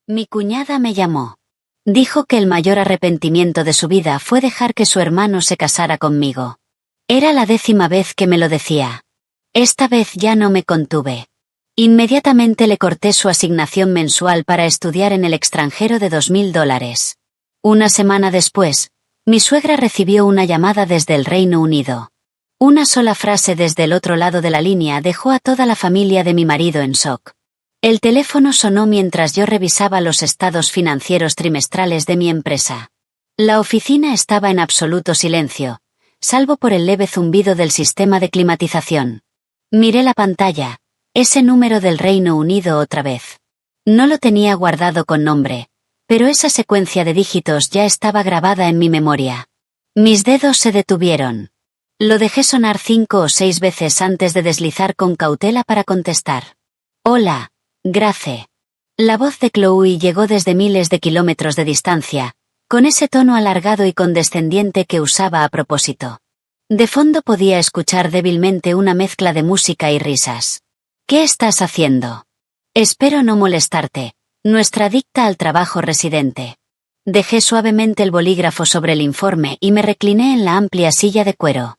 Mi cuñada me llamó. Dijo que el mayor arrepentimiento de su vida fue dejar que su hermano se casara conmigo. Era la 10ª vez que me lo decía. Esta vez ya no me contuve. Inmediatamente le corté su asignación mensual para estudiar en el extranjero de $2000. Una semana después, mi suegra recibió una llamada desde el Reino Unido. Una sola frase desde el otro lado de la línea dejó a toda la familia de mi marido en shock. El teléfono sonó mientras yo revisaba los estados financieros trimestrales de mi empresa. La oficina estaba en absoluto silencio, salvo por el leve zumbido del sistema de climatización. Miré la pantalla, ese número del Reino Unido otra vez. No lo tenía guardado con nombre, pero esa secuencia de dígitos ya estaba grabada en mi memoria. Mis dedos se detuvieron. Lo dejé sonar 5 o 6 veces antes de deslizar con cautela para contestar. Hola, Grace. La voz de Chloe llegó desde miles de kilómetros de distancia, con ese tono alargado y condescendiente que usaba a propósito. De fondo podía escuchar débilmente una mezcla de música y risas. ¿Qué estás haciendo? Espero no molestarte, nuestra adicta al trabajo residente. Dejé suavemente el bolígrafo sobre el informe y me recliné en la amplia silla de cuero.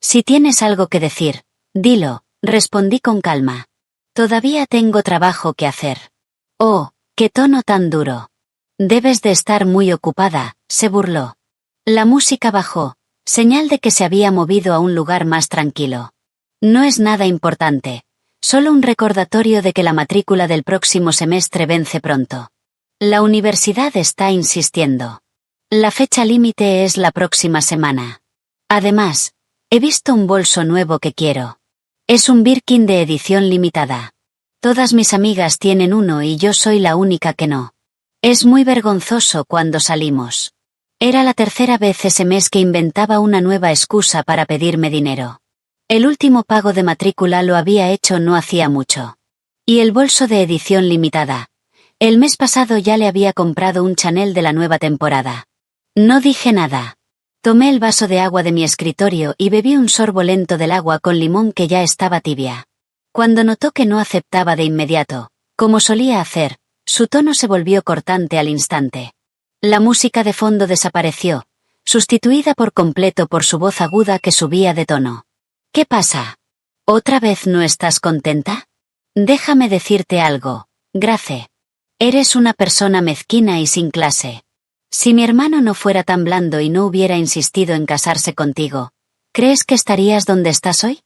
Si tienes algo que decir, dilo, respondí con calma. Todavía tengo trabajo que hacer. Oh, qué tono tan duro. Debes de estar muy ocupada, se burló. La música bajó, señal de que se había movido a un lugar más tranquilo. No es nada importante, solo un recordatorio de que la matrícula del próximo semestre vence pronto. La universidad está insistiendo. La fecha límite es la próxima semana. Además, he visto un bolso nuevo que quiero. Es un Birkin de edición limitada. Todas mis amigas tienen uno y yo soy la única que no. Es muy vergonzoso cuando salimos. Era la 3ª vez ese mes que inventaba una nueva excusa para pedirme dinero. El último pago de matrícula lo había hecho no hacía mucho. Y el bolso de edición limitada. El mes pasado ya le había comprado un Chanel de la nueva temporada. No dije nada. Tomé el vaso de agua de mi escritorio y bebí un sorbo lento del agua con limón que ya estaba tibia. Cuando notó que no aceptaba de inmediato, como solía hacer, su tono se volvió cortante al instante. La música de fondo desapareció, sustituida por completo por su voz aguda que subía de tono. ¿Qué pasa? ¿Otra vez no estás contenta? Déjame decirte algo, Grace. Eres una persona mezquina y sin clase. Si mi hermano no fuera tan blando y no hubiera insistido en casarse contigo, ¿crees que estarías donde estás hoy?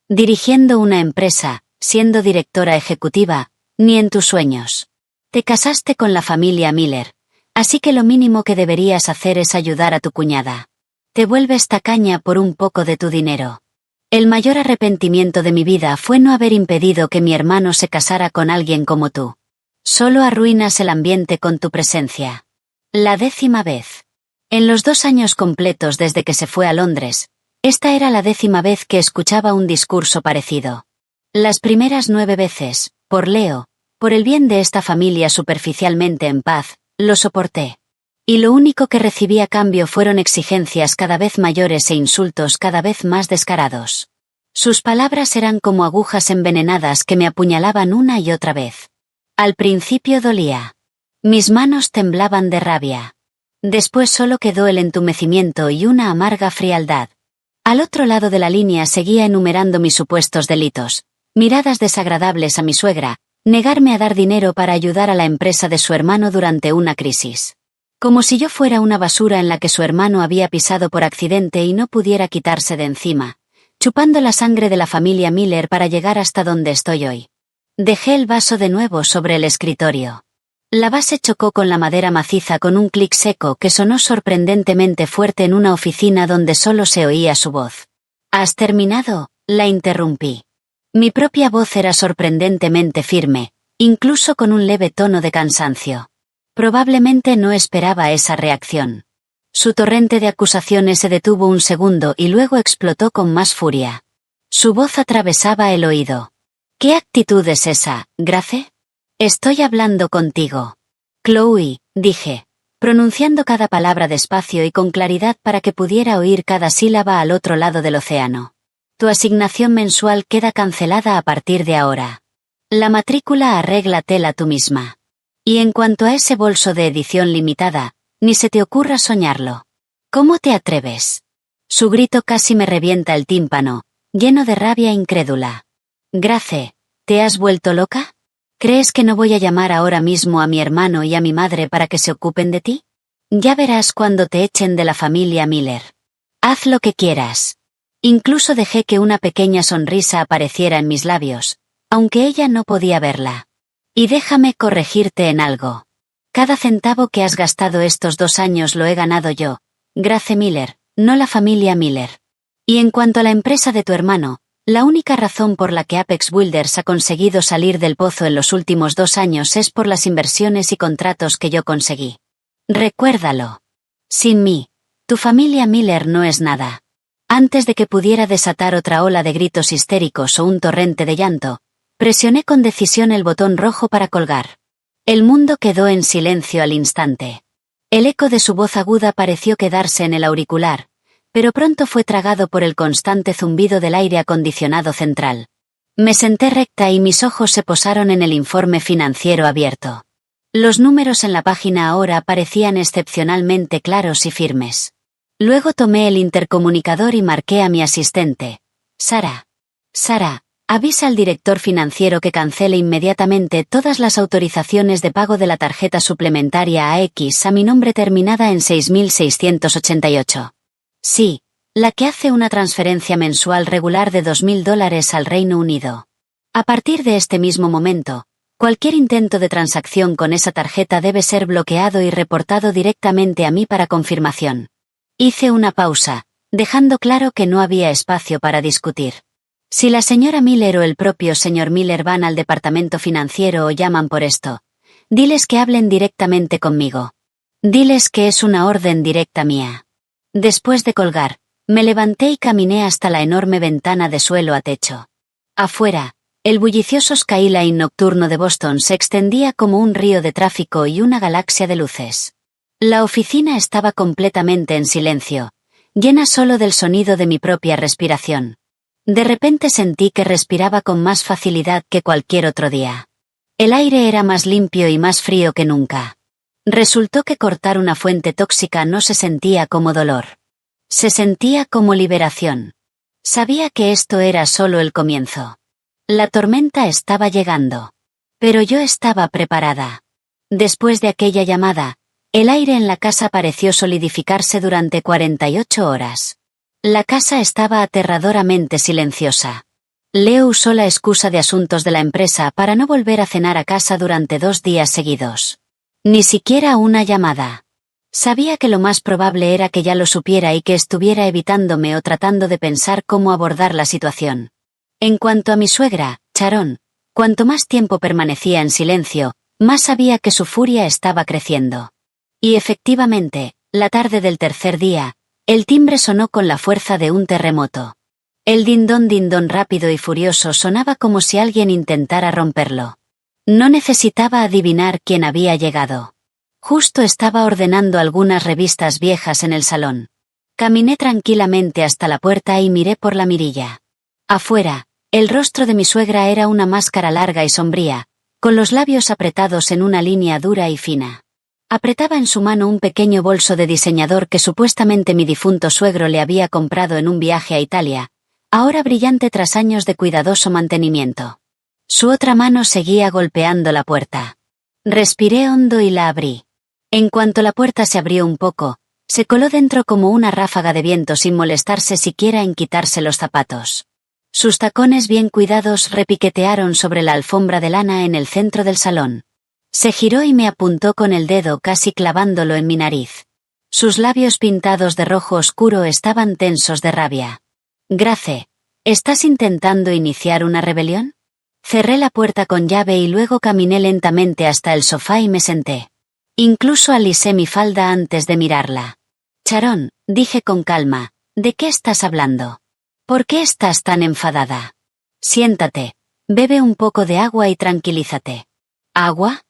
Dirigiendo una empresa, siendo directora ejecutiva, ni en tus sueños. Te casaste con la familia Miller, así que lo mínimo que deberías hacer es ayudar a tu cuñada. Te vuelves tacaña por un poco de tu dinero. El mayor arrepentimiento de mi vida fue no haber impedido que mi hermano se casara con alguien como tú. Solo arruinas el ambiente con tu presencia. La 10ª vez. En los 2 años completos desde que se fue a Londres, esta era la 10ª vez que escuchaba un discurso parecido. Las primeras 9 veces, por Leo, por el bien de esta familia superficialmente en paz, lo soporté. Y lo único que recibí a cambio fueron exigencias cada vez mayores e insultos cada vez más descarados. Sus palabras eran como agujas envenenadas que me apuñalaban una y otra vez. Al principio dolía. Mis manos temblaban de rabia. Después solo quedó el entumecimiento y una amarga frialdad. Al otro lado de la línea seguía enumerando mis supuestos delitos, miradas desagradables a mi suegra, negarme a dar dinero para ayudar a la empresa de su hermano durante una crisis. Como si yo fuera una basura en la que su hermano había pisado por accidente y no pudiera quitarse de encima, chupando la sangre de la familia Miller para llegar hasta donde estoy hoy. Dejé el vaso de nuevo sobre el escritorio. La base chocó con la madera maciza con un clic seco que sonó sorprendentemente fuerte en una oficina donde solo se oía su voz. ¿Has terminado?, la interrumpí. Mi propia voz era sorprendentemente firme, incluso con un leve tono de cansancio. Probablemente no esperaba esa reacción. Su torrente de acusaciones se detuvo un segundo y luego explotó con más furia. Su voz atravesaba el oído. ¿Qué actitud es esa, Grace? Estoy hablando contigo. Chloe, dije, pronunciando cada palabra despacio y con claridad para que pudiera oír cada sílaba al otro lado del océano. Tu asignación mensual queda cancelada a partir de ahora. La matrícula arréglatela tú misma. Y en cuanto a ese bolso de edición limitada, ni se te ocurra soñarlo. ¿Cómo te atreves? Su grito casi me revienta el tímpano, lleno de rabia incrédula. Grace, ¿te has vuelto loca? ¿Crees que no voy a llamar ahora mismo a mi hermano y a mi madre para que se ocupen de ti? Ya verás cuando te echen de la familia Miller. Haz lo que quieras. Incluso dejé que una pequeña sonrisa apareciera en mis labios, aunque ella no podía verla. Y déjame corregirte en algo. Cada centavo que has gastado estos 2 años lo he ganado yo, Grace Miller, no la familia Miller. Y en cuanto a la empresa de tu hermano, la única razón por la que Apex Builders ha conseguido salir del pozo en los últimos 2 años es por las inversiones y contratos que yo conseguí. Recuérdalo. Sin mí, tu familia Miller no es nada. Antes de que pudiera desatar otra ola de gritos histéricos o un torrente de llanto, presioné con decisión el botón rojo para colgar. El mundo quedó en silencio al instante. El eco de su voz aguda pareció quedarse en el auricular, pero pronto fue tragado por el constante zumbido del aire acondicionado central. Me senté recta y mis ojos se posaron en el informe financiero abierto. Los números en la página ahora parecían excepcionalmente claros y firmes. Luego tomé el intercomunicador y marqué a mi asistente. Sara. Sara, avisa al director financiero que cancele inmediatamente todas las autorizaciones de pago de la tarjeta suplementaria AX a mi nombre terminada en 6688. Sí, la que hace una transferencia mensual regular de $2000 al Reino Unido. A partir de este mismo momento, cualquier intento de transacción con esa tarjeta debe ser bloqueado y reportado directamente a mí para confirmación. Hice una pausa, dejando claro que no había espacio para discutir. Si la señora Miller o el propio señor Miller van al departamento financiero o llaman por esto, diles que hablen directamente conmigo. Diles que es una orden directa mía. Después de colgar, me levanté y caminé hasta la enorme ventana de suelo a techo. Afuera, el bullicioso skyline nocturno de Boston se extendía como un río de tráfico y una galaxia de luces. La oficina estaba completamente en silencio, llena solo del sonido de mi propia respiración. De repente sentí que respiraba con más facilidad que cualquier otro día. El aire era más limpio y más frío que nunca. Resultó que cortar una fuente tóxica no se sentía como dolor. Se sentía como liberación. Sabía que esto era solo el comienzo. La tormenta estaba llegando. Pero yo estaba preparada. Después de aquella llamada, el aire en la casa pareció solidificarse durante 48 horas. La casa estaba aterradoramente silenciosa. Leo usó la excusa de asuntos de la empresa para no volver a cenar a casa durante 2 días seguidos. Ni siquiera una llamada. Sabía que lo más probable era que ya lo supiera y que estuviera evitándome o tratando de pensar cómo abordar la situación. En cuanto a mi suegra, Sharon, cuanto más tiempo permanecía en silencio, más sabía que su furia estaba creciendo. Y efectivamente, la tarde del tercer día, el timbre sonó con la fuerza de un terremoto. El dindón rápido y furioso sonaba como si alguien intentara romperlo. No necesitaba adivinar quién había llegado. Justo estaba ordenando algunas revistas viejas en el salón. Caminé tranquilamente hasta la puerta y miré por la mirilla. Afuera, el rostro de mi suegra era una máscara larga y sombría, con los labios apretados en una línea dura y fina. Apretaba en su mano un pequeño bolso de diseñador que supuestamente mi difunto suegro le había comprado en un viaje a Italia, ahora brillante tras años de cuidadoso mantenimiento. Su otra mano seguía golpeando la puerta. Respiré hondo y la abrí. En cuanto la puerta se abrió un poco, se coló dentro como una ráfaga de viento sin molestarse siquiera en quitarse los zapatos. Sus tacones bien cuidados repiquetearon sobre la alfombra de lana en el centro del salón. Se giró y me apuntó con el dedo casi clavándolo en mi nariz. Sus labios pintados de rojo oscuro estaban tensos de rabia. Grace, ¿estás intentando iniciar una rebelión? Cerré la puerta con llave y luego caminé lentamente hasta el sofá y me senté. Incluso alisé mi falda antes de mirarla. Sharon, dije con calma, ¿de qué estás hablando? ¿Por qué estás tan enfadada? Siéntate, bebe un poco de agua y tranquilízate. ¿Agua?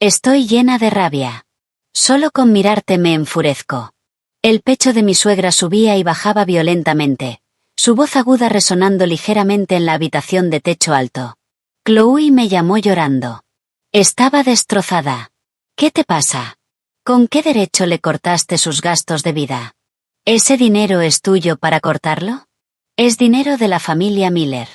Estoy llena de rabia. Solo con mirarte me enfurezco. El pecho de mi suegra subía y bajaba violentamente, su voz aguda resonando ligeramente en la habitación de techo alto. Chloe me llamó llorando. Estaba destrozada. ¿Qué te pasa? ¿Con qué derecho le cortaste sus gastos de vida? ¿Ese dinero es tuyo para cortarlo? Es dinero de la familia Miller.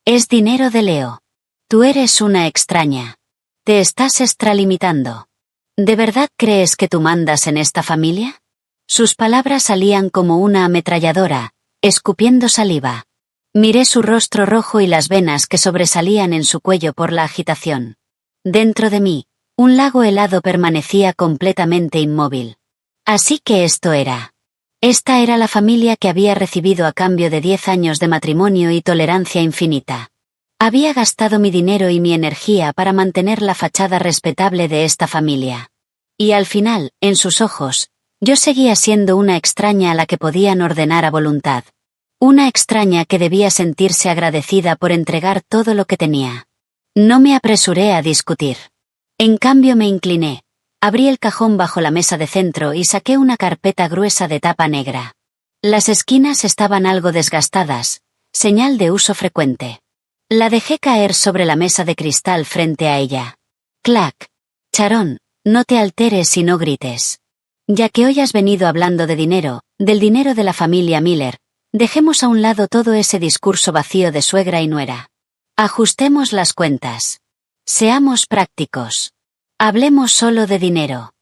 Es dinero de Leo. Tú eres una extraña. Te estás extralimitando. ¿De verdad crees que tú mandas en esta familia? Sus palabras salían como una ametralladora, escupiendo saliva. Miré su rostro rojo y las venas que sobresalían en su cuello por la agitación. Dentro de mí, un lago helado permanecía completamente inmóvil. Así que esto era. Esta era la familia que había recibido a cambio de 10 años de matrimonio y tolerancia infinita. Había gastado mi dinero y mi energía para mantener la fachada respetable de esta familia. Y al final, en sus ojos, yo seguía siendo una extraña a la que podían ordenar a voluntad. Una extraña que debía sentirse agradecida por entregar todo lo que tenía. No me apresuré a discutir. En cambio me incliné, abrí el cajón bajo la mesa de centro y saqué una carpeta gruesa de tapa negra. Las esquinas estaban algo desgastadas, señal de uso frecuente. La dejé caer sobre la mesa de cristal frente a ella. Clac. Sharon, no te alteres y no grites. Ya que hoy has venido hablando de dinero, del dinero de la familia Miller, dejemos a un lado todo ese discurso vacío de suegra y nuera. Ajustemos las cuentas. Seamos prácticos. Hablemos solo de dinero.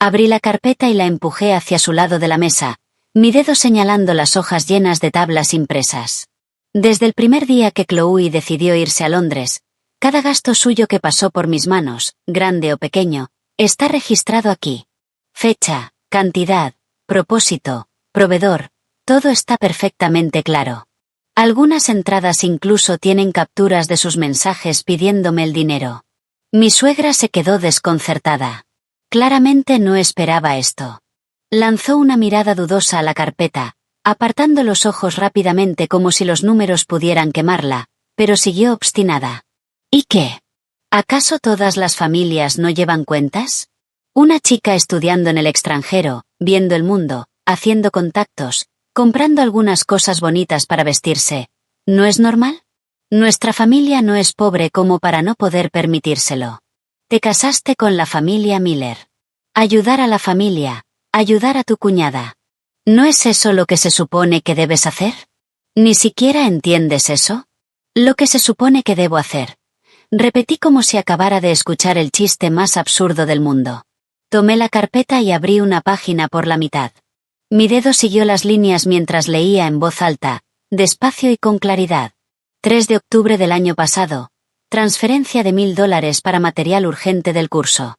Abrí la carpeta y la empujé hacia su lado de la mesa, mi dedo señalando las hojas llenas de tablas impresas. Desde el primer día que Chloe decidió irse a Londres, cada gasto suyo que pasó por mis manos, grande o pequeño, está registrado aquí. Fecha, cantidad, propósito, proveedor, todo está perfectamente claro. Algunas entradas incluso tienen capturas de sus mensajes pidiéndome el dinero. Mi suegra se quedó desconcertada. Claramente no esperaba esto. Lanzó una mirada dudosa a la carpeta, apartando los ojos rápidamente como si los números pudieran quemarla, pero siguió obstinada. ¿Y qué? ¿Acaso todas las familias no llevan cuentas? Una chica estudiando en el extranjero, viendo el mundo, haciendo contactos, comprando algunas cosas bonitas para vestirse. ¿No es normal? Nuestra familia no es pobre como para no poder permitírselo. Te casaste con la familia Miller. Ayudar a la familia, ayudar a tu cuñada. ¿No es eso lo que se supone que debes hacer? ¿Ni siquiera entiendes eso? Lo que se supone que debo hacer. Repetí como si acabara de escuchar el chiste más absurdo del mundo. Tomé la carpeta y abrí una página por la mitad. Mi dedo siguió las líneas mientras leía en voz alta, despacio y con claridad. 3 de octubre del año pasado. Transferencia de $1000 para material urgente del curso.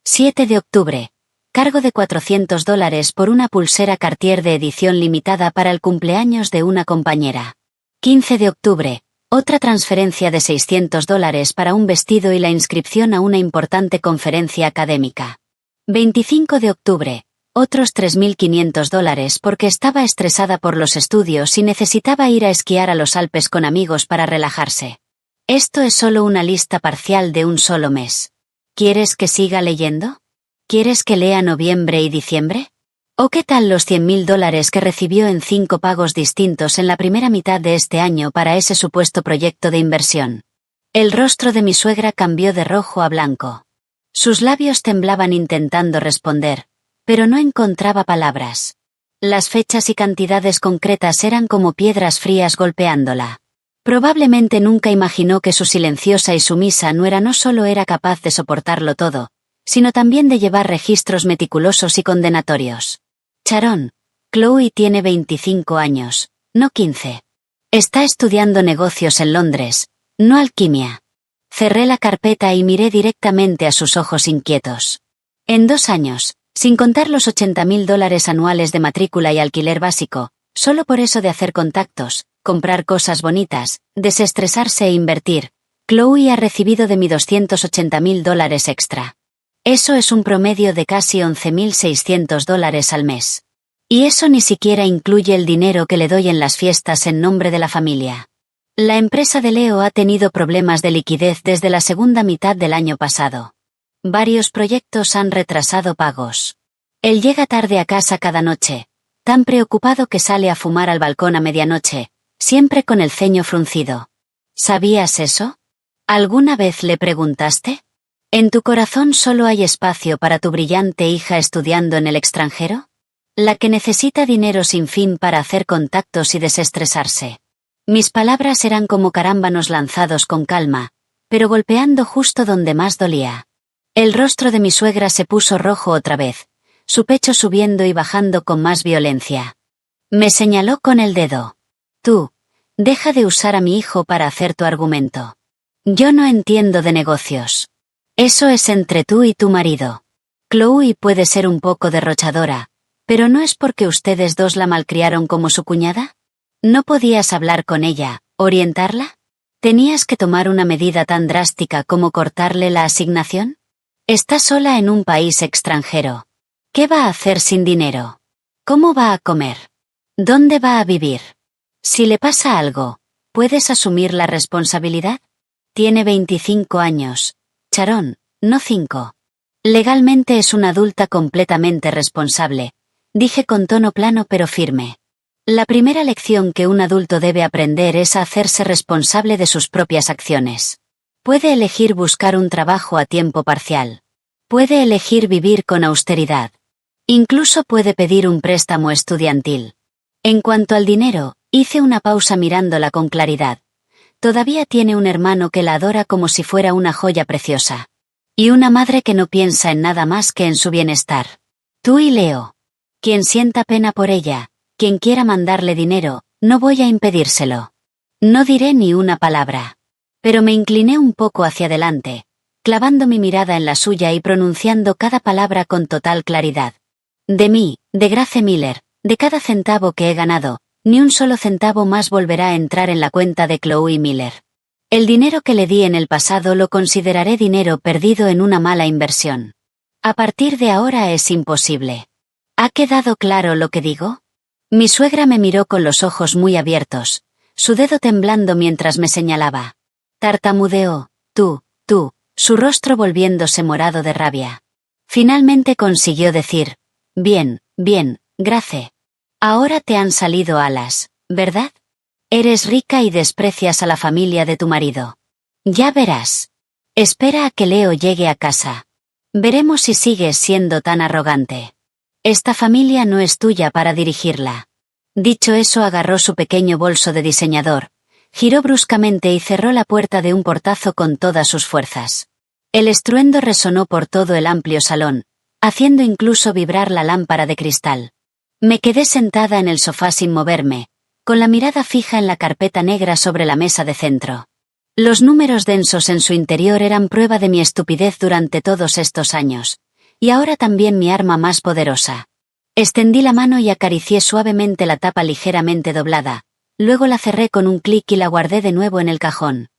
7 de octubre. Cargo de $400 por una pulsera Cartier de edición limitada para el cumpleaños de una compañera. 15 de octubre. Otra transferencia de $600 para un vestido y la inscripción a una importante conferencia académica. 25 de octubre. Otros $3500 porque estaba estresada por los estudios y necesitaba ir a esquiar a los Alpes con amigos para relajarse. Esto es solo una lista parcial de un solo mes. ¿Quieres que siga leyendo? ¿Quieres que lea noviembre y diciembre? ¿O qué tal los $100.000 que recibió en 5 pagos distintos en la primera mitad de este año para ese supuesto proyecto de inversión? El rostro de mi suegra cambió de rojo a blanco. Sus labios temblaban intentando responder, pero no encontraba palabras. Las fechas y cantidades concretas eran como piedras frías golpeándola. Probablemente nunca imaginó que su silenciosa y sumisa nuera no solo era capaz de soportarlo todo, sino también de llevar registros meticulosos y condenatorios. Sharon, Chloe tiene 25 años, no 15. Está estudiando negocios en Londres, no alquimia. Cerré la carpeta y miré directamente a sus ojos inquietos. En 2 años, sin contar los $80.000 anuales de matrícula y alquiler básico, solo por eso de hacer contactos, comprar cosas bonitas, desestresarse e invertir, Chloe ha recibido de mí $280.000 extra. Eso es un promedio de casi $11.600 al mes. Y eso ni siquiera incluye el dinero que le doy en las fiestas en nombre de la familia. La empresa de Leo ha tenido problemas de liquidez desde la segunda mitad del año pasado. Varios proyectos han retrasado pagos. Él llega tarde a casa cada noche, tan preocupado que sale a fumar al balcón a medianoche, siempre con el ceño fruncido. ¿Sabías eso? ¿Alguna vez le preguntaste? ¿En tu corazón solo hay espacio para tu brillante hija estudiando en el extranjero? La que necesita dinero sin fin para hacer contactos y desestresarse. Mis palabras eran como carámbanos lanzados con calma, pero golpeando justo donde más dolía. El rostro de mi suegra se puso rojo otra vez, su pecho subiendo y bajando con más violencia. Me señaló con el dedo. Tú, deja de usar a mi hijo para hacer tu argumento. Yo no entiendo de negocios. Eso es entre tú y tu marido. Chloe puede ser un poco derrochadora, pero ¿no es porque ustedes dos la malcriaron como su cuñada? ¿No podías hablar con ella, orientarla? ¿Tenías que tomar una medida tan drástica como cortarle la asignación? Está sola en un país extranjero. ¿Qué va a hacer sin dinero? ¿Cómo va a comer? ¿Dónde va a vivir? Si le pasa algo, ¿puedes asumir la responsabilidad? Tiene 25 años, Sharon, no 5. Legalmente es una adulta completamente responsable, dije con tono plano pero firme. La primera lección que un adulto debe aprender es a hacerse responsable de sus propias acciones. Puede elegir buscar un trabajo a tiempo parcial. Puede elegir vivir con austeridad. Incluso puede pedir un préstamo estudiantil. En cuanto al dinero, hice una pausa mirándola con claridad. Todavía tiene un hermano que la adora como si fuera una joya preciosa. Y una madre que no piensa en nada más que en su bienestar. Tú y Leo. Quien sienta pena por ella, quien quiera mandarle dinero, no voy a impedírselo. No diré ni una palabra. Pero me incliné un poco hacia adelante, clavando mi mirada en la suya y pronunciando cada palabra con total claridad. De mí, de Grace Miller, de cada centavo que he ganado, ni un solo centavo más volverá a entrar en la cuenta de Chloe Miller. El dinero que le di en el pasado lo consideraré dinero perdido en una mala inversión. A partir de ahora es imposible. ¿Ha quedado claro lo que digo? Mi suegra me miró con los ojos muy abiertos, su dedo temblando mientras me señalaba. Tartamudeó, tú, su rostro volviéndose morado de rabia. Finalmente consiguió decir, bien, Grace. Ahora te han salido alas, ¿verdad? Eres rica y desprecias a la familia de tu marido. Ya verás. Espera a que Leo llegue a casa. Veremos si sigues siendo tan arrogante. Esta familia no es tuya para dirigirla. Dicho eso, agarró su pequeño bolso de diseñador, giró bruscamente y cerró la puerta de un portazo con todas sus fuerzas. El estruendo resonó por todo el amplio salón, haciendo incluso vibrar la lámpara de cristal. Me quedé sentada en el sofá sin moverme, con la mirada fija en la carpeta negra sobre la mesa de centro. Los números densos en su interior eran prueba de mi estupidez durante todos estos años, y ahora también mi arma más poderosa. Extendí la mano y acaricié suavemente la tapa ligeramente doblada, luego la cerré con un clic y la guardé de nuevo en el cajón.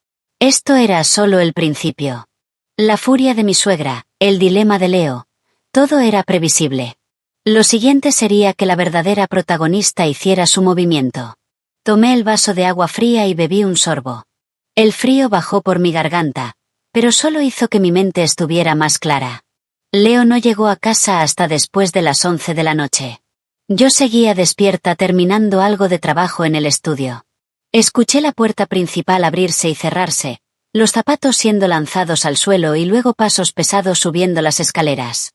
Esto era solo el principio. La furia de mi suegra, el dilema de Leo, todo era previsible. Lo siguiente sería que la verdadera protagonista hiciera su movimiento. Tomé el vaso de agua fría y bebí un sorbo. El frío bajó por mi garganta, pero solo hizo que mi mente estuviera más clara. Leo no llegó a casa hasta después de las 11 de la noche. Yo seguía despierta terminando algo de trabajo en el estudio. Escuché la puerta principal abrirse y cerrarse, los zapatos siendo lanzados al suelo y luego pasos pesados subiendo las escaleras.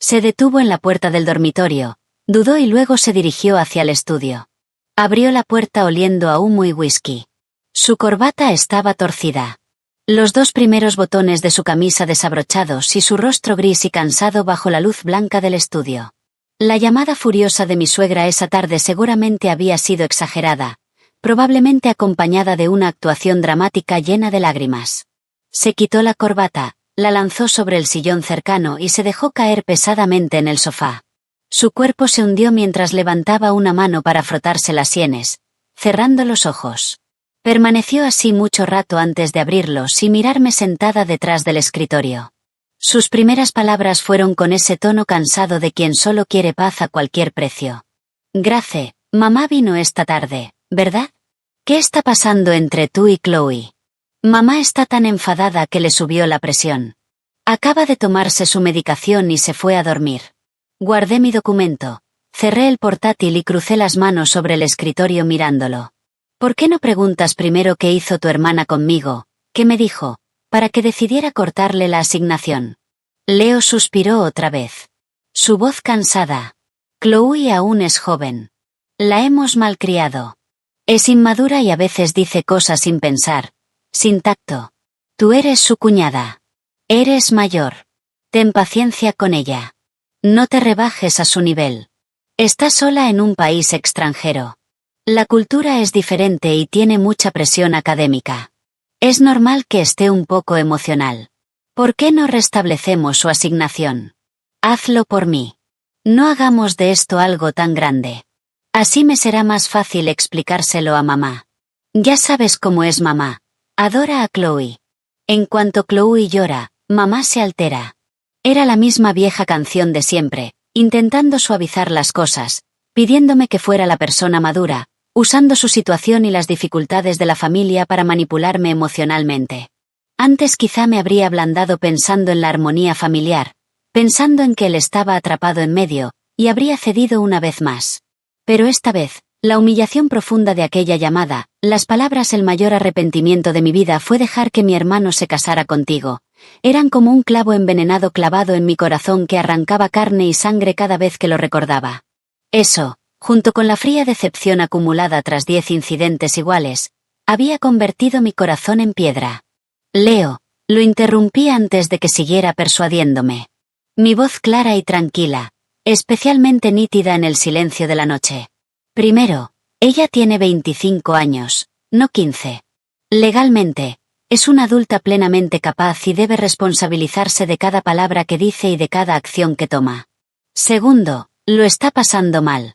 Se detuvo en la puerta del dormitorio, dudó y luego se dirigió hacia el estudio. Abrió la puerta oliendo a humo y whisky. Su corbata estaba torcida. Los dos primeros botones de su camisa desabrochados y su rostro gris y cansado bajo la luz blanca del estudio. La llamada furiosa de mi suegra esa tarde seguramente había sido exagerada, probablemente acompañada de una actuación dramática llena de lágrimas. Se quitó la corbata, la lanzó sobre el sillón cercano y se dejó caer pesadamente en el sofá. Su cuerpo se hundió mientras levantaba una mano para frotarse las sienes, cerrando los ojos. Permaneció así mucho rato antes de abrirlos y mirarme sentada detrás del escritorio. Sus primeras palabras fueron con ese tono cansado de quien solo quiere paz a cualquier precio. Grace, mamá vino esta tarde, ¿verdad? ¿Qué está pasando entre tú y Chloe? Mamá está tan enfadada que le subió la presión. Acaba de tomarse su medicación y se fue a dormir. Guardé mi documento, cerré el portátil y crucé las manos sobre el escritorio mirándolo. ¿Por qué no preguntas primero qué hizo tu hermana conmigo? ¿Qué me dijo? para que decidiera cortarle la asignación. Leo suspiró otra vez. Su voz cansada. Chloe aún es joven. La hemos malcriado. Es inmadura y a veces dice cosas sin pensar, sin tacto. Tú eres su cuñada. Eres mayor. Ten paciencia con ella. No te rebajes a su nivel. Está sola en un país extranjero. La cultura es diferente y tiene mucha presión académica. Es normal que esté un poco emocional. ¿Por qué no restablecemos su asignación? Hazlo por mí. No hagamos de esto algo tan grande. Así me será más fácil explicárselo a mamá. Ya sabes cómo es mamá. Adora a Chloe. En cuanto Chloe llora, mamá se altera. Era la misma vieja canción de siempre, intentando suavizar las cosas, pidiéndome que fuera la persona madura, usando su situación y las dificultades de la familia para manipularme emocionalmente. Antes quizá me habría ablandado pensando en la armonía familiar, pensando en que él estaba atrapado en medio, y habría cedido una vez más. Pero esta vez, la humillación profunda de aquella llamada, las palabras el mayor arrepentimiento de mi vida fue dejar que mi hermano se casara contigo. Eran como un clavo envenenado clavado en mi corazón que arrancaba carne y sangre cada vez que lo recordaba. Eso, junto con la fría decepción acumulada tras 10 incidentes iguales, había convertido mi corazón en piedra. Leo, lo interrumpí antes de que siguiera persuadiéndome. Mi voz clara y tranquila, especialmente nítida en el silencio de la noche. Primero, ella tiene 25 años, no 15. Legalmente, es una adulta plenamente capaz y debe responsabilizarse de cada palabra que dice y de cada acción que toma. Segundo, lo está pasando mal.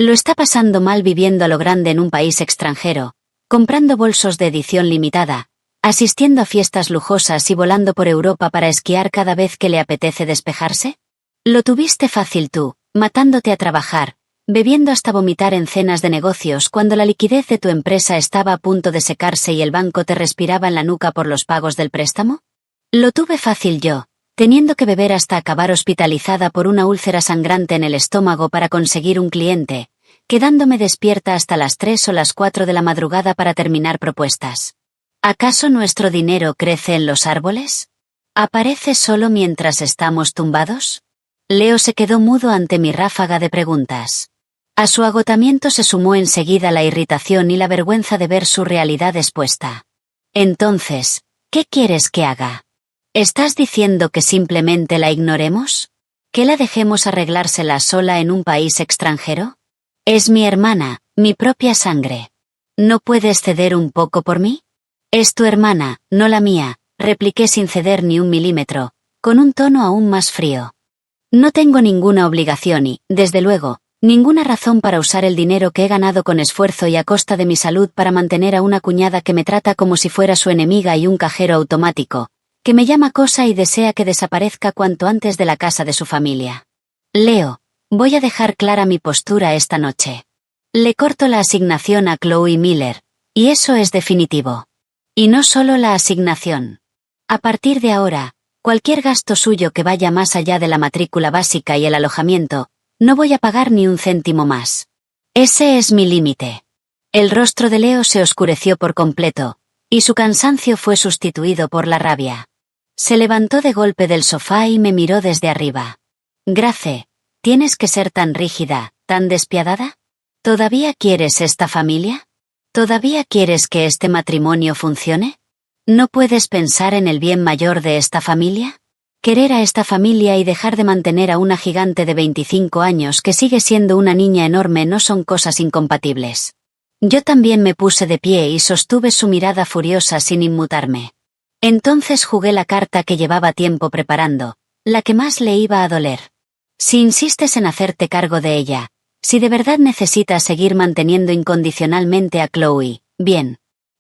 Lo está pasando mal viviendo a lo grande en un país extranjero, comprando bolsos de edición limitada, asistiendo a fiestas lujosas y volando por Europa para esquiar cada vez que le apetece despejarse. Lo tuviste fácil tú, matándote a trabajar, bebiendo hasta vomitar en cenas de negocios cuando la liquidez de tu empresa estaba a punto de secarse y el banco te respiraba en la nuca por los pagos del préstamo. Lo tuve fácil yo, teniendo que beber hasta acabar hospitalizada por una úlcera sangrante en el estómago para conseguir un cliente, quedándome despierta hasta las 3 o las 4 de la madrugada para terminar propuestas. ¿Acaso nuestro dinero crece en los árboles? ¿Aparece solo mientras estamos tumbados? Leo se quedó mudo ante mi ráfaga de preguntas. A su agotamiento se sumó enseguida la irritación y la vergüenza de ver su realidad expuesta. Entonces, ¿qué quieres que haga? ¿Estás diciendo que simplemente la ignoremos? ¿Que la dejemos arreglársela sola en un país extranjero? Es mi hermana, mi propia sangre. ¿No puedes ceder un poco por mí? Es tu hermana, no la mía, repliqué sin ceder ni un milímetro, con un tono aún más frío. No tengo ninguna obligación y, desde luego, ninguna razón para usar el dinero que he ganado con esfuerzo y a costa de mi salud para mantener a una cuñada que me trata como si fuera su enemiga y un cajero automático, que me llama cosa y desea que desaparezca cuanto antes de la casa de su familia. Leo, voy a dejar clara mi postura esta noche. Le corto la asignación a Chloe Miller, y eso es definitivo. Y no solo la asignación. A partir de ahora, cualquier gasto suyo que vaya más allá de la matrícula básica y el alojamiento, no voy a pagar ni un céntimo más. Ese es mi límite. El rostro de Leo se oscureció por completo, y su cansancio fue sustituido por la rabia. Se levantó de golpe del sofá y me miró desde arriba. Grace, ¿tienes que ser tan rígida, tan despiadada? ¿Todavía quieres esta familia? ¿Todavía quieres que este matrimonio funcione? ¿No puedes pensar en el bien mayor de esta familia? Querer a esta familia y dejar de mantener a una gigante de 25 años que sigue siendo una niña enorme no son cosas incompatibles. Yo también me puse de pie y sostuve su mirada furiosa sin inmutarme. Entonces jugué la carta que llevaba tiempo preparando, la que más le iba a doler. Si insistes en hacerte cargo de ella, si de verdad necesitas seguir manteniendo incondicionalmente a Chloe, bien.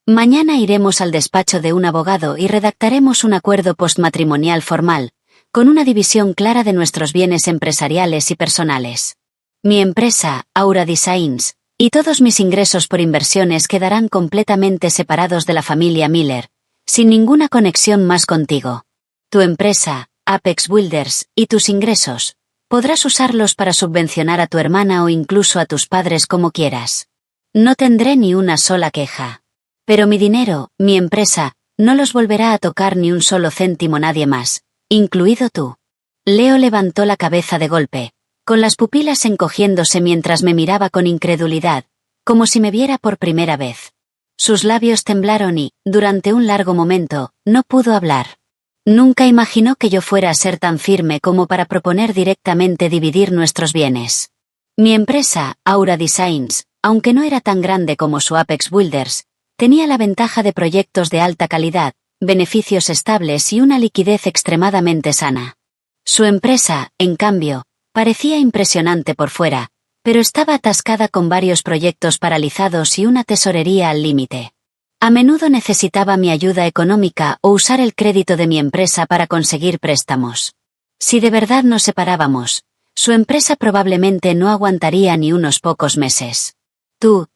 Mañana iremos al despacho de un abogado y redactaremos un acuerdo postmatrimonial formal, con una división clara de nuestros bienes empresariales y personales. Mi empresa, Aura Designs, y todos mis ingresos por inversiones quedarán completamente separados de la familia Miller, sin ninguna conexión más contigo. Tu empresa, Apex Builders, y tus ingresos, podrás usarlos para subvencionar a tu hermana o incluso a tus padres como quieras. No tendré ni una sola queja. Pero mi dinero, mi empresa, no los volverá a tocar ni un solo céntimo nadie más, incluido tú. Leo levantó la cabeza de golpe, con las pupilas encogiéndose mientras me miraba con incredulidad, como si me viera por primera vez. Sus labios temblaron y, durante un largo momento, no pudo hablar. Nunca imaginó que yo fuera a ser tan firme como para proponer directamente dividir nuestros bienes. Mi empresa, Aura Designs, aunque no era tan grande como su Apex Builders, tenía la ventaja de proyectos de alta calidad, beneficios estables y una liquidez extremadamente sana. Su empresa, en cambio, parecía impresionante por fuera, pero estaba atascada con varios proyectos paralizados y una tesorería al límite. A menudo necesitaba mi ayuda económica o usar el crédito de mi empresa para conseguir préstamos. Si de verdad nos separábamos, su empresa probablemente no aguantaría ni unos pocos meses. Tú,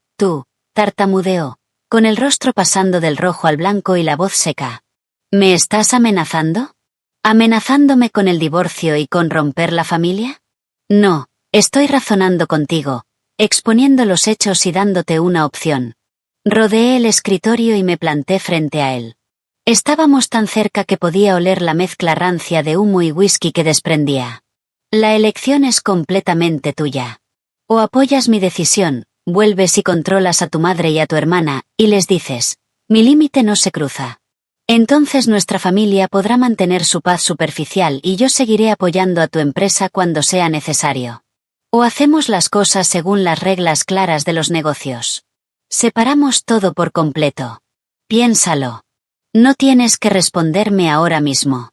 tartamudeó, con el rostro pasando del rojo al blanco y la voz seca. ¿Me estás amenazando? ¿Amenazándome con el divorcio y con romper la familia? No, estoy razonando contigo, exponiendo los hechos y dándote una opción. Rodeé el escritorio y me planté frente a él. Estábamos tan cerca que podía oler la mezcla rancia de humo y whisky que desprendía. La elección es completamente tuya. O apoyas mi decisión, vuelves y controlas a tu madre y a tu hermana, y les dices, mi límite no se cruza. Entonces nuestra familia podrá mantener su paz superficial y yo seguiré apoyando a tu empresa cuando sea necesario. O hacemos las cosas según las reglas claras de los negocios. Separamos todo por completo. Piénsalo. No tienes que responderme ahora mismo.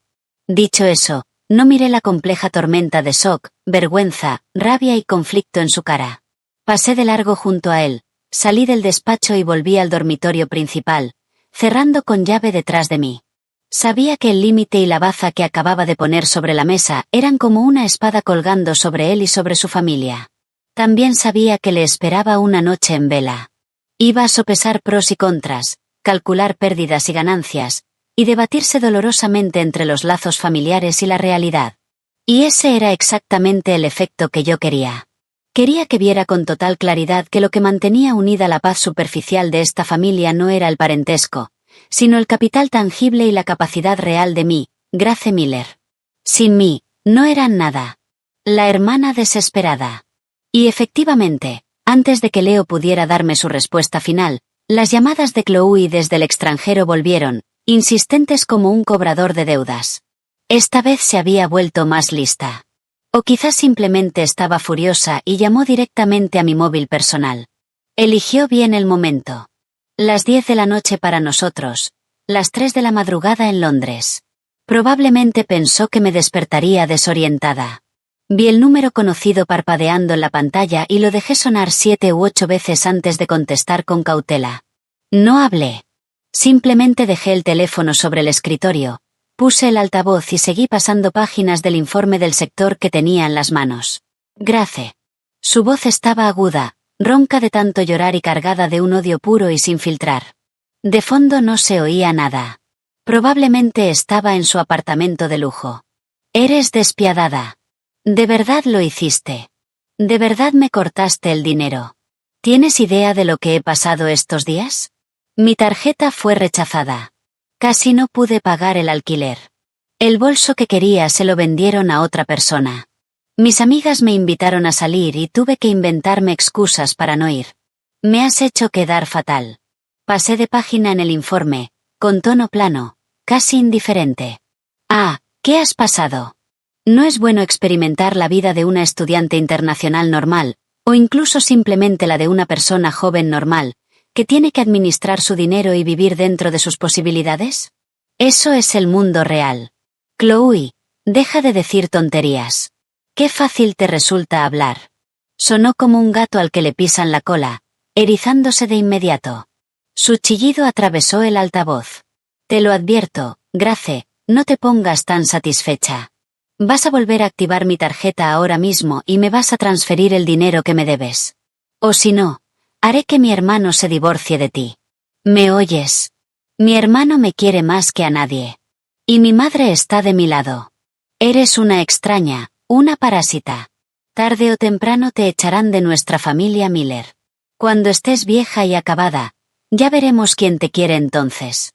Dicho eso, no miré la compleja tormenta de shock, vergüenza, rabia y conflicto en su cara. Pasé de largo junto a él, salí del despacho y volví al dormitorio principal, cerrando con llave detrás de mí. Sabía que el límite y la baza que acababa de poner sobre la mesa eran como una espada colgando sobre él y sobre su familia. También sabía que le esperaba una noche en vela. Iba a sopesar pros y contras, calcular pérdidas y ganancias, y debatirse dolorosamente entre los lazos familiares y la realidad. Y ese era exactamente el efecto que yo quería. Quería que viera con total claridad que lo que mantenía unida la paz superficial de esta familia no era el parentesco, sino el capital tangible y la capacidad real de mí, Grace Miller. Sin mí, no eran nada. La hermana desesperada. Y efectivamente, antes de que Leo pudiera darme su respuesta final, las llamadas de Chloe desde el extranjero volvieron, insistentes como un cobrador de deudas. Esta vez se había vuelto más lista. O quizás simplemente estaba furiosa y llamó directamente a mi móvil personal. Eligió bien el momento. Las 10 de la noche para nosotros, las 3 de la madrugada en Londres. Probablemente pensó que me despertaría desorientada. Vi el número conocido parpadeando en la pantalla y lo dejé sonar 7 u 8 veces antes de contestar con cautela. No hablé. Simplemente dejé el teléfono sobre el escritorio, puse el altavoz y seguí pasando páginas del informe del sector que tenía en las manos. Grace. Su voz estaba aguda, ronca de tanto llorar y cargada de un odio puro y sin filtrar. De fondo no se oía nada. Probablemente estaba en su apartamento de lujo. Eres despiadada. ¿De verdad lo hiciste? ¿De verdad me cortaste el dinero? ¿Tienes idea de lo que he pasado estos días? Mi tarjeta fue rechazada. Casi no pude pagar el alquiler. El bolso que quería se lo vendieron a otra persona. Mis amigas me invitaron a salir y tuve que inventarme excusas para no ir. Me has hecho quedar fatal. Pasé de página en el informe, con tono plano, casi indiferente. Ah, ¿qué has pasado? No es bueno experimentar la vida de una estudiante internacional normal, o incluso simplemente la de una persona joven normal, que tiene que administrar su dinero y vivir dentro de sus posibilidades. Eso es el mundo real. Chloe, deja de decir tonterías. Qué fácil te resulta hablar. Sonó como un gato al que le pisan la cola, erizándose de inmediato. Su chillido atravesó el altavoz. Te lo advierto, Grace, no te pongas tan satisfecha. Vas a volver a activar mi tarjeta ahora mismo y me vas a transferir el dinero que me debes. O si no, haré que mi hermano se divorcie de ti. ¿Me oyes? Mi hermano me quiere más que a nadie. Y mi madre está de mi lado. Eres una extraña, una parásita. Tarde o temprano te echarán de nuestra familia Miller. Cuando estés vieja y acabada, ya veremos quién te quiere entonces.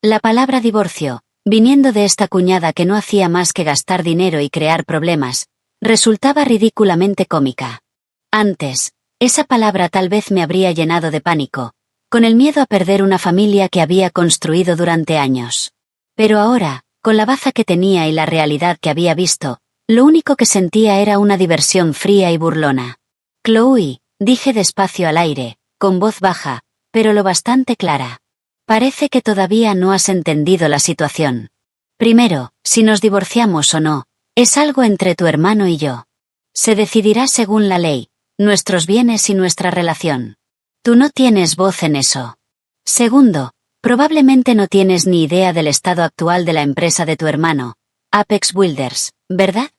La palabra divorcio, viniendo de esta cuñada que no hacía más que gastar dinero y crear problemas, resultaba ridículamente cómica. Antes, esa palabra tal vez me habría llenado de pánico, con el miedo a perder una familia que había construido durante años. Pero ahora, con la baza que tenía y la realidad que había visto, lo único que sentía era una diversión fría y burlona. Chloe, dije despacio al aire, con voz baja, pero lo bastante clara. Parece que todavía no has entendido la situación. Primero, si nos divorciamos o no, es algo entre tu hermano y yo. Se decidirá según la ley, nuestros bienes y nuestra relación. Tú no tienes voz en eso. Segundo, probablemente no tienes ni idea del estado actual de la empresa de tu hermano, Apex Builders, ¿verdad?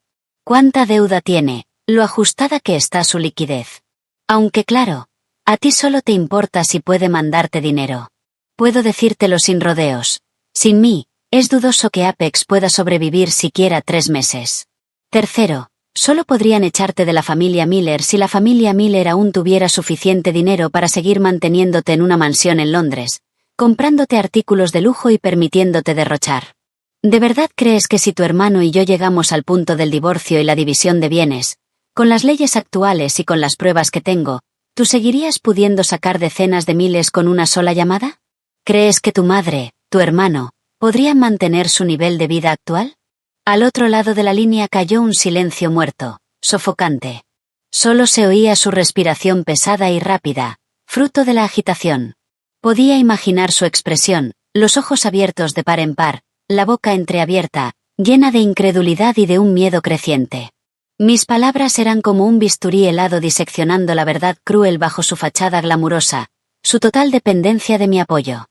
¿Cuánta deuda tiene? Lo ajustada que está su liquidez. Aunque claro, a ti solo te importa si puede mandarte dinero. Puedo decírtelo sin rodeos. Sin mí, es dudoso que Apex pueda sobrevivir siquiera 3 meses. Tercero, solo podrían echarte de la familia Miller si la familia Miller aún tuviera suficiente dinero para seguir manteniéndote en una mansión en Londres, comprándote artículos de lujo y permitiéndote derrochar. ¿De verdad crees que si tu hermano y yo llegamos al punto del divorcio y la división de bienes, con las leyes actuales y con las pruebas que tengo, tú seguirías pudiendo sacar decenas de miles con una sola llamada? ¿Crees que tu madre, tu hermano, podrían mantener su nivel de vida actual? Al otro lado de la línea cayó un silencio muerto, sofocante. Solo se oía su respiración pesada y rápida, fruto de la agitación. Podía imaginar su expresión, los ojos abiertos de par en par, la boca entreabierta, llena de incredulidad y de un miedo creciente. Mis palabras eran como un bisturí helado diseccionando la verdad cruel bajo su fachada glamurosa, su total dependencia de mi apoyo.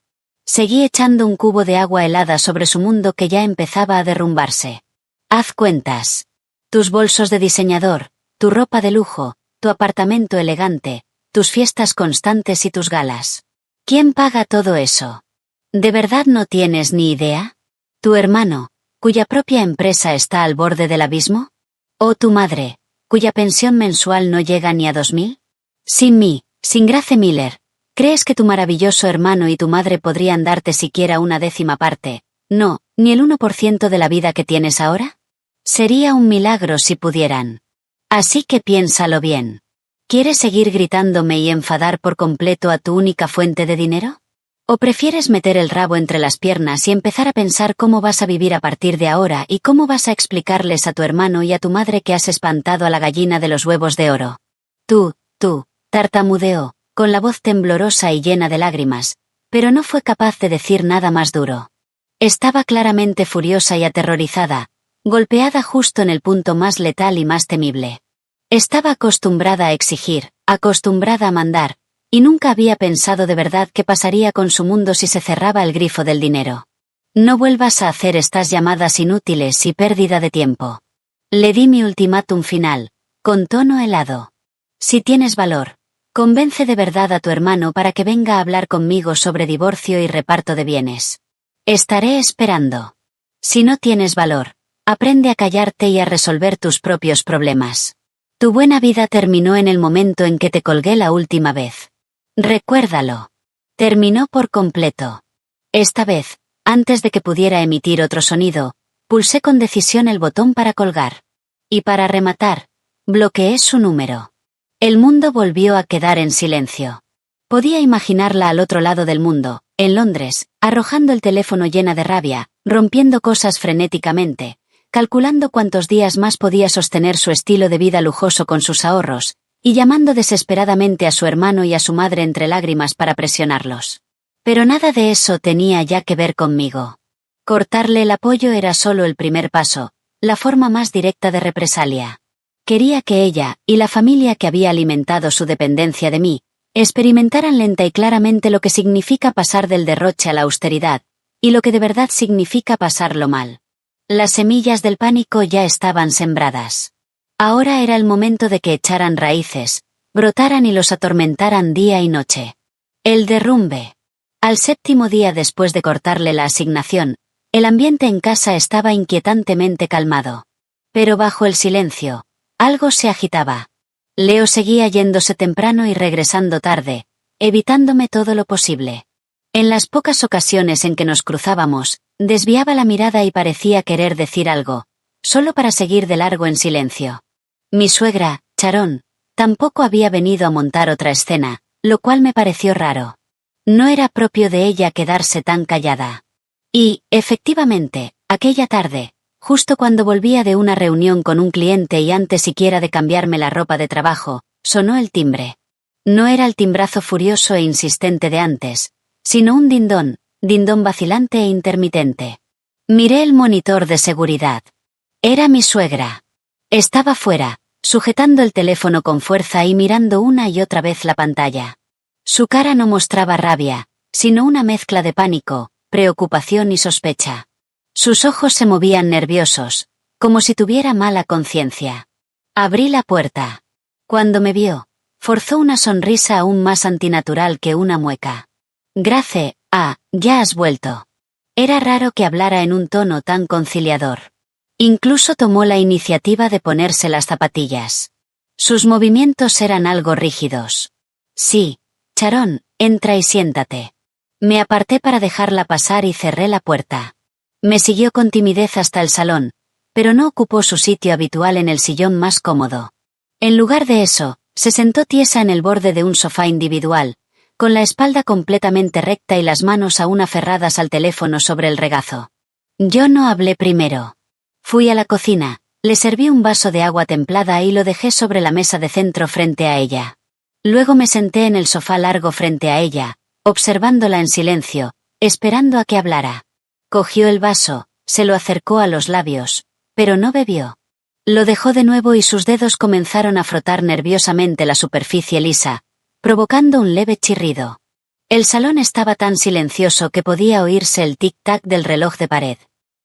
Seguí echando un cubo de agua helada sobre su mundo que ya empezaba a derrumbarse. Haz cuentas. Tus bolsos de diseñador, tu ropa de lujo, tu apartamento elegante, tus fiestas constantes y tus galas. ¿Quién paga todo eso? ¿De verdad no tienes ni idea? ¿Tu hermano, cuya propia empresa está al borde del abismo? ¿O tu madre, cuya pensión mensual no llega ni a 2.000? Sin mí, sin Grace Miller, ¿crees que tu maravilloso hermano y tu madre podrían darte siquiera una 10ª parte, no, ni el 1% de la vida que tienes ahora? Sería un milagro si pudieran. Así que piénsalo bien. ¿Quieres seguir gritándome y enfadar por completo a tu única fuente de dinero? ¿O prefieres meter el rabo entre las piernas y empezar a pensar cómo vas a vivir a partir de ahora y cómo vas a explicarles a tu hermano y a tu madre que has espantado a la gallina de los huevos de oro? Tú, tartamudeó, con la voz temblorosa y llena de lágrimas, pero no fue capaz de decir nada más duro. Estaba claramente furiosa y aterrorizada, golpeada justo en el punto más letal y más temible. Estaba acostumbrada a exigir, acostumbrada a mandar, y nunca había pensado de verdad qué pasaría con su mundo si se cerraba el grifo del dinero. No vuelvas a hacer estas llamadas inútiles y pérdida de tiempo. Le di mi ultimátum final, con tono helado. Si tienes valor, convence de verdad a tu hermano para que venga a hablar conmigo sobre divorcio y reparto de bienes. Estaré esperando. Si no tienes valor, aprende a callarte y a resolver tus propios problemas. Tu buena vida terminó en el momento en que te colgué la última vez. Recuérdalo. Terminó por completo. Esta vez, antes de que pudiera emitir otro sonido, pulsé con decisión el botón para colgar. Y para rematar, bloqueé su número. El mundo volvió a quedar en silencio. Podía imaginarla al otro lado del mundo, en Londres, arrojando el teléfono llena de rabia, rompiendo cosas frenéticamente, calculando cuántos días más podía sostener su estilo de vida lujoso con sus ahorros, y llamando desesperadamente a su hermano y a su madre entre lágrimas para presionarlos. Pero nada de eso tenía ya que ver conmigo. Cortarle el apoyo era solo el primer paso, la forma más directa de represalia. Quería que ella, y la familia que había alimentado su dependencia de mí, experimentaran lenta y claramente lo que significa pasar del derroche a la austeridad, y lo que de verdad significa pasarlo mal. Las semillas del pánico ya estaban sembradas. Ahora era el momento de que echaran raíces, brotaran y los atormentaran día y noche. El derrumbe. Al 7º día después de cortarle la asignación, el ambiente en casa estaba inquietantemente calmado. Pero bajo el silencio, algo se agitaba. Leo seguía yéndose temprano y regresando tarde, evitándome todo lo posible. En las pocas ocasiones en que nos cruzábamos, desviaba la mirada y parecía querer decir algo, solo para seguir de largo en silencio. Mi suegra, Sharon, tampoco había venido a montar otra escena, lo cual me pareció raro. No era propio de ella quedarse tan callada. Y, efectivamente, aquella tarde, justo cuando volvía de una reunión con un cliente y antes siquiera de cambiarme la ropa de trabajo, sonó el timbre. No era el timbrazo furioso e insistente de antes, sino un dindón vacilante e intermitente. Miré el monitor de seguridad. Era mi suegra. Estaba fuera, sujetando el teléfono con fuerza y mirando una y otra vez la pantalla. Su cara no mostraba rabia, sino una mezcla de pánico, preocupación y sospecha. Sus ojos se movían nerviosos, como si tuviera mala conciencia. Abrí la puerta. Cuando me vio, forzó una sonrisa aún más antinatural que una mueca. Grace, ya has vuelto. Era raro que hablara en un tono tan conciliador. Incluso tomó la iniciativa de ponerse las zapatillas. Sus movimientos eran algo rígidos. Sí, Sharon, entra y siéntate. Me aparté para dejarla pasar y cerré la puerta. Me siguió con timidez hasta el salón, pero no ocupó su sitio habitual en el sillón más cómodo. En lugar de eso, se sentó tiesa en el borde de un sofá individual, con la espalda completamente recta y las manos aún aferradas al teléfono sobre el regazo. Yo no hablé primero. Fui a la cocina, le serví un vaso de agua templada y lo dejé sobre la mesa de centro frente a ella. Luego me senté en el sofá largo frente a ella, observándola en silencio, esperando a que hablara. Cogió el vaso, se lo acercó a los labios, pero no bebió. Lo dejó de nuevo y sus dedos comenzaron a frotar nerviosamente la superficie lisa, provocando un leve chirrido. El salón estaba tan silencioso que podía oírse el tic-tac del reloj de pared.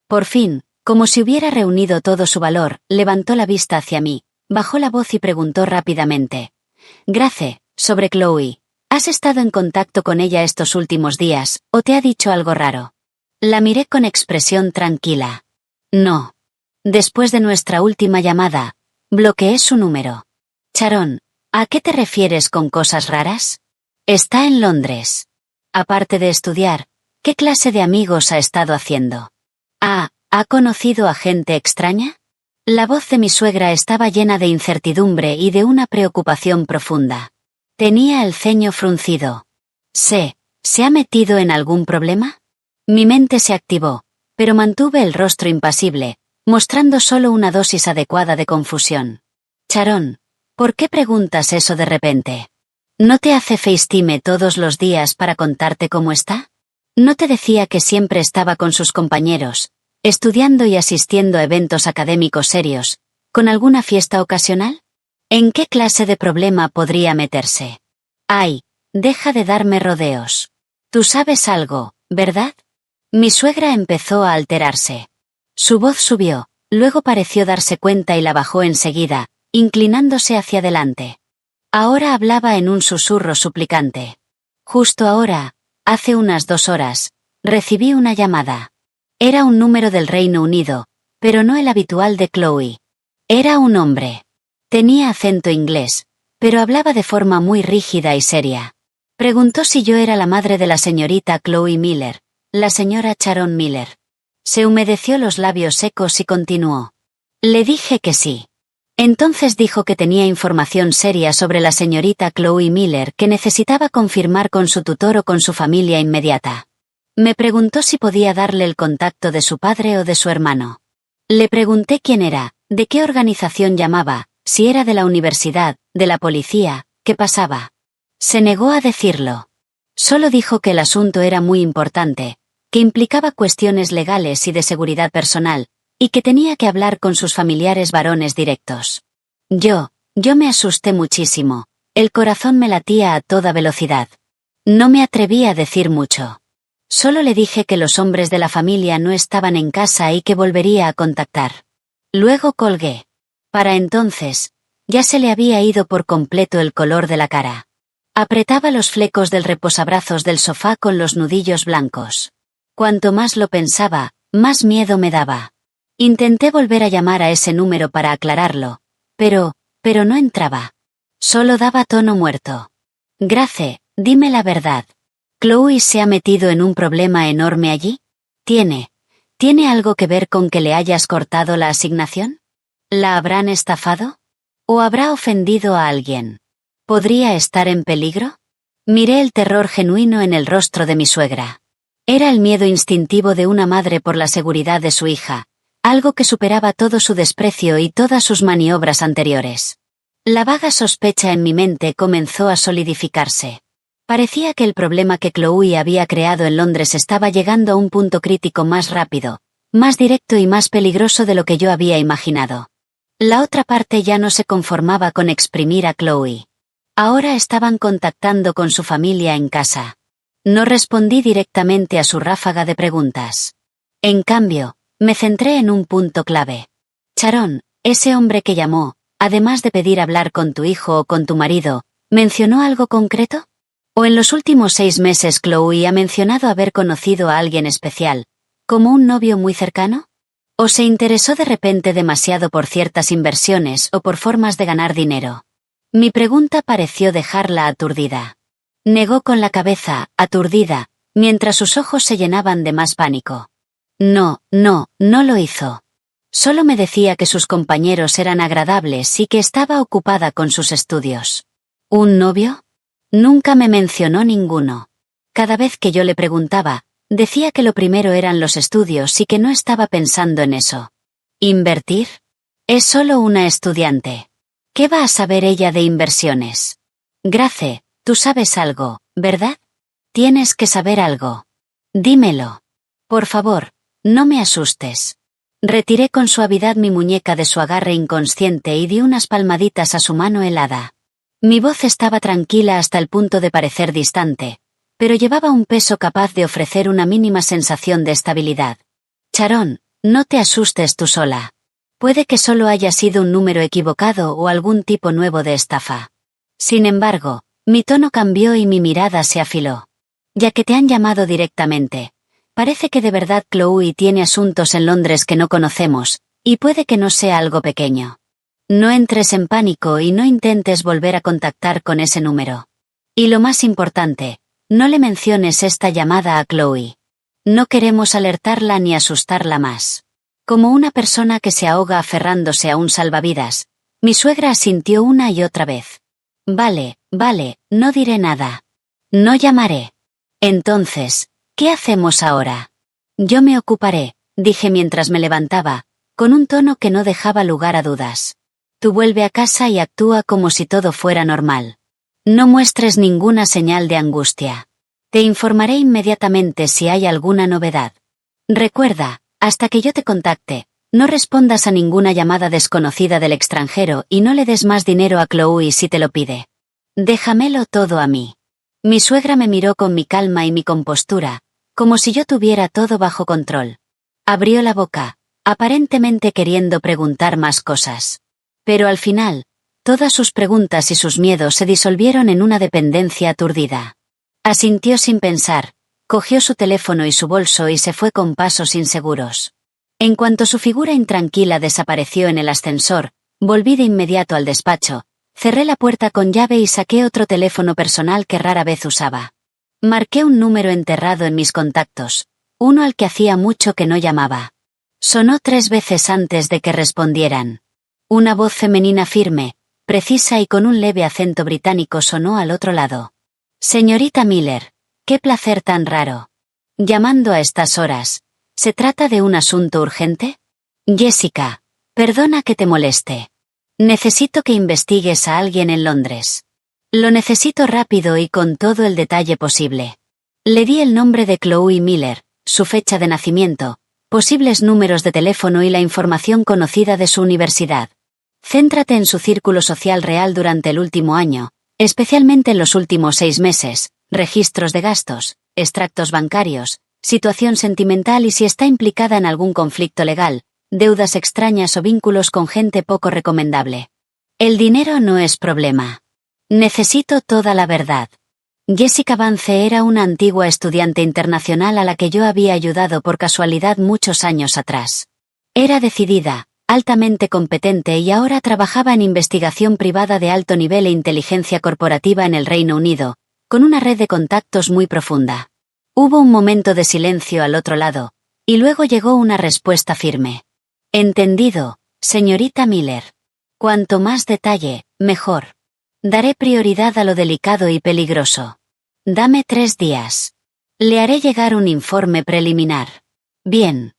Por fin, como si hubiera reunido todo su valor, levantó la vista hacia mí, bajó la voz y preguntó rápidamente. Grace, sobre Chloe, ¿has estado en contacto con ella estos últimos días, o te ha dicho algo raro? La miré con expresión tranquila. No. Después de nuestra última llamada, bloqueé su número. Sharon, ¿a qué te refieres con cosas raras? Está en Londres. Aparte de estudiar, ¿qué clase de amigos ha estado haciendo? ¿Ha conocido a gente extraña? La voz de mi suegra estaba llena de incertidumbre y de una preocupación profunda. Tenía el ceño fruncido. ¿Se ha metido en algún problema? Mi mente se activó, pero mantuve el rostro impasible, mostrando solo una dosis adecuada de confusión. Sharon, ¿por qué preguntas eso de repente? ¿No te hace FaceTime todos los días para contarte cómo está? ¿No te decía que siempre estaba con sus compañeros, estudiando y asistiendo a eventos académicos serios, con alguna fiesta ocasional? ¿En qué clase de problema podría meterse? Ay, deja de darme rodeos. Tú sabes algo, ¿verdad? Mi suegra empezó a alterarse. Su voz subió, luego pareció darse cuenta y la bajó enseguida, inclinándose hacia adelante. Ahora hablaba en un susurro suplicante. Justo ahora, hace unas 2 horas, recibí una llamada. Era un número del Reino Unido, pero no el habitual de Chloe. Era un hombre. Tenía acento inglés, pero hablaba de forma muy rígida y seria. Preguntó si yo era la madre de la señorita Chloe Miller, la señora Sharon Miller. Se humedeció los labios secos y continuó. Le dije que sí. Entonces dijo que tenía información seria sobre la señorita Chloe Miller que necesitaba confirmar con su tutor o con su familia inmediata. Me preguntó si podía darle el contacto de su padre o de su hermano. Le pregunté quién era, de qué organización llamaba, si era de la universidad, de la policía, qué pasaba. Se negó a decirlo. Solo dijo que el asunto era muy importante, que implicaba cuestiones legales y de seguridad personal, y que tenía que hablar con sus familiares varones directos. Yo me asusté muchísimo, el corazón me latía a toda velocidad. No me atreví a decir mucho. Solo le dije que los hombres de la familia no estaban en casa y que volvería a contactar. Luego colgué. Para entonces, ya se le había ido por completo el color de la cara. Apretaba los flecos del reposabrazos del sofá con los nudillos blancos. Cuanto más lo pensaba, más miedo me daba. Intenté volver a llamar a ese número para aclararlo, pero no entraba. Solo daba tono muerto. Grace, dime la verdad. ¿Chloe se ha metido en un problema enorme allí? ¿Tiene algo que ver con que le hayas cortado la asignación? ¿La habrán estafado? ¿O habrá ofendido a alguien? ¿Podría estar en peligro? Miré el terror genuino en el rostro de mi suegra. Era el miedo instintivo de una madre por la seguridad de su hija, algo que superaba todo su desprecio y todas sus maniobras anteriores. La vaga sospecha en mi mente comenzó a solidificarse. Parecía que el problema que Chloe había creado en Londres estaba llegando a un punto crítico más rápido, más directo y más peligroso de lo que yo había imaginado. La otra parte ya no se conformaba con exprimir a Chloe. Ahora estaban contactando con su familia en casa. No respondí directamente a su ráfaga de preguntas. En cambio, me centré en un punto clave. Sharon, ese hombre que llamó, además de pedir hablar con tu hijo o con tu marido, ¿mencionó algo concreto? ¿O en los últimos 6 meses Chloe ha mencionado haber conocido a alguien especial, como un novio muy cercano? ¿O se interesó de repente demasiado por ciertas inversiones o por formas de ganar dinero? Mi pregunta pareció dejarla aturdida. Negó con la cabeza, aturdida, mientras sus ojos se llenaban de más pánico. No lo hizo. Solo me decía que sus compañeros eran agradables y que estaba ocupada con sus estudios. ¿Un novio? Nunca me mencionó ninguno. Cada vez que yo le preguntaba, decía que lo primero eran los estudios y que no estaba pensando en eso. ¿Invertir? Es solo una estudiante. ¿Qué va a saber ella de inversiones? Grace, tú sabes algo, ¿verdad? Tienes que saber algo. Dímelo. Por favor, no me asustes. Retiré con suavidad mi muñeca de su agarre inconsciente y di unas palmaditas a su mano helada. Mi voz estaba tranquila hasta el punto de parecer distante, pero llevaba un peso capaz de ofrecer una mínima sensación de estabilidad. Sharon, no te asustes tú sola. Puede que solo haya sido un número equivocado o algún tipo nuevo de estafa. Sin embargo, mi tono cambió y mi mirada se afiló. Ya que te han llamado directamente, parece que de verdad Chloe tiene asuntos en Londres que no conocemos, y puede que no sea algo pequeño. No entres en pánico y no intentes volver a contactar con ese número. Y lo más importante, no le menciones esta llamada a Chloe. No queremos alertarla ni asustarla más. Como una persona que se ahoga aferrándose a un salvavidas, mi suegra asintió una y otra vez. Vale, no diré nada. No llamaré. Entonces, ¿qué hacemos ahora? Yo me ocuparé, dije mientras me levantaba, con un tono que no dejaba lugar a dudas. Tú vuelve a casa y actúa como si todo fuera normal. No muestres ninguna señal de angustia. Te informaré inmediatamente si hay alguna novedad. Recuerda, hasta que yo te contacte, no respondas a ninguna llamada desconocida del extranjero y no le des más dinero a Chloe si te lo pide. Déjamelo todo a mí. Mi suegra me miró con mi calma y mi compostura, como si yo tuviera todo bajo control. Abrió la boca, aparentemente queriendo preguntar más cosas. Pero al final, todas sus preguntas y sus miedos se disolvieron en una dependencia aturdida. Asintió sin pensar, cogió su teléfono y su bolso y se fue con pasos inseguros. En cuanto su figura intranquila desapareció en el ascensor, volví de inmediato al despacho, cerré la puerta con llave y saqué otro teléfono personal que rara vez usaba. Marqué un número enterrado en mis contactos, uno al que hacía mucho que no llamaba. Sonó 3 veces antes de que respondieran. Una voz femenina firme, precisa y con un leve acento británico sonó al otro lado. Señorita Miller, qué placer tan raro. Llamando a estas horas, ¿se trata de un asunto urgente? Jessica, perdona que te moleste. Necesito que investigues a alguien en Londres. Lo necesito rápido y con todo el detalle posible. Le di el nombre de Chloe Miller, su fecha de nacimiento, posibles números de teléfono y la información conocida de su universidad. Céntrate en su círculo social real durante el último año, especialmente en los últimos 6 meses, registros de gastos, extractos bancarios, situación sentimental y si está implicada en algún conflicto legal, deudas extrañas o vínculos con gente poco recomendable. El dinero no es problema. Necesito toda la verdad. Jessica Vance era una antigua estudiante internacional a la que yo había ayudado por casualidad muchos años atrás. Era decidida, altamente competente y ahora trabajaba en investigación privada de alto nivel e inteligencia corporativa en el Reino Unido, con una red de contactos muy profunda. Hubo un momento de silencio al otro lado, y luego llegó una respuesta firme. Entendido, señorita Miller. Cuanto más detalle, mejor. Daré prioridad a lo delicado y peligroso. Dame 3 días. Le haré llegar un informe preliminar. Bien.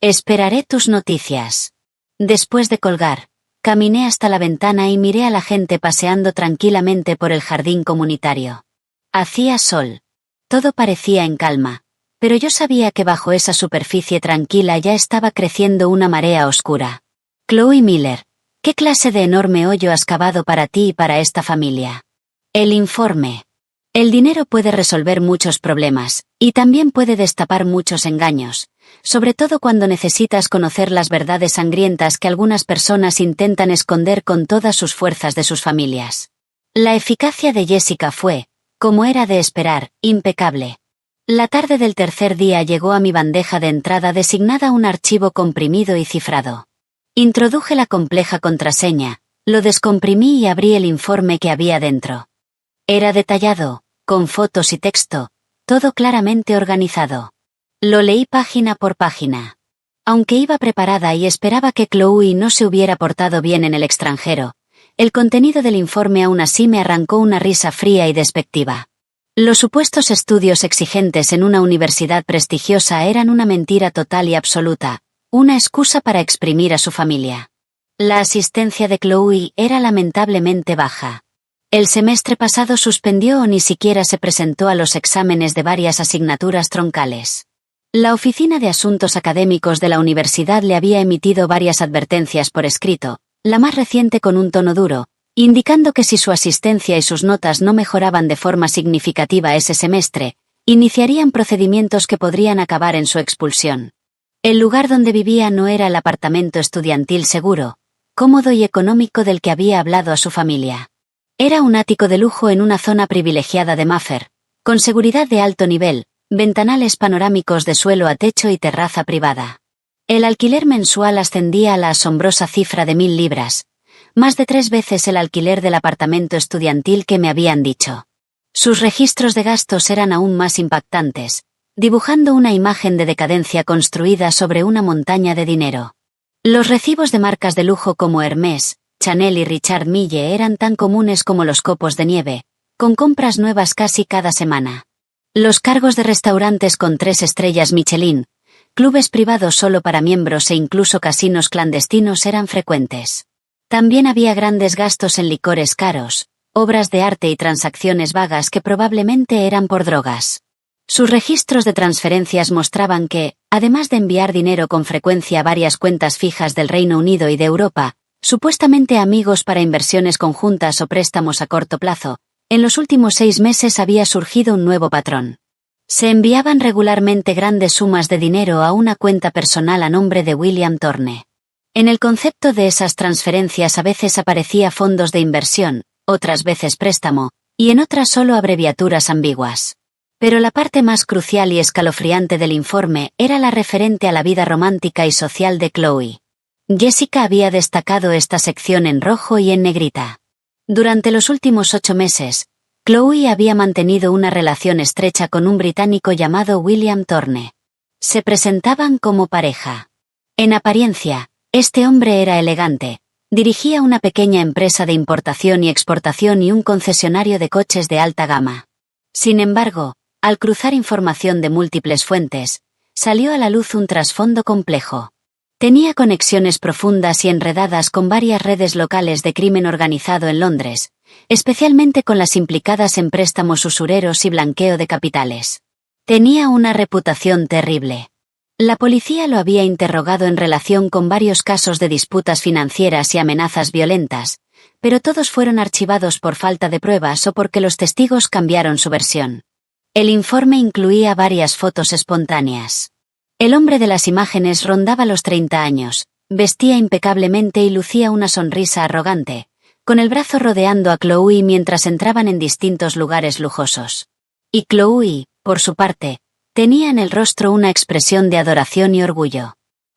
Esperaré tus noticias. Después de colgar, caminé hasta la ventana y miré a la gente paseando tranquilamente por el jardín comunitario. Hacía sol. Todo parecía en calma, pero yo sabía que bajo esa superficie tranquila ya estaba creciendo una marea oscura. Chloe Miller, ¿qué clase de enorme hoyo has cavado para ti y para esta familia? El informe. El dinero puede resolver muchos problemas, y también puede destapar muchos engaños, sobre todo cuando necesitas conocer las verdades sangrientas que algunas personas intentan esconder con todas sus fuerzas de sus familias. La eficacia de Jessica fue, como era de esperar, impecable. La tarde del tercer día llegó a mi bandeja de entrada designada un archivo comprimido y cifrado. Introduje la compleja contraseña, lo descomprimí y abrí el informe que había dentro. Era detallado, con fotos y texto, todo claramente organizado. Lo leí página por página. Aunque iba preparada y esperaba que Chloe no se hubiera portado bien en el extranjero, el contenido del informe aún así me arrancó una risa fría y despectiva. Los supuestos estudios exigentes en una universidad prestigiosa eran una mentira total y absoluta, una excusa para exprimir a su familia. La asistencia de Chloe era lamentablemente baja. El semestre pasado suspendió o ni siquiera se presentó a los exámenes de varias asignaturas troncales. La Oficina de Asuntos Académicos de la universidad le había emitido varias advertencias por escrito, la más reciente con un tono duro, indicando que si su asistencia y sus notas no mejoraban de forma significativa ese semestre, iniciarían procedimientos que podrían acabar en su expulsión. El lugar donde vivía no era el apartamento estudiantil seguro, cómodo y económico del que había hablado a su familia. Era un ático de lujo en una zona privilegiada de Maffer, con seguridad de alto nivel, ventanales panorámicos de suelo a techo y terraza privada. El alquiler mensual ascendía a la asombrosa cifra de 1.000 libras, más de 3 veces el alquiler del apartamento estudiantil que me habían dicho. Sus registros de gastos eran aún más impactantes, dibujando una imagen de decadencia construida sobre una montaña de dinero. Los recibos de marcas de lujo como Hermès, Chanel y Richard Mille eran tan comunes como los copos de nieve, con compras nuevas casi cada semana. Los cargos de restaurantes con 3 estrellas Michelin, clubes privados solo para miembros e incluso casinos clandestinos eran frecuentes. También había grandes gastos en licores caros, obras de arte y transacciones vagas que probablemente eran por drogas. Sus registros de transferencias mostraban que, además de enviar dinero con frecuencia a varias cuentas fijas del Reino Unido y de Europa, supuestamente amigos para inversiones conjuntas o préstamos a corto plazo, en los últimos 6 meses había surgido un nuevo patrón. Se enviaban regularmente grandes sumas de dinero a una cuenta personal a nombre de William Thorne. En el concepto de esas transferencias a veces aparecía fondos de inversión, otras veces préstamo, y en otras solo abreviaturas ambiguas. Pero la parte más crucial y escalofriante del informe era la referente a la vida romántica y social de Chloe. Jessica había destacado esta sección en rojo y en negrita. Durante los últimos 8 meses, Chloe había mantenido una relación estrecha con un británico llamado William Thorne. Se presentaban como pareja. En apariencia, este hombre era elegante, dirigía una pequeña empresa de importación y exportación y un concesionario de coches de alta gama. Sin embargo, al cruzar información de múltiples fuentes, salió a la luz un trasfondo complejo. Tenía conexiones profundas y enredadas con varias redes locales de crimen organizado en Londres, especialmente con las implicadas en préstamos usureros y blanqueo de capitales. Tenía una reputación terrible. La policía lo había interrogado en relación con varios casos de disputas financieras y amenazas violentas, pero todos fueron archivados por falta de pruebas o porque los testigos cambiaron su versión. El informe incluía varias fotos espontáneas. El hombre de las imágenes rondaba los 30 años, vestía impecablemente y lucía una sonrisa arrogante, con el brazo rodeando a Chloe mientras entraban en distintos lugares lujosos. Y Chloe, por su parte, tenía en el rostro una expresión de adoración y orgullo.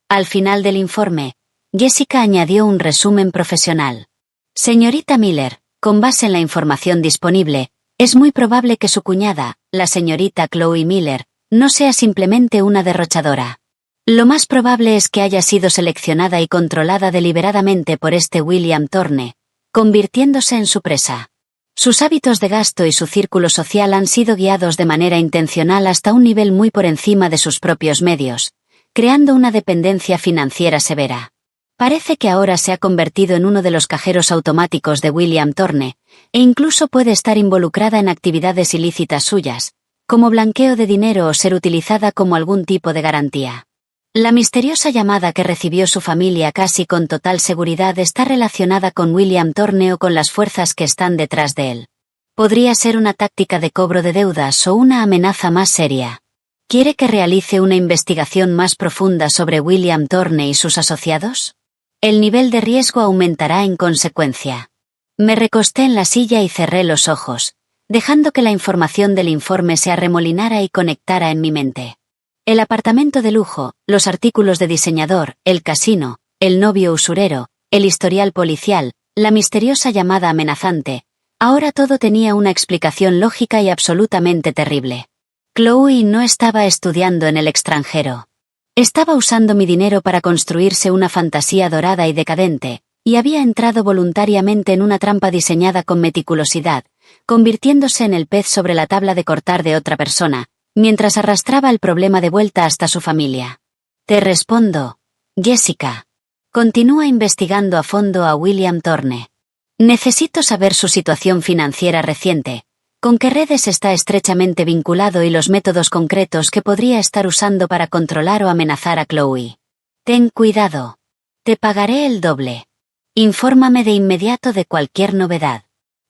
Al final del informe, Jessica añadió un resumen profesional. Señorita Miller, con base en la información disponible, Es muy probable que su cuñada, la señorita Chloe Miller, no sea simplemente una derrochadora. Lo más probable es que haya sido seleccionada y controlada deliberadamente por este William Thorne, convirtiéndose en su presa. Sus hábitos de gasto y su círculo social han sido guiados de manera intencional hasta un nivel muy por encima de sus propios medios, creando una dependencia financiera severa. Parece que ahora se ha convertido en uno de los cajeros automáticos de William Thorne, e incluso puede estar involucrada en actividades ilícitas suyas, como blanqueo de dinero o ser utilizada como algún tipo de garantía. La misteriosa llamada que recibió su familia casi con total seguridad está relacionada con William Thorne o con las fuerzas que están detrás de él. Podría ser una táctica de cobro de deudas o una amenaza más seria. ¿Quiere que realice una investigación más profunda sobre William Thorne y sus asociados? El nivel de riesgo aumentará en consecuencia. Me recosté en la silla y cerré los ojos, dejando que la información del informe se arremolinara y conectara en mi mente. El apartamento de lujo, los artículos de diseñador, el casino, el novio usurero, el historial policial, la misteriosa llamada amenazante, ahora todo tenía una explicación lógica y absolutamente terrible. Chloe no estaba estudiando en el extranjero. Estaba usando mi dinero para construirse una fantasía dorada y decadente, y había entrado voluntariamente en una trampa diseñada con meticulosidad, convirtiéndose en el pez sobre la tabla de cortar de otra persona, mientras arrastraba el problema de vuelta hasta su familia. Te respondo, Jessica. Continúa investigando a fondo a William Thorne. Necesito saber su situación financiera reciente, con qué redes está estrechamente vinculado y los métodos concretos que podría estar usando para controlar o amenazar a Chloe. Ten cuidado. Te pagaré el doble. Infórmame de inmediato de cualquier novedad.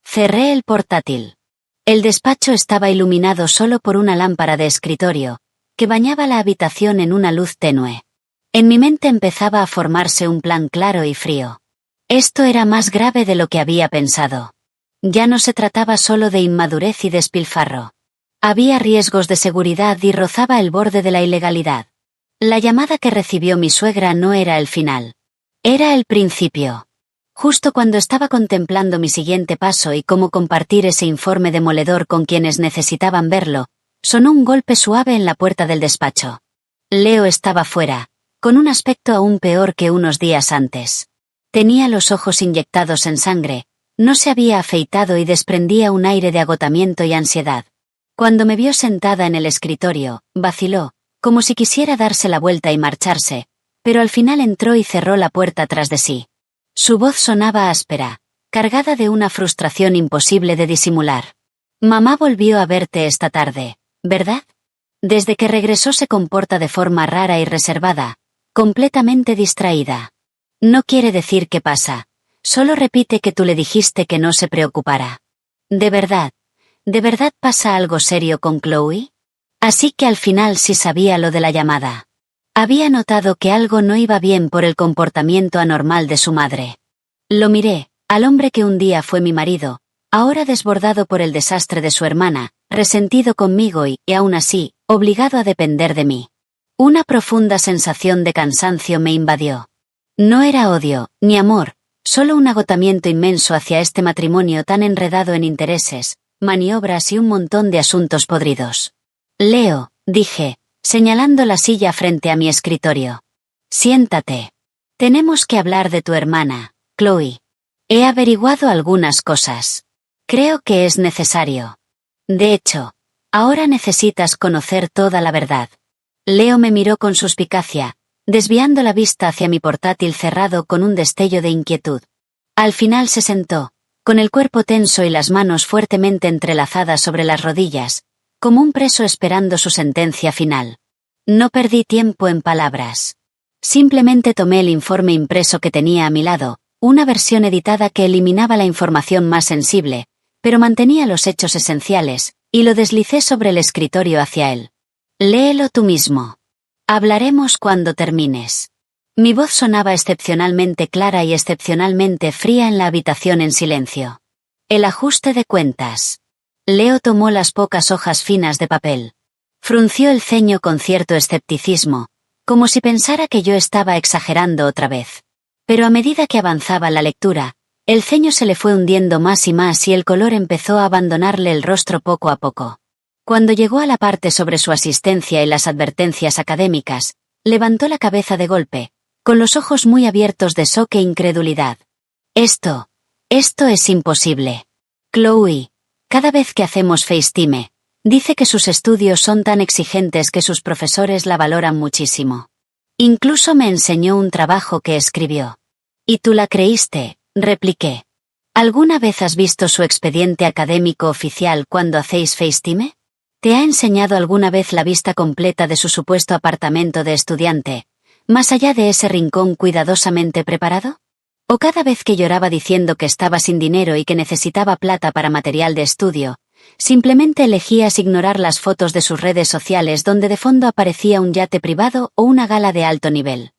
Cerré el portátil. El despacho estaba iluminado solo por una lámpara de escritorio, que bañaba la habitación en una luz tenue. En mi mente empezaba a formarse un plan claro y frío. Esto era más grave de lo que había pensado. Ya no se trataba solo de inmadurez y despilfarro. Había riesgos de seguridad y rozaba el borde de la ilegalidad. La llamada que recibió mi suegra no era el final. Era el principio. Justo cuando estaba contemplando mi siguiente paso y cómo compartir ese informe demoledor con quienes necesitaban verlo, sonó un golpe suave en la puerta del despacho. Leo estaba fuera, con un aspecto aún peor que unos días antes. Tenía los ojos inyectados en sangre, no se había afeitado y desprendía un aire de agotamiento y ansiedad. Cuando me vio sentada en el escritorio, vaciló, como si quisiera darse la vuelta y marcharse, pero al final entró y cerró la puerta tras de sí. Su voz sonaba áspera, cargada de una frustración imposible de disimular. Mamá volvió a verte esta tarde, ¿verdad? Desde que regresó se comporta de forma rara y reservada, completamente distraída. No quiere decir qué pasa. Solo repite que tú le dijiste que no se preocupara. ¿De verdad pasa algo serio con Chloe? Así que al final sí sabía lo de la llamada. Había notado que algo no iba bien por el comportamiento anormal de su madre. Lo miré, al hombre que un día fue mi marido, ahora desbordado por el desastre de su hermana, resentido conmigo y, aún así, obligado a depender de mí. Una profunda sensación de cansancio me invadió. No era odio, ni amor, solo un agotamiento inmenso hacia este matrimonio tan enredado en intereses, maniobras y un montón de asuntos podridos. Leo, dije, señalando la silla frente a mi escritorio. Siéntate. Tenemos que hablar de tu hermana, Chloe. He averiguado algunas cosas. Creo que es necesario. De hecho, ahora necesitas conocer toda la verdad. Leo me miró con suspicacia, desviando la vista hacia mi portátil cerrado con un destello de inquietud. Al final se sentó, con el cuerpo tenso y las manos fuertemente entrelazadas sobre las rodillas, como un preso esperando su sentencia final. No perdí tiempo en palabras. Simplemente tomé el informe impreso que tenía a mi lado, una versión editada que eliminaba la información más sensible, pero mantenía los hechos esenciales, y lo deslicé sobre el escritorio hacia él. Léelo tú mismo. Hablaremos cuando termines. Mi voz sonaba excepcionalmente clara y excepcionalmente fría en la habitación en silencio. El ajuste de cuentas. Leo tomó las pocas hojas finas de papel. Frunció el ceño con cierto escepticismo, como si pensara que yo estaba exagerando otra vez. Pero a medida que avanzaba la lectura, El ceño se le fue hundiendo más y más y el color empezó a abandonarle el rostro poco a poco. Cuando llegó a la parte sobre su asistencia y las advertencias académicas, levantó la cabeza de golpe, con los ojos muy abiertos de shock e incredulidad. Esto es imposible. Chloe, cada vez que hacemos FaceTime, dice que sus estudios son tan exigentes que sus profesores la valoran muchísimo. Incluso me enseñó un trabajo que escribió. ¿Y tú la creíste?, repliqué. ¿Alguna vez has visto su expediente académico oficial cuando hacéis FaceTime? ¿Te ha enseñado alguna vez la vista completa de su supuesto apartamento de estudiante, más allá de ese rincón cuidadosamente preparado? ¿O cada vez que lloraba diciendo que estaba sin dinero y que necesitaba plata para material de estudio, simplemente elegías ignorar las fotos de sus redes sociales donde de fondo aparecía un yate privado o una gala de alto nivel?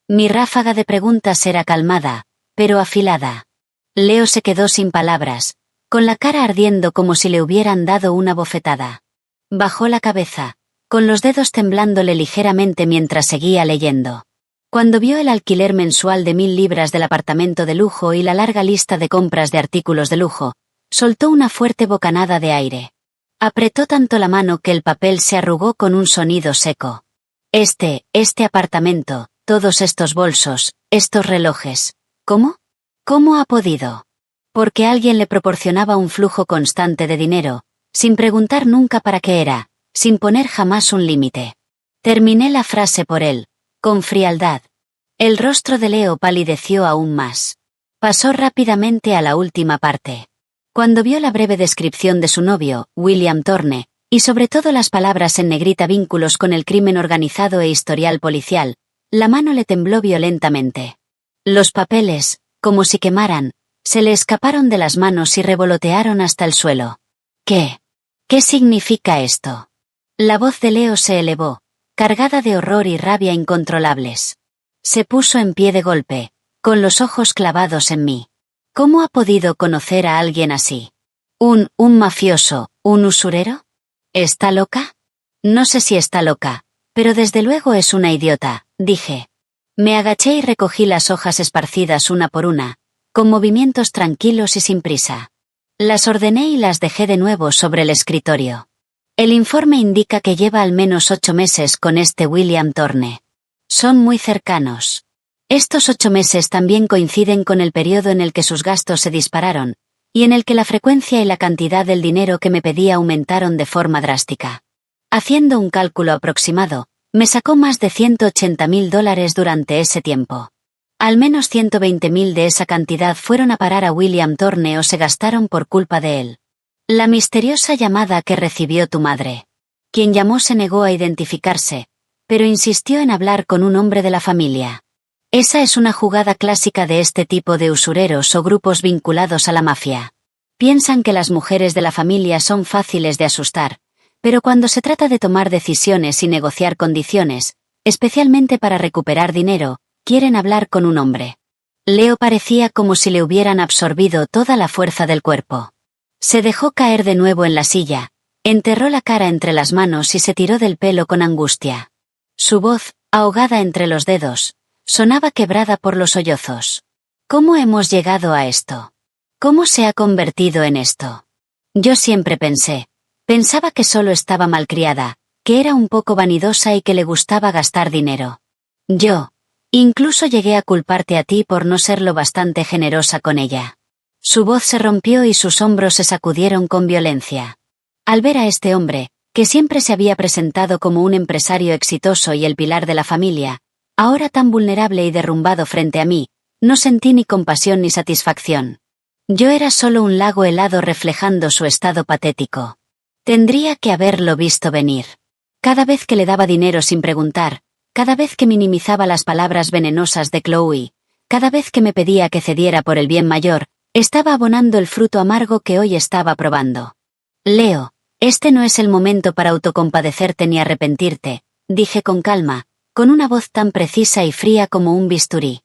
Mi ráfaga de preguntas era calmada, pero afilada. Leo se quedó sin palabras, con la cara ardiendo como si le hubieran dado una bofetada. Bajó la cabeza, con los dedos temblándole ligeramente mientras seguía leyendo. Cuando vio el alquiler mensual de 1.000 libras del apartamento de lujo y la larga lista de compras de artículos de lujo, soltó una fuerte bocanada de aire. Apretó tanto la mano que el papel se arrugó con un sonido seco. Este apartamento, todos estos bolsos, estos relojes. ¿Cómo? ¿Cómo ha podido? Porque alguien le proporcionaba un flujo constante de dinero, sin preguntar nunca para qué era, sin poner jamás un límite. Terminé la frase por él, con frialdad. El rostro de Leo palideció aún más. Pasó rápidamente a la última parte. Cuando vio la breve descripción de su novio, William Thorne, y sobre todo las palabras en negrita vínculos con el crimen organizado e historial policial, la mano le tembló violentamente. Los papeles, como si quemaran, se le escaparon de las manos y revolotearon hasta el suelo. ¿Qué? ¿Qué significa esto? La voz de Leo se elevó, cargada de horror y rabia incontrolables. Se puso en pie de golpe, con los ojos clavados en mí. ¿Cómo ha podido conocer a alguien así? ¿Un mafioso, un usurero? ¿Está loca? No sé si está loca, pero desde luego es una idiota, dije. Me agaché y recogí las hojas esparcidas una por una, con movimientos tranquilos y sin prisa. Las ordené y las dejé de nuevo sobre el escritorio. El informe indica que lleva al menos 8 meses con este William Thorne. Son muy cercanos. Estos 8 meses también coinciden con el periodo en el que sus gastos se dispararon, y en el que la frecuencia y la cantidad del dinero que me pedía aumentaron de forma drástica. Haciendo un cálculo aproximado, me sacó más de $180.000 durante ese tiempo. Al menos 120.000 de esa cantidad fueron a parar a William Thorne o se gastaron por culpa de él. La misteriosa llamada que recibió tu madre. Quien llamó se negó a identificarse, pero insistió en hablar con un hombre de la familia. Esa es una jugada clásica de este tipo de usureros o grupos vinculados a la mafia. Piensan que las mujeres de la familia son fáciles de asustar, pero cuando se trata de tomar decisiones y negociar condiciones, especialmente para recuperar dinero, quieren hablar con un hombre. Leo parecía como si le hubieran absorbido toda la fuerza del cuerpo. Se dejó caer de nuevo en la silla, enterró la cara entre las manos y se tiró del pelo con angustia. Su voz, ahogada entre los dedos, sonaba quebrada por los sollozos. ¿Cómo hemos llegado a esto? ¿Cómo se ha convertido en esto? Yo siempre pensaba que solo estaba malcriada, que era un poco vanidosa y que le gustaba gastar dinero. Incluso llegué a culparte a ti por no ser lo bastante generosa con ella. Su voz se rompió y sus hombros se sacudieron con violencia. Al ver a este hombre, que siempre se había presentado como un empresario exitoso y el pilar de la familia, ahora tan vulnerable y derrumbado frente a mí, no sentí ni compasión ni satisfacción. Yo era solo un lago helado reflejando su estado patético. Tendría que haberlo visto venir. Cada vez que le daba dinero sin preguntar, cada vez que minimizaba las palabras venenosas de Chloe, cada vez que me pedía que cediera por el bien mayor, estaba abonando el fruto amargo que hoy estaba probando. Leo, este no es el momento para autocompadecerte ni arrepentirte, dije con calma, con una voz tan precisa y fría como un bisturí.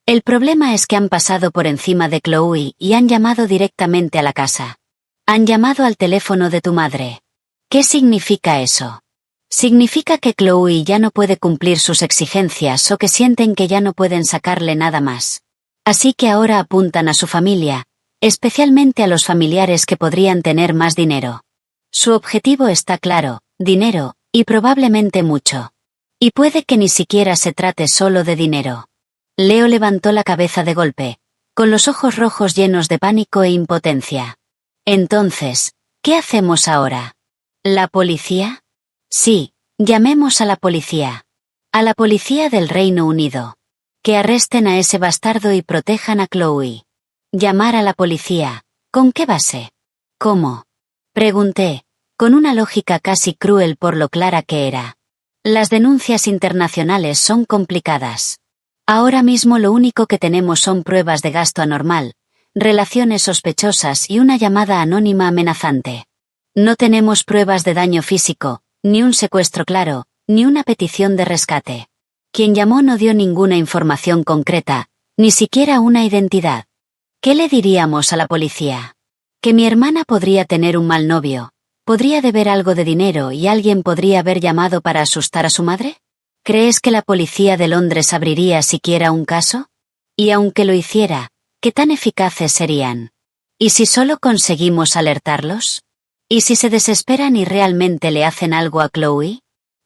El problema es que han pasado por encima de Chloe y han llamado directamente a la casa. Han llamado al teléfono de tu madre. ¿Qué significa eso? Significa que Chloe ya no puede cumplir sus exigencias o que sienten que ya no pueden sacarle nada más. Así que ahora apuntan a su familia, especialmente a los familiares que podrían tener más dinero. Su objetivo está claro, dinero, y probablemente mucho. Y puede que ni siquiera se trate solo de dinero. Leo levantó la cabeza de golpe, con los ojos rojos llenos de pánico e impotencia. Entonces, ¿qué hacemos ahora? ¿La policía? Sí, llamemos a la policía. A la policía del Reino Unido. Que arresten a ese bastardo y protejan a Chloe. Llamar a la policía. ¿Con qué base? ¿Cómo? Pregunté, con una lógica casi cruel por lo clara que era. Las denuncias internacionales son complicadas. Ahora mismo lo único que tenemos son pruebas de gasto anormal, relaciones sospechosas y una llamada anónima amenazante. No tenemos pruebas de daño físico, ni un secuestro claro, ni una petición de rescate. Quien llamó no dio ninguna información concreta, ni siquiera una identidad. ¿Qué le diríamos a la policía? Que mi hermana podría tener un mal novio, podría deber algo de dinero y alguien podría haber llamado para asustar a su madre. ¿Crees que la policía de Londres abriría siquiera un caso? Y aunque lo hiciera, ¿qué tan eficaces serían? ¿Y si solo conseguimos alertarlos? ¿Y si se desesperan y realmente le hacen algo a Chloe?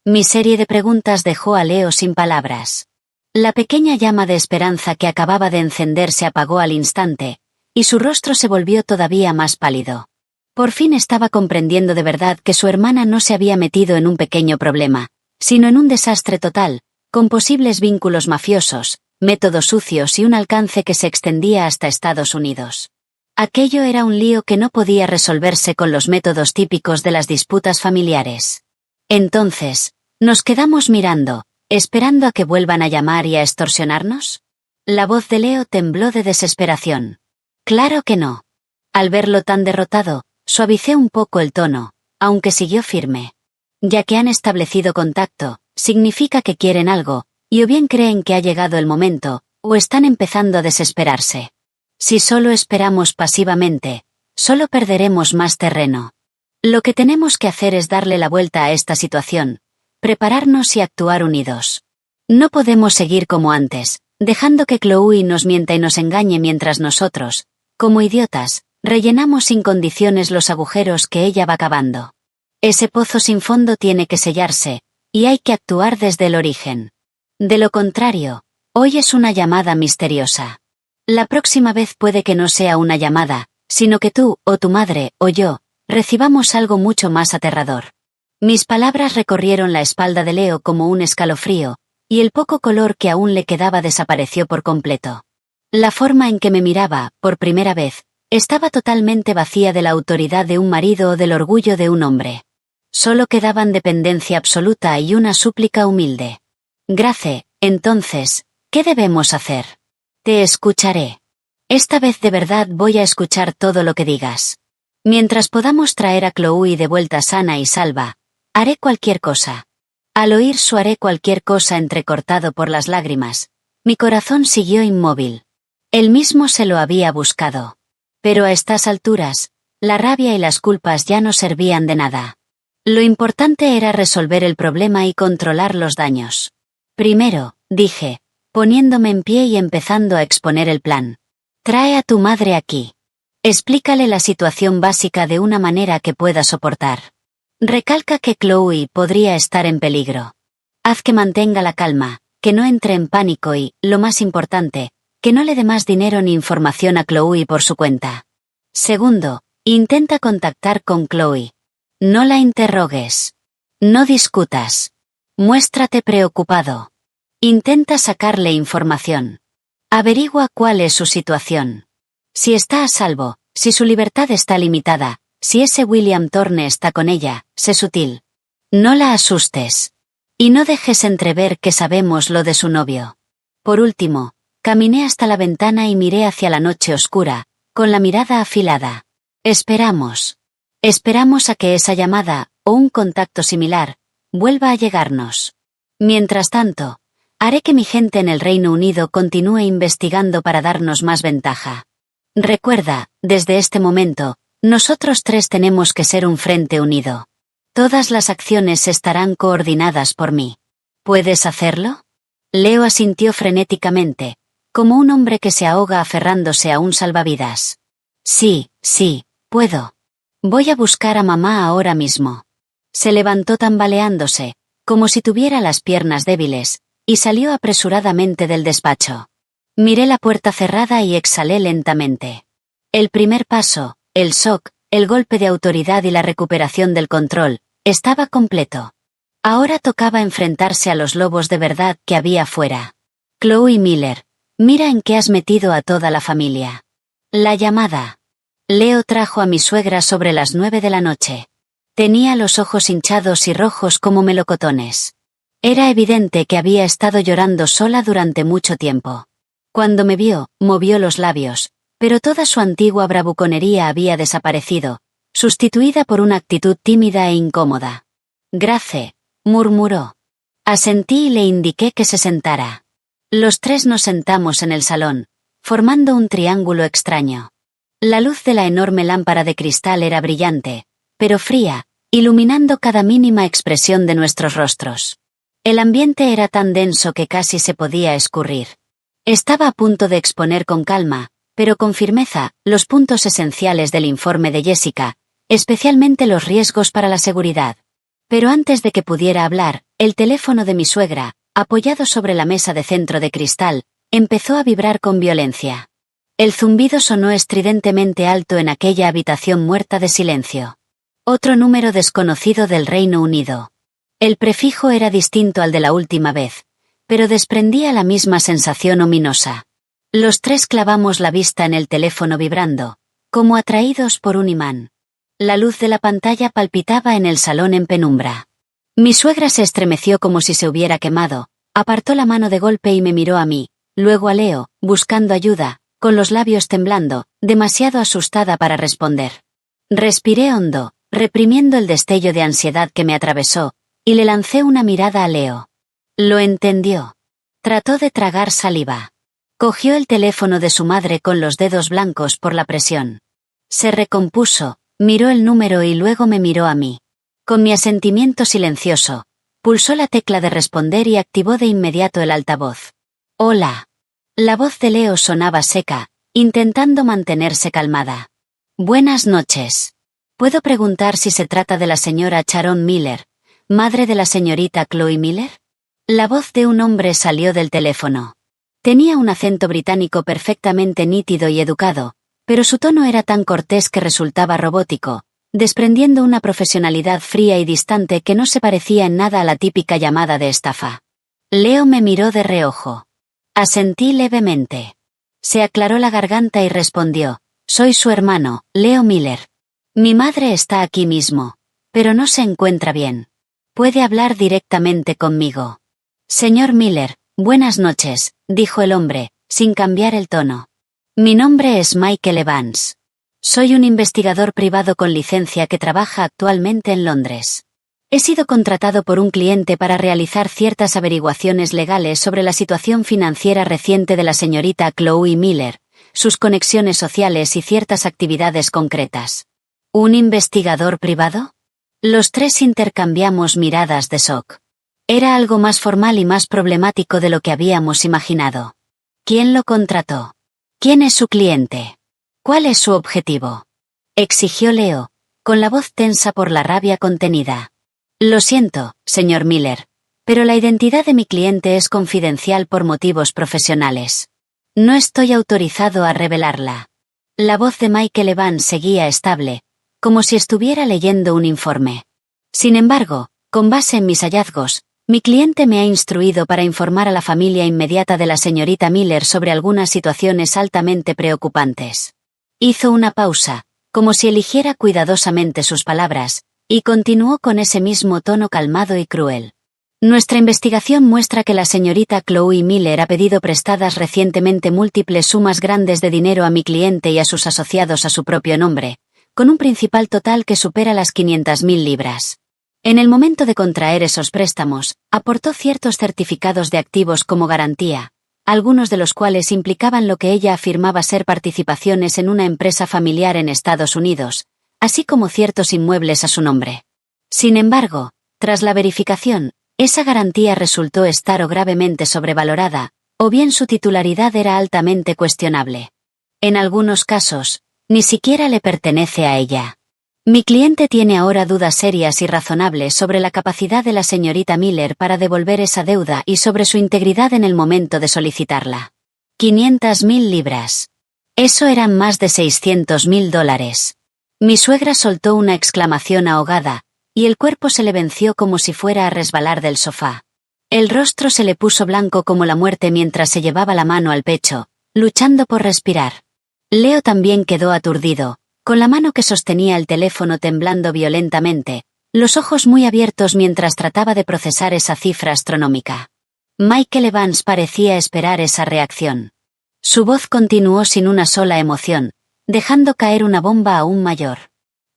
Mi serie de preguntas dejó a Leo sin palabras. La pequeña llama de esperanza que acababa de encender se apagó al instante, y su rostro se volvió todavía más pálido. Por fin estaba comprendiendo de verdad que su hermana no se había metido en un pequeño problema, sino en un desastre total, con posibles vínculos mafiosos, métodos sucios y un alcance que se extendía hasta Estados Unidos. Aquello era un lío que no podía resolverse con los métodos típicos de las disputas familiares. Entonces, ¿nos quedamos mirando, esperando a que vuelvan a llamar y a extorsionarnos? La voz de Leo tembló de desesperación. Claro que no. Al verlo tan derrotado, suavicé un poco el tono, aunque siguió firme. Ya que han establecido contacto, significa que quieren algo, y o bien creen que ha llegado el momento, o están empezando a desesperarse. Si solo esperamos pasivamente, solo perderemos más terreno. Lo que tenemos que hacer es darle la vuelta a esta situación, prepararnos y actuar unidos. No podemos seguir como antes, dejando que Chloe nos mienta y nos engañe mientras nosotros, como idiotas, rellenamos sin condiciones los agujeros que ella va cavando. Ese pozo sin fondo tiene que sellarse, y hay que actuar desde el origen. De lo contrario, hoy es una llamada misteriosa. La próxima vez puede que no sea una llamada, sino que tú, o tu madre, o yo, recibamos algo mucho más aterrador. Mis palabras recorrieron la espalda de Leo como un escalofrío, y el poco color que aún le quedaba desapareció por completo. La forma en que me miraba, por primera vez, estaba totalmente vacía de la autoridad de un marido o del orgullo de un hombre. Solo quedaban dependencia absoluta y una súplica humilde. Grace, entonces, ¿qué debemos hacer? Te escucharé. Esta vez de verdad voy a escuchar todo lo que digas. Mientras podamos traer a Chloe de vuelta sana y salva, haré cualquier cosa. Al oír su haré cualquier cosa entrecortado por las lágrimas, mi corazón siguió inmóvil. Él mismo se lo había buscado. Pero a estas alturas, la rabia y las culpas ya no servían de nada. Lo importante era resolver el problema y controlar los daños. Primero, dije, poniéndome en pie y empezando a exponer el plan. Trae a tu madre aquí. Explícale la situación básica de una manera que pueda soportar. Recalca que Chloe podría estar en peligro. Haz que mantenga la calma, que no entre en pánico y, lo más importante, que no le dé más dinero ni información a Chloe por su cuenta. Segundo, intenta contactar con Chloe. No la interrogues. No discutas. Muéstrate preocupado. Intenta sacarle información. Averigua cuál es su situación. Si está a salvo, si su libertad está limitada, si ese William Thorne está con ella, sé sutil. No la asustes. Y no dejes entrever que sabemos lo de su novio. Por último, caminé hasta la ventana y miré hacia la noche oscura, con la mirada afilada. Esperamos. Esperamos a que esa llamada, o un contacto similar, vuelva a llegarnos. Mientras tanto, haré que mi gente en el Reino Unido continúe investigando para darnos más ventaja. Recuerda, desde este momento, nosotros tres tenemos que ser un frente unido. Todas las acciones estarán coordinadas por mí. ¿Puedes hacerlo? Leo asintió frenéticamente, como un hombre que se ahoga aferrándose a un salvavidas. Sí, puedo. Voy a buscar a mamá ahora mismo. Se levantó tambaleándose, como si tuviera las piernas débiles, y salió apresuradamente del despacho. Miré la puerta cerrada y exhalé lentamente. El primer paso, el shock, el golpe de autoridad y la recuperación del control, estaba completo. Ahora tocaba enfrentarse a los lobos de verdad que había fuera. Chloe Miller, mira en qué has metido a toda la familia. La llamada. Leo trajo a mi suegra sobre las 9 de la noche. Tenía los ojos hinchados y rojos como melocotones. Era evidente que había estado llorando sola durante mucho tiempo. Cuando me vio, movió los labios, pero toda su antigua bravuconería había desaparecido, sustituida por una actitud tímida e incómoda. Grace, murmuró. Asentí y le indiqué que se sentara. Los tres nos sentamos en el salón, formando un triángulo extraño. La luz de la enorme lámpara de cristal era brillante, pero fría, iluminando cada mínima expresión de nuestros rostros. El ambiente era tan denso que casi se podía escurrir. Estaba a punto de exponer con calma, pero con firmeza, los puntos esenciales del informe de Jessica, especialmente los riesgos para la seguridad. Pero antes de que pudiera hablar, el teléfono de mi suegra, apoyado sobre la mesa de centro de cristal, empezó a vibrar con violencia. El zumbido sonó estridentemente alto en aquella habitación muerta de silencio. Otro número desconocido del Reino Unido. El prefijo era distinto al de la última vez, pero desprendía la misma sensación ominosa. Los tres clavamos la vista en el teléfono vibrando, como atraídos por un imán. La luz de la pantalla palpitaba en el salón en penumbra. Mi suegra se estremeció como si se hubiera quemado, apartó la mano de golpe y me miró a mí, luego a Leo, buscando ayuda, con los labios temblando, demasiado asustada para responder. Respiré hondo, reprimiendo el destello de ansiedad que me atravesó, y le lancé una mirada a Leo. Lo entendió. Trató de tragar saliva. Cogió el teléfono de su madre con los dedos blancos por la presión. Se recompuso, miró el número y luego me miró a mí. Con mi asentimiento silencioso, pulsó la tecla de responder y activó de inmediato el altavoz. Hola. La voz de Leo sonaba seca, intentando mantenerse calmada. Buenas noches. ¿Puedo preguntar si se trata de la señora Sharon Miller, madre de la señorita Chloe Miller? La voz de un hombre salió del teléfono. Tenía un acento británico perfectamente nítido y educado, pero su tono era tan cortés que resultaba robótico, desprendiendo una profesionalidad fría y distante que no se parecía en nada a la típica llamada de estafa. Leo me miró de reojo. Asentí levemente. Se aclaró la garganta y respondió, soy su hermano, Leo Miller. Mi madre está aquí mismo, pero no se encuentra bien. Puede hablar directamente conmigo. Señor Miller, buenas noches, dijo el hombre, sin cambiar el tono. Mi nombre es Michael Evans. Soy un investigador privado con licencia que trabaja actualmente en Londres. He sido contratado por un cliente para realizar ciertas averiguaciones legales sobre la situación financiera reciente de la señorita Chloe Miller, sus conexiones sociales y ciertas actividades concretas. ¿Un investigador privado? Los tres intercambiamos miradas de shock. Era algo más formal y más problemático de lo que habíamos imaginado. ¿Quién lo contrató? ¿Quién es su cliente? ¿Cuál es su objetivo? Exigió Leo, con la voz tensa por la rabia contenida. Lo siento, señor Miller, pero la identidad de mi cliente es confidencial por motivos profesionales. No estoy autorizado a revelarla. La voz de Michael Evans seguía estable, como si estuviera leyendo un informe. Sin embargo, con base en mis hallazgos, mi cliente me ha instruido para informar a la familia inmediata de la señorita Miller sobre algunas situaciones altamente preocupantes. Hizo una pausa, como si eligiera cuidadosamente sus palabras, y continuó con ese mismo tono calmado y cruel. Nuestra investigación muestra que la señorita Chloe Miller ha pedido prestadas recientemente múltiples sumas grandes de dinero a mi cliente y a sus asociados a su propio nombre, con un principal total que supera las 500.000 libras. En el momento de contraer esos préstamos, aportó ciertos certificados de activos como garantía, algunos de los cuales implicaban lo que ella afirmaba ser participaciones en una empresa familiar en Estados Unidos, así como ciertos inmuebles a su nombre. Sin embargo, tras la verificación, esa garantía resultó estar gravemente sobrevalorada, o bien su titularidad era altamente cuestionable. En algunos casos, ni siquiera le pertenece a ella. Mi cliente tiene ahora dudas serias y razonables sobre la capacidad de la señorita Miller para devolver esa deuda y sobre su integridad en el momento de solicitarla. 500.000 libras. Eso eran más de $600.000. Mi suegra soltó una exclamación ahogada, y el cuerpo se le venció como si fuera a resbalar del sofá. El rostro se le puso blanco como la muerte mientras se llevaba la mano al pecho, luchando por respirar. Leo también quedó aturdido, con la mano que sostenía el teléfono temblando violentamente, los ojos muy abiertos mientras trataba de procesar esa cifra astronómica. Michael Evans parecía esperar esa reacción. Su voz continuó sin una sola emoción, dejando caer una bomba aún mayor.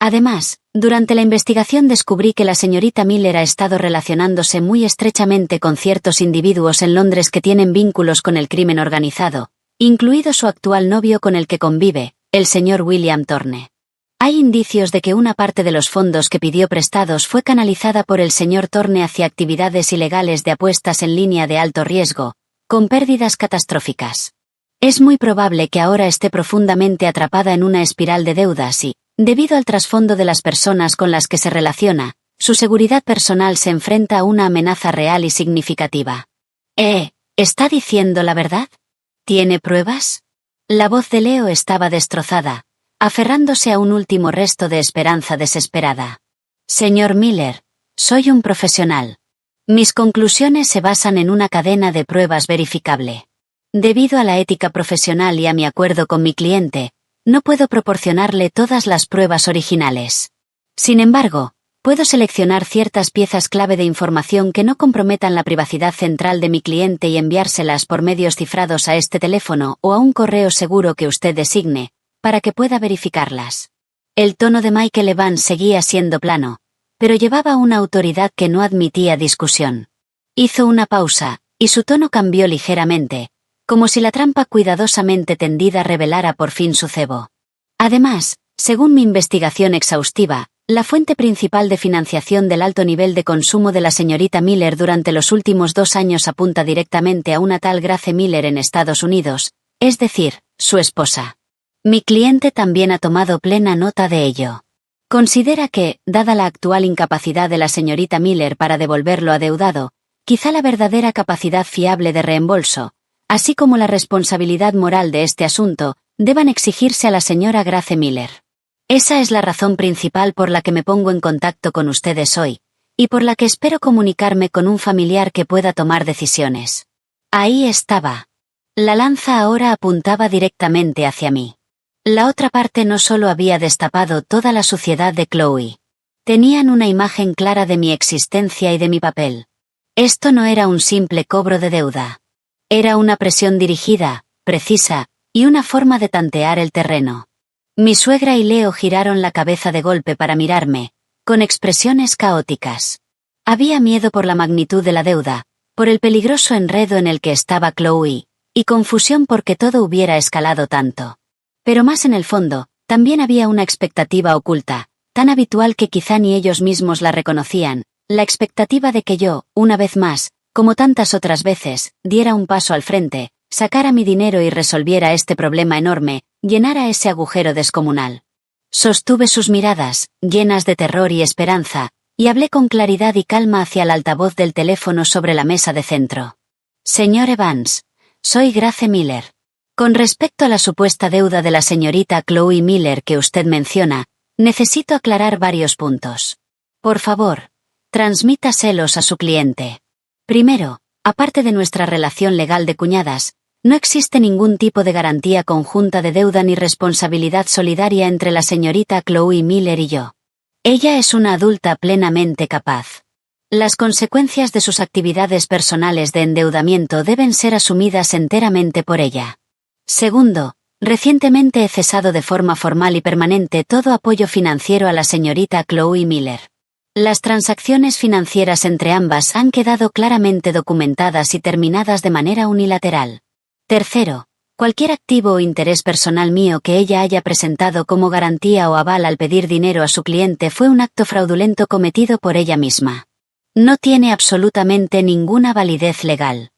Además, durante la investigación descubrí que la señorita Miller ha estado relacionándose muy estrechamente con ciertos individuos en Londres que tienen vínculos con el crimen organizado, incluido su actual novio con el que convive, el señor William Thorne. Hay indicios de que una parte de los fondos que pidió prestados fue canalizada por el señor Thorne hacia actividades ilegales de apuestas en línea de alto riesgo, con pérdidas catastróficas. Es muy probable que ahora esté profundamente atrapada en una espiral de deudas y, debido al trasfondo de las personas con las que se relaciona, su seguridad personal se enfrenta a una amenaza real y significativa. ¿Está diciendo la verdad? ¿Tiene pruebas? La voz de Leo estaba destrozada, aferrándose a un último resto de esperanza desesperada. Señor Miller, soy un profesional. Mis conclusiones se basan en una cadena de pruebas verificable. Debido a la ética profesional y a mi acuerdo con mi cliente, no puedo proporcionarle todas las pruebas originales. Sin embargo, puedo seleccionar ciertas piezas clave de información que no comprometan la privacidad central de mi cliente y enviárselas por medios cifrados a este teléfono o a un correo seguro que usted designe, para que pueda verificarlas. El tono de Michael Evans seguía siendo plano, pero llevaba una autoridad que no admitía discusión. Hizo una pausa, y su tono cambió ligeramente, como si la trampa cuidadosamente tendida revelara por fin su cebo. Además, según mi investigación exhaustiva, la fuente principal de financiación del alto nivel de consumo de la señorita Miller durante los últimos 2 años apunta directamente a una tal Grace Miller en Estados Unidos, es decir, su esposa. Mi cliente también ha tomado plena nota de ello. Considera que, dada la actual incapacidad de la señorita Miller para devolver lo adeudado, quizá la verdadera capacidad fiable de reembolso, así como la responsabilidad moral de este asunto, deban exigirse a la señora Grace Miller. Esa es la razón principal por la que me pongo en contacto con ustedes hoy, y por la que espero comunicarme con un familiar que pueda tomar decisiones. Ahí estaba. La lanza ahora apuntaba directamente hacia mí. La otra parte no solo había destapado toda la suciedad de Chloe. Tenían una imagen clara de mi existencia y de mi papel. Esto no era un simple cobro de deuda. Era una presión dirigida, precisa, y una forma de tantear el terreno. Mi suegra y Leo giraron la cabeza de golpe para mirarme, con expresiones caóticas. Había miedo por la magnitud de la deuda, por el peligroso enredo en el que estaba Chloe, y confusión porque todo hubiera escalado tanto. Pero más en el fondo, también había una expectativa oculta, tan habitual que quizá ni ellos mismos la reconocían, la expectativa de que yo, una vez más, como tantas otras veces, diera un paso al frente, sacara mi dinero y resolviera este problema enorme, llenara ese agujero descomunal. Sostuve sus miradas, llenas de terror y esperanza, y hablé con claridad y calma hacia el altavoz del teléfono sobre la mesa de centro. Señor Evans, soy Grace Miller. Con respecto a la supuesta deuda de la señorita Chloe Miller que usted menciona, necesito aclarar varios puntos. Por favor, transmítaselos a su cliente. Primero, aparte de nuestra relación legal de cuñadas, no existe ningún tipo de garantía conjunta de deuda ni responsabilidad solidaria entre la señorita Chloe Miller y yo. Ella es una adulta plenamente capaz. Las consecuencias de sus actividades personales de endeudamiento deben ser asumidas enteramente por ella. Segundo, recientemente he cesado de forma formal y permanente todo apoyo financiero a la señorita Chloe Miller. Las transacciones financieras entre ambas han quedado claramente documentadas y terminadas de manera unilateral. Tercero, cualquier activo o interés personal mío que ella haya presentado como garantía o aval al pedir dinero a su cliente fue un acto fraudulento cometido por ella misma. No tiene absolutamente ninguna validez legal.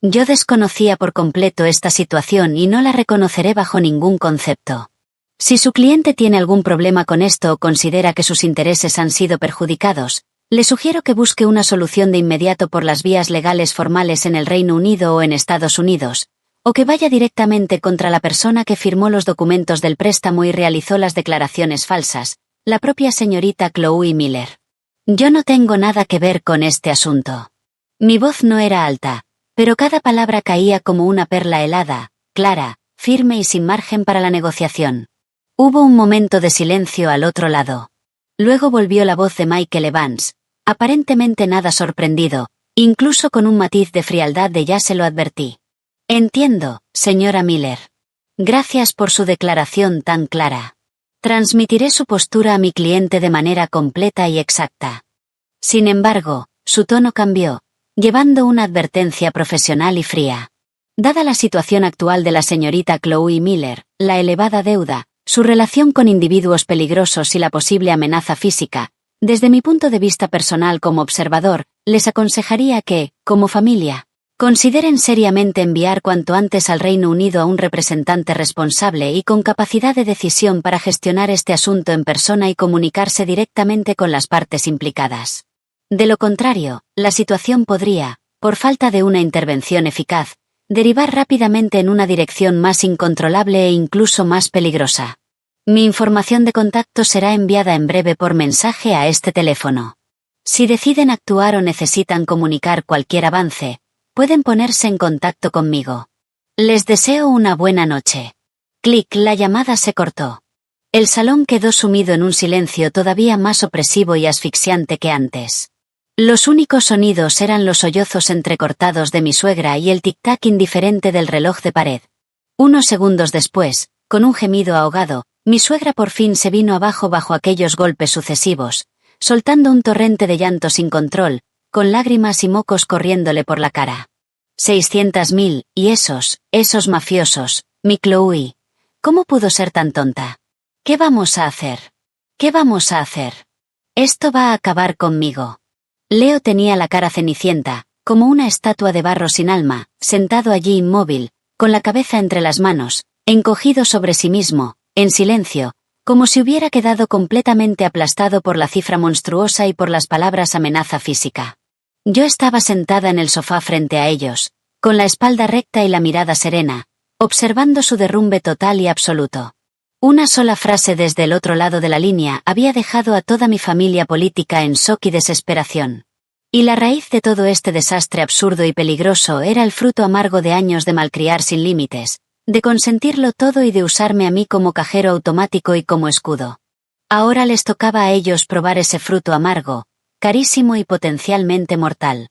Yo desconocía por completo esta situación y no la reconoceré bajo ningún concepto. Si su cliente tiene algún problema con esto o considera que sus intereses han sido perjudicados, le sugiero que busque una solución de inmediato por las vías legales formales en el Reino Unido o en Estados Unidos, o que vaya directamente contra la persona que firmó los documentos del préstamo y realizó las declaraciones falsas, la propia señorita Chloe Miller. Yo no tengo nada que ver con este asunto. Mi voz no era alta, pero cada palabra caía como una perla helada, clara, firme y sin margen para la negociación. Hubo un momento de silencio al otro lado. Luego volvió la voz de Michael Evans, aparentemente nada sorprendido, incluso con un matiz de frialdad de ya se lo advertí. Entiendo, señora Miller. Gracias por su declaración tan clara. Transmitiré su postura a mi cliente de manera completa y exacta. Sin embargo, su tono cambió, llevando una advertencia profesional y fría. Dada la situación actual de la señorita Chloe Miller, la elevada deuda, su relación con individuos peligrosos y la posible amenaza física, desde mi punto de vista personal como observador, les aconsejaría que, como familia, consideren seriamente enviar cuanto antes al Reino Unido a un representante responsable y con capacidad de decisión para gestionar este asunto en persona y comunicarse directamente con las partes implicadas. De lo contrario, la situación podría, por falta de una intervención eficaz, derivar rápidamente en una dirección más incontrolable e incluso más peligrosa. Mi información de contacto será enviada en breve por mensaje a este teléfono. Si deciden actuar o necesitan comunicar cualquier avance, pueden ponerse en contacto conmigo. Les deseo una buena noche. Clic, la llamada se cortó. El salón quedó sumido en un silencio todavía más opresivo y asfixiante que antes. Los únicos sonidos eran los sollozos entrecortados de mi suegra y el tic-tac indiferente del reloj de pared. Unos segundos después, con un gemido ahogado, mi suegra por fin se vino abajo bajo aquellos golpes sucesivos, soltando un torrente de llanto sin control, con lágrimas y mocos corriéndole por la cara. 600.000, y esos mafiosos, mi Chloe. ¿Cómo pudo ser tan tonta? ¿Qué vamos a hacer? ¿Qué vamos a hacer? Esto va a acabar conmigo. Leo tenía la cara cenicienta, como una estatua de barro sin alma, sentado allí inmóvil, con la cabeza entre las manos, encogido sobre sí mismo, en silencio, como si hubiera quedado completamente aplastado por la cifra monstruosa y por las palabras amenaza física. Yo estaba sentada en el sofá frente a ellos, con la espalda recta y la mirada serena, observando su derrumbe total y absoluto. Una sola frase desde el otro lado de la línea había dejado a toda mi familia política en shock y desesperación. Y la raíz de todo este desastre absurdo y peligroso era el fruto amargo de años de malcriar sin límites, de consentirlo todo y de usarme a mí como cajero automático y como escudo. Ahora les tocaba a ellos probar ese fruto amargo, carísimo y potencialmente mortal.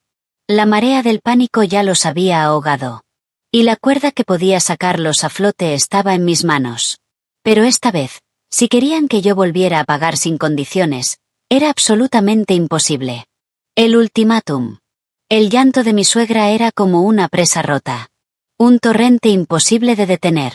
La marea del pánico ya los había ahogado. Y la cuerda que podía sacarlos a flote estaba en mis manos. Pero esta vez, si querían que yo volviera a pagar sin condiciones, era absolutamente imposible. El ultimátum. El llanto de mi suegra era como una presa rota. Un torrente imposible de detener.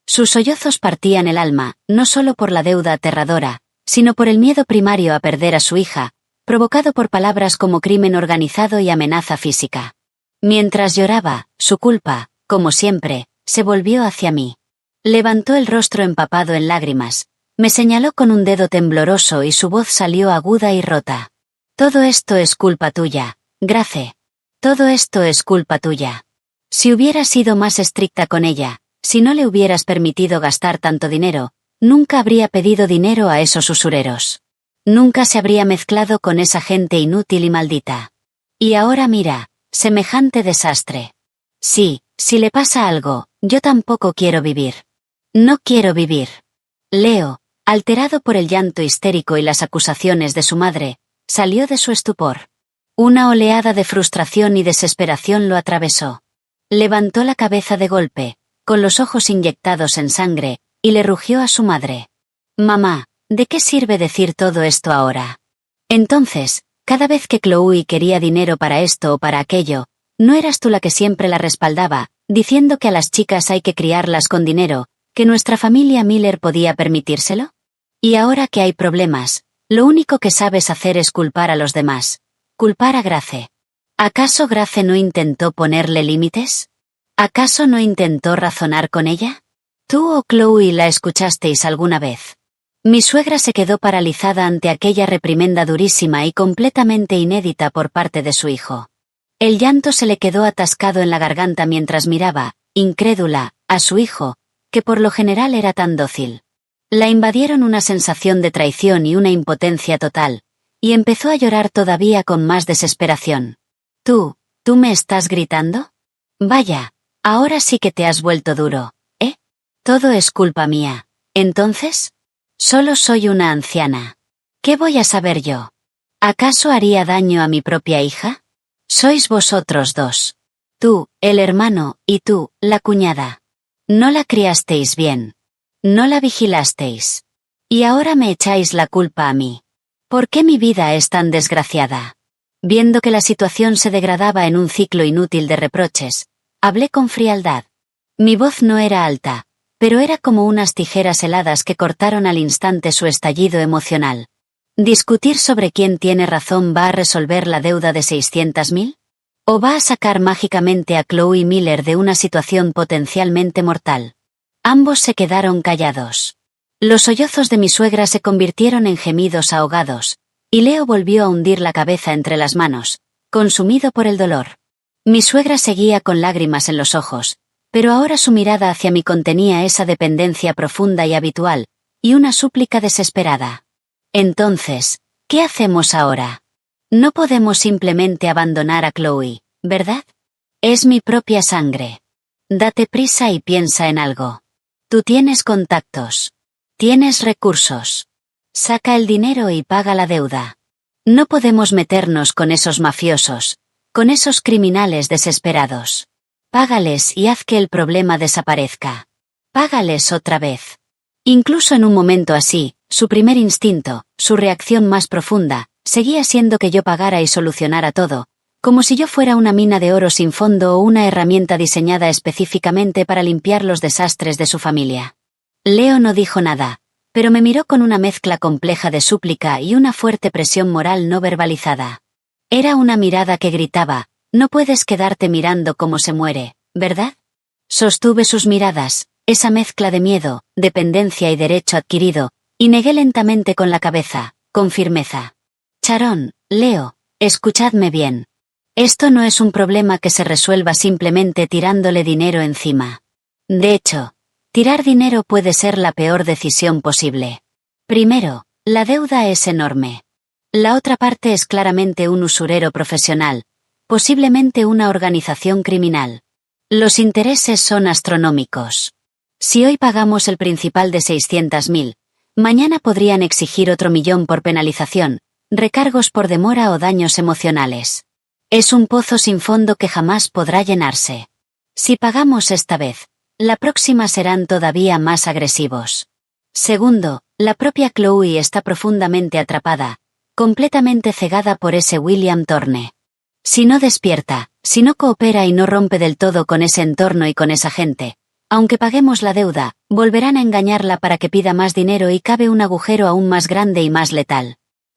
Sus sollozos partían el alma, no solo por la deuda aterradora, sino por el miedo primario a perder a su hija, provocado por palabras como crimen organizado y amenaza física. Mientras lloraba, su culpa, como siempre, se volvió hacia mí. Levantó el rostro empapado en lágrimas, me señaló con un dedo tembloroso y su voz salió aguda y rota. Todo esto es culpa tuya, Grace. Todo esto es culpa tuya. Si hubieras sido más estricta con ella, si no le hubieras permitido gastar tanto dinero, nunca habría pedido dinero a esos usureros. Nunca se habría mezclado con esa gente inútil y maldita. Y ahora mira, semejante desastre. Sí, si le pasa algo, yo tampoco quiero vivir. No quiero vivir. Leo, alterado por el llanto histérico y las acusaciones de su madre, salió de su estupor. Una oleada de frustración y desesperación lo atravesó. Levantó la cabeza de golpe, con los ojos inyectados en sangre, y le rugió a su madre. Mamá, ¿de qué sirve decir todo esto ahora? Entonces, cada vez que Chloe quería dinero para esto o para aquello, ¿no eras tú la que siempre la respaldaba, diciendo que a las chicas hay que criarlas con dinero, que nuestra familia Miller podía permitírselo? Y ahora que hay problemas, lo único que sabes hacer es culpar a los demás. Culpar a Grace. ¿Acaso Grace no intentó ponerle límites? ¿Acaso no intentó razonar con ella? ¿Tú o Chloe la escuchasteis alguna vez? Mi suegra se quedó paralizada ante aquella reprimenda durísima y completamente inédita por parte de su hijo. El llanto se le quedó atascado en la garganta mientras miraba, incrédula, a su hijo, que por lo general era tan dócil. La invadieron una sensación de traición y una impotencia total, y empezó a llorar todavía con más desesperación. ¿Tú me estás gritando? Vaya, ahora sí que te has vuelto duro, ¿eh? Todo es culpa mía. ¿Entonces? Solo soy una anciana. ¿Qué voy a saber yo? ¿Acaso haría daño a mi propia hija? Sois vosotros dos. Tú, el hermano, y tú, la cuñada. No la criasteis bien. No la vigilasteis. Y ahora me echáis la culpa a mí. ¿Por qué mi vida es tan desgraciada? Viendo que la situación se degradaba en un ciclo inútil de reproches, hablé con frialdad. Mi voz no era alta, pero era como unas tijeras heladas que cortaron al instante su estallido emocional. ¿Discutir sobre quién tiene razón va a resolver la deuda de 600.000? ¿O va a sacar mágicamente a Chloe Miller de una situación potencialmente mortal? Ambos se quedaron callados. Los sollozos de mi suegra se convirtieron en gemidos ahogados, y Leo volvió a hundir la cabeza entre las manos, consumido por el dolor. Mi suegra seguía con lágrimas en los ojos, pero ahora su mirada hacia mí contenía esa dependencia profunda y habitual, y una súplica desesperada. Entonces, ¿qué hacemos ahora? No podemos simplemente abandonar a Chloe, ¿verdad? Es mi propia sangre. Date prisa y piensa en algo. Tú tienes contactos. Tienes recursos. Saca el dinero y paga la deuda. No podemos meternos con esos mafiosos, con esos criminales desesperados. Págales y haz que el problema desaparezca. Págales otra vez. Incluso en un momento así, su primer instinto, su reacción más profunda, seguía siendo que yo pagara y solucionara todo, como si yo fuera una mina de oro sin fondo o una herramienta diseñada específicamente para limpiar los desastres de su familia. Leo no dijo nada, pero me miró con una mezcla compleja de súplica y una fuerte presión moral no verbalizada. Era una mirada que gritaba, no puedes quedarte mirando cómo se muere, ¿verdad? Sostuve sus miradas, esa mezcla de miedo, dependencia y derecho adquirido, y negué lentamente con la cabeza, con firmeza. Sharon, Leo, escuchadme bien. Esto no es un problema que se resuelva simplemente tirándole dinero encima. De hecho, tirar dinero puede ser la peor decisión posible. Primero, la deuda es enorme. La otra parte es claramente un usurero profesional, posiblemente una organización criminal. Los intereses son astronómicos. Si hoy pagamos el principal de 600.000, mañana podrían exigir otro 1.000.000 por penalización, recargos por demora o daños emocionales. Es un pozo sin fondo que jamás podrá llenarse. Si pagamos esta vez, la próxima serán todavía más agresivos. Segundo, la propia Chloe está profundamente atrapada, completamente cegada por ese William Thorne. Si no despierta, si no coopera y no rompe del todo con ese entorno y con esa gente, aunque paguemos la deuda, volverán a engañarla para que pida más dinero y cabe un agujero aún más grande y más letal.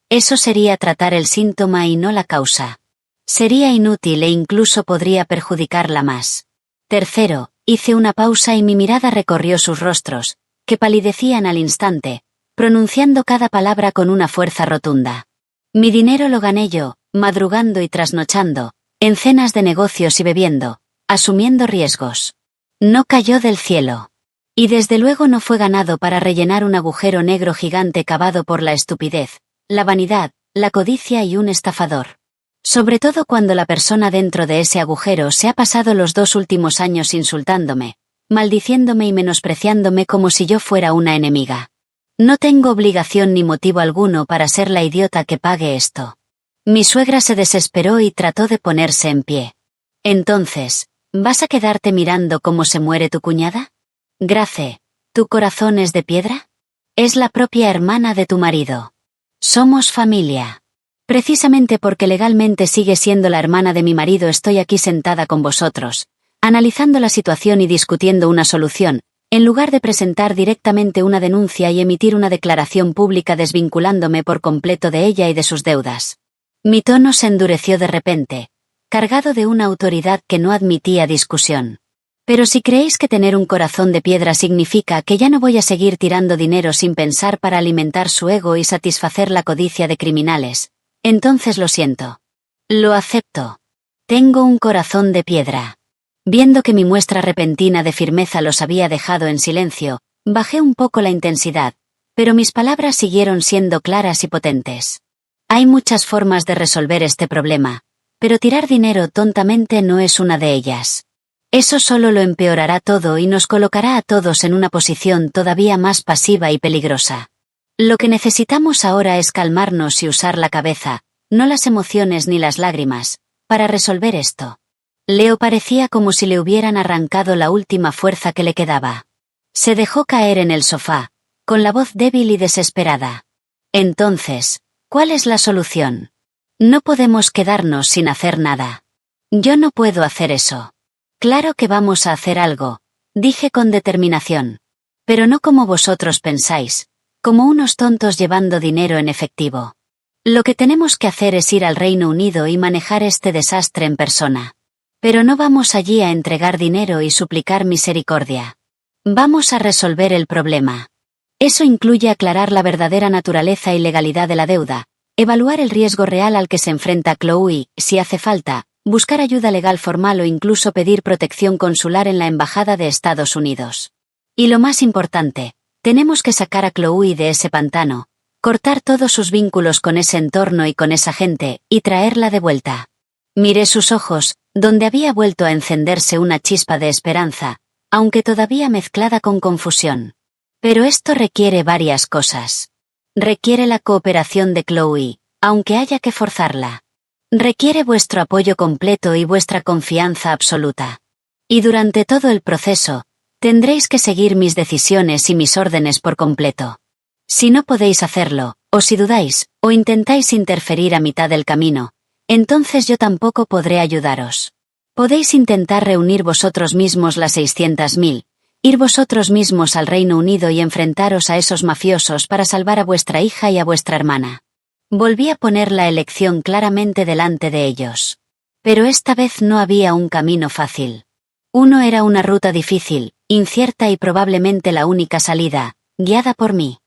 Eso sería tratar el síntoma y no la causa. Sería inútil e incluso podría perjudicarla más. Tercero, hice una pausa y mi mirada recorrió sus rostros, que palidecían al instante, pronunciando cada palabra con una fuerza rotunda. Mi dinero lo gané yo, madrugando y trasnochando, en cenas de negocios y bebiendo, asumiendo riesgos. No cayó del cielo. Y desde luego no fue ganado para rellenar un agujero negro gigante cavado por la estupidez, la vanidad, la codicia y un estafador. Sobre todo cuando la persona dentro de ese agujero se ha pasado los 2 últimos años insultándome, maldiciéndome y menospreciándome como si yo fuera una enemiga. No tengo obligación ni motivo alguno para ser la idiota que pague esto. Mi suegra se desesperó y trató de ponerse en pie. Entonces, ¿vas a quedarte mirando cómo se muere tu cuñada? Grace, ¿tu corazón es de piedra? Es la propia hermana de tu marido. Somos familia. Precisamente porque legalmente sigue siendo la hermana de mi marido estoy aquí sentada con vosotros, analizando la situación y discutiendo una solución, en lugar de presentar directamente una denuncia y emitir una declaración pública desvinculándome por completo de ella y de sus deudas. Mi tono se endureció de repente, cargado de una autoridad que no admitía discusión. Pero si creéis que tener un corazón de piedra significa que ya no voy a seguir tirando dinero sin pensar para alimentar su ego y satisfacer la codicia de criminales, entonces lo siento. Lo acepto. Tengo un corazón de piedra. Viendo que mi muestra repentina de firmeza los había dejado en silencio, bajé un poco la intensidad, pero mis palabras siguieron siendo claras y potentes. Hay muchas formas de resolver este problema, pero tirar dinero tontamente no es una de ellas. Eso solo lo empeorará todo y nos colocará a todos en una posición todavía más pasiva y peligrosa. Lo que necesitamos ahora es calmarnos y usar la cabeza, no las emociones ni las lágrimas, para resolver esto. Leo parecía como si le hubieran arrancado la última fuerza que le quedaba. Se dejó caer en el sofá, con la voz débil y desesperada. Entonces, ¿cuál es la solución? No podemos quedarnos sin hacer nada. Yo no puedo hacer eso. Claro que vamos a hacer algo, dije con determinación. Pero no como vosotros pensáis, como unos tontos llevando dinero en efectivo. Lo que tenemos que hacer es ir al Reino Unido y manejar este desastre en persona. Pero no vamos allí a entregar dinero y suplicar misericordia. Vamos a resolver el problema. Eso incluye aclarar la verdadera naturaleza y legalidad de la deuda, evaluar el riesgo real al que se enfrenta Chloe, si hace falta, buscar ayuda legal formal o incluso pedir protección consular en la Embajada de Estados Unidos. Y lo más importante, tenemos que sacar a Chloe de ese pantano, cortar todos sus vínculos con ese entorno y con esa gente, y traerla de vuelta. Miré sus ojos, donde había vuelto a encenderse una chispa de esperanza, aunque todavía mezclada con confusión. Pero esto requiere varias cosas. Requiere la cooperación de Chloe, aunque haya que forzarla. Requiere vuestro apoyo completo y vuestra confianza absoluta. Y durante todo el proceso, tendréis que seguir mis decisiones y mis órdenes por completo. Si no podéis hacerlo, o si dudáis, o intentáis interferir a mitad del camino, entonces yo tampoco podré ayudaros. Podéis intentar reunir vosotros mismos las 600.000, ir vosotros mismos al Reino Unido y enfrentaros a esos mafiosos para salvar a vuestra hija y a vuestra hermana. Volví a poner la elección claramente delante de ellos. Pero esta vez no había un camino fácil. Uno era una ruta difícil, incierta y probablemente la única salida, guiada por mí.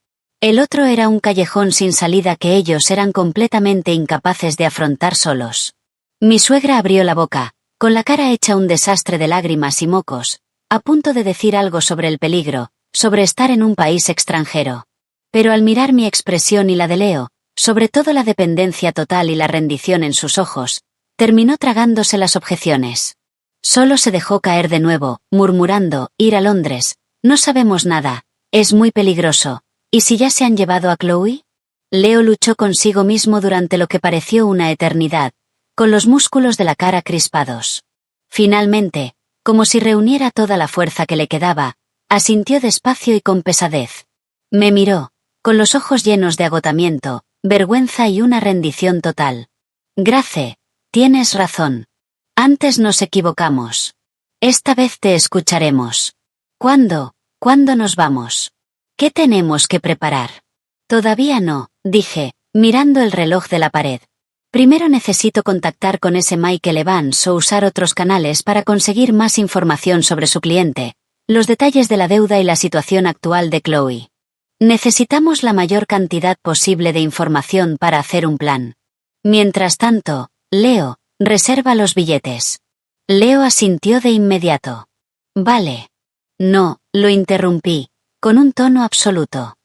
El otro era un callejón sin salida que ellos eran completamente incapaces de afrontar solos. Mi suegra abrió la boca, con la cara hecha un desastre de lágrimas y mocos, a punto de decir algo sobre el peligro, sobre estar en un país extranjero. Pero al mirar mi expresión y la de Leo, sobre todo la dependencia total y la rendición en sus ojos, terminó tragándose las objeciones. Solo se dejó caer de nuevo, murmurando, ir a Londres, no sabemos nada, es muy peligroso, ¿y si ya se han llevado a Chloe? Leo luchó consigo mismo durante lo que pareció una eternidad, con los músculos de la cara crispados. Finalmente, como si reuniera toda la fuerza que le quedaba, asintió despacio y con pesadez. Me miró, con los ojos llenos de agotamiento, vergüenza y una rendición total. Grace, tienes razón. Antes nos equivocamos. Esta vez te escucharemos. ¿Cuándo nos vamos? ¿Qué tenemos que preparar? Todavía no, dije, mirando el reloj de la pared. Primero necesito contactar con ese Michael Evans o usar otros canales para conseguir más información sobre su cliente, los detalles de la deuda y la situación actual de Chloe. Necesitamos la mayor cantidad posible de información para hacer un plan. Mientras tanto, Leo, reserva los billetes. Leo asintió de inmediato. Vale. No, lo interrumpí, con un tono absoluto.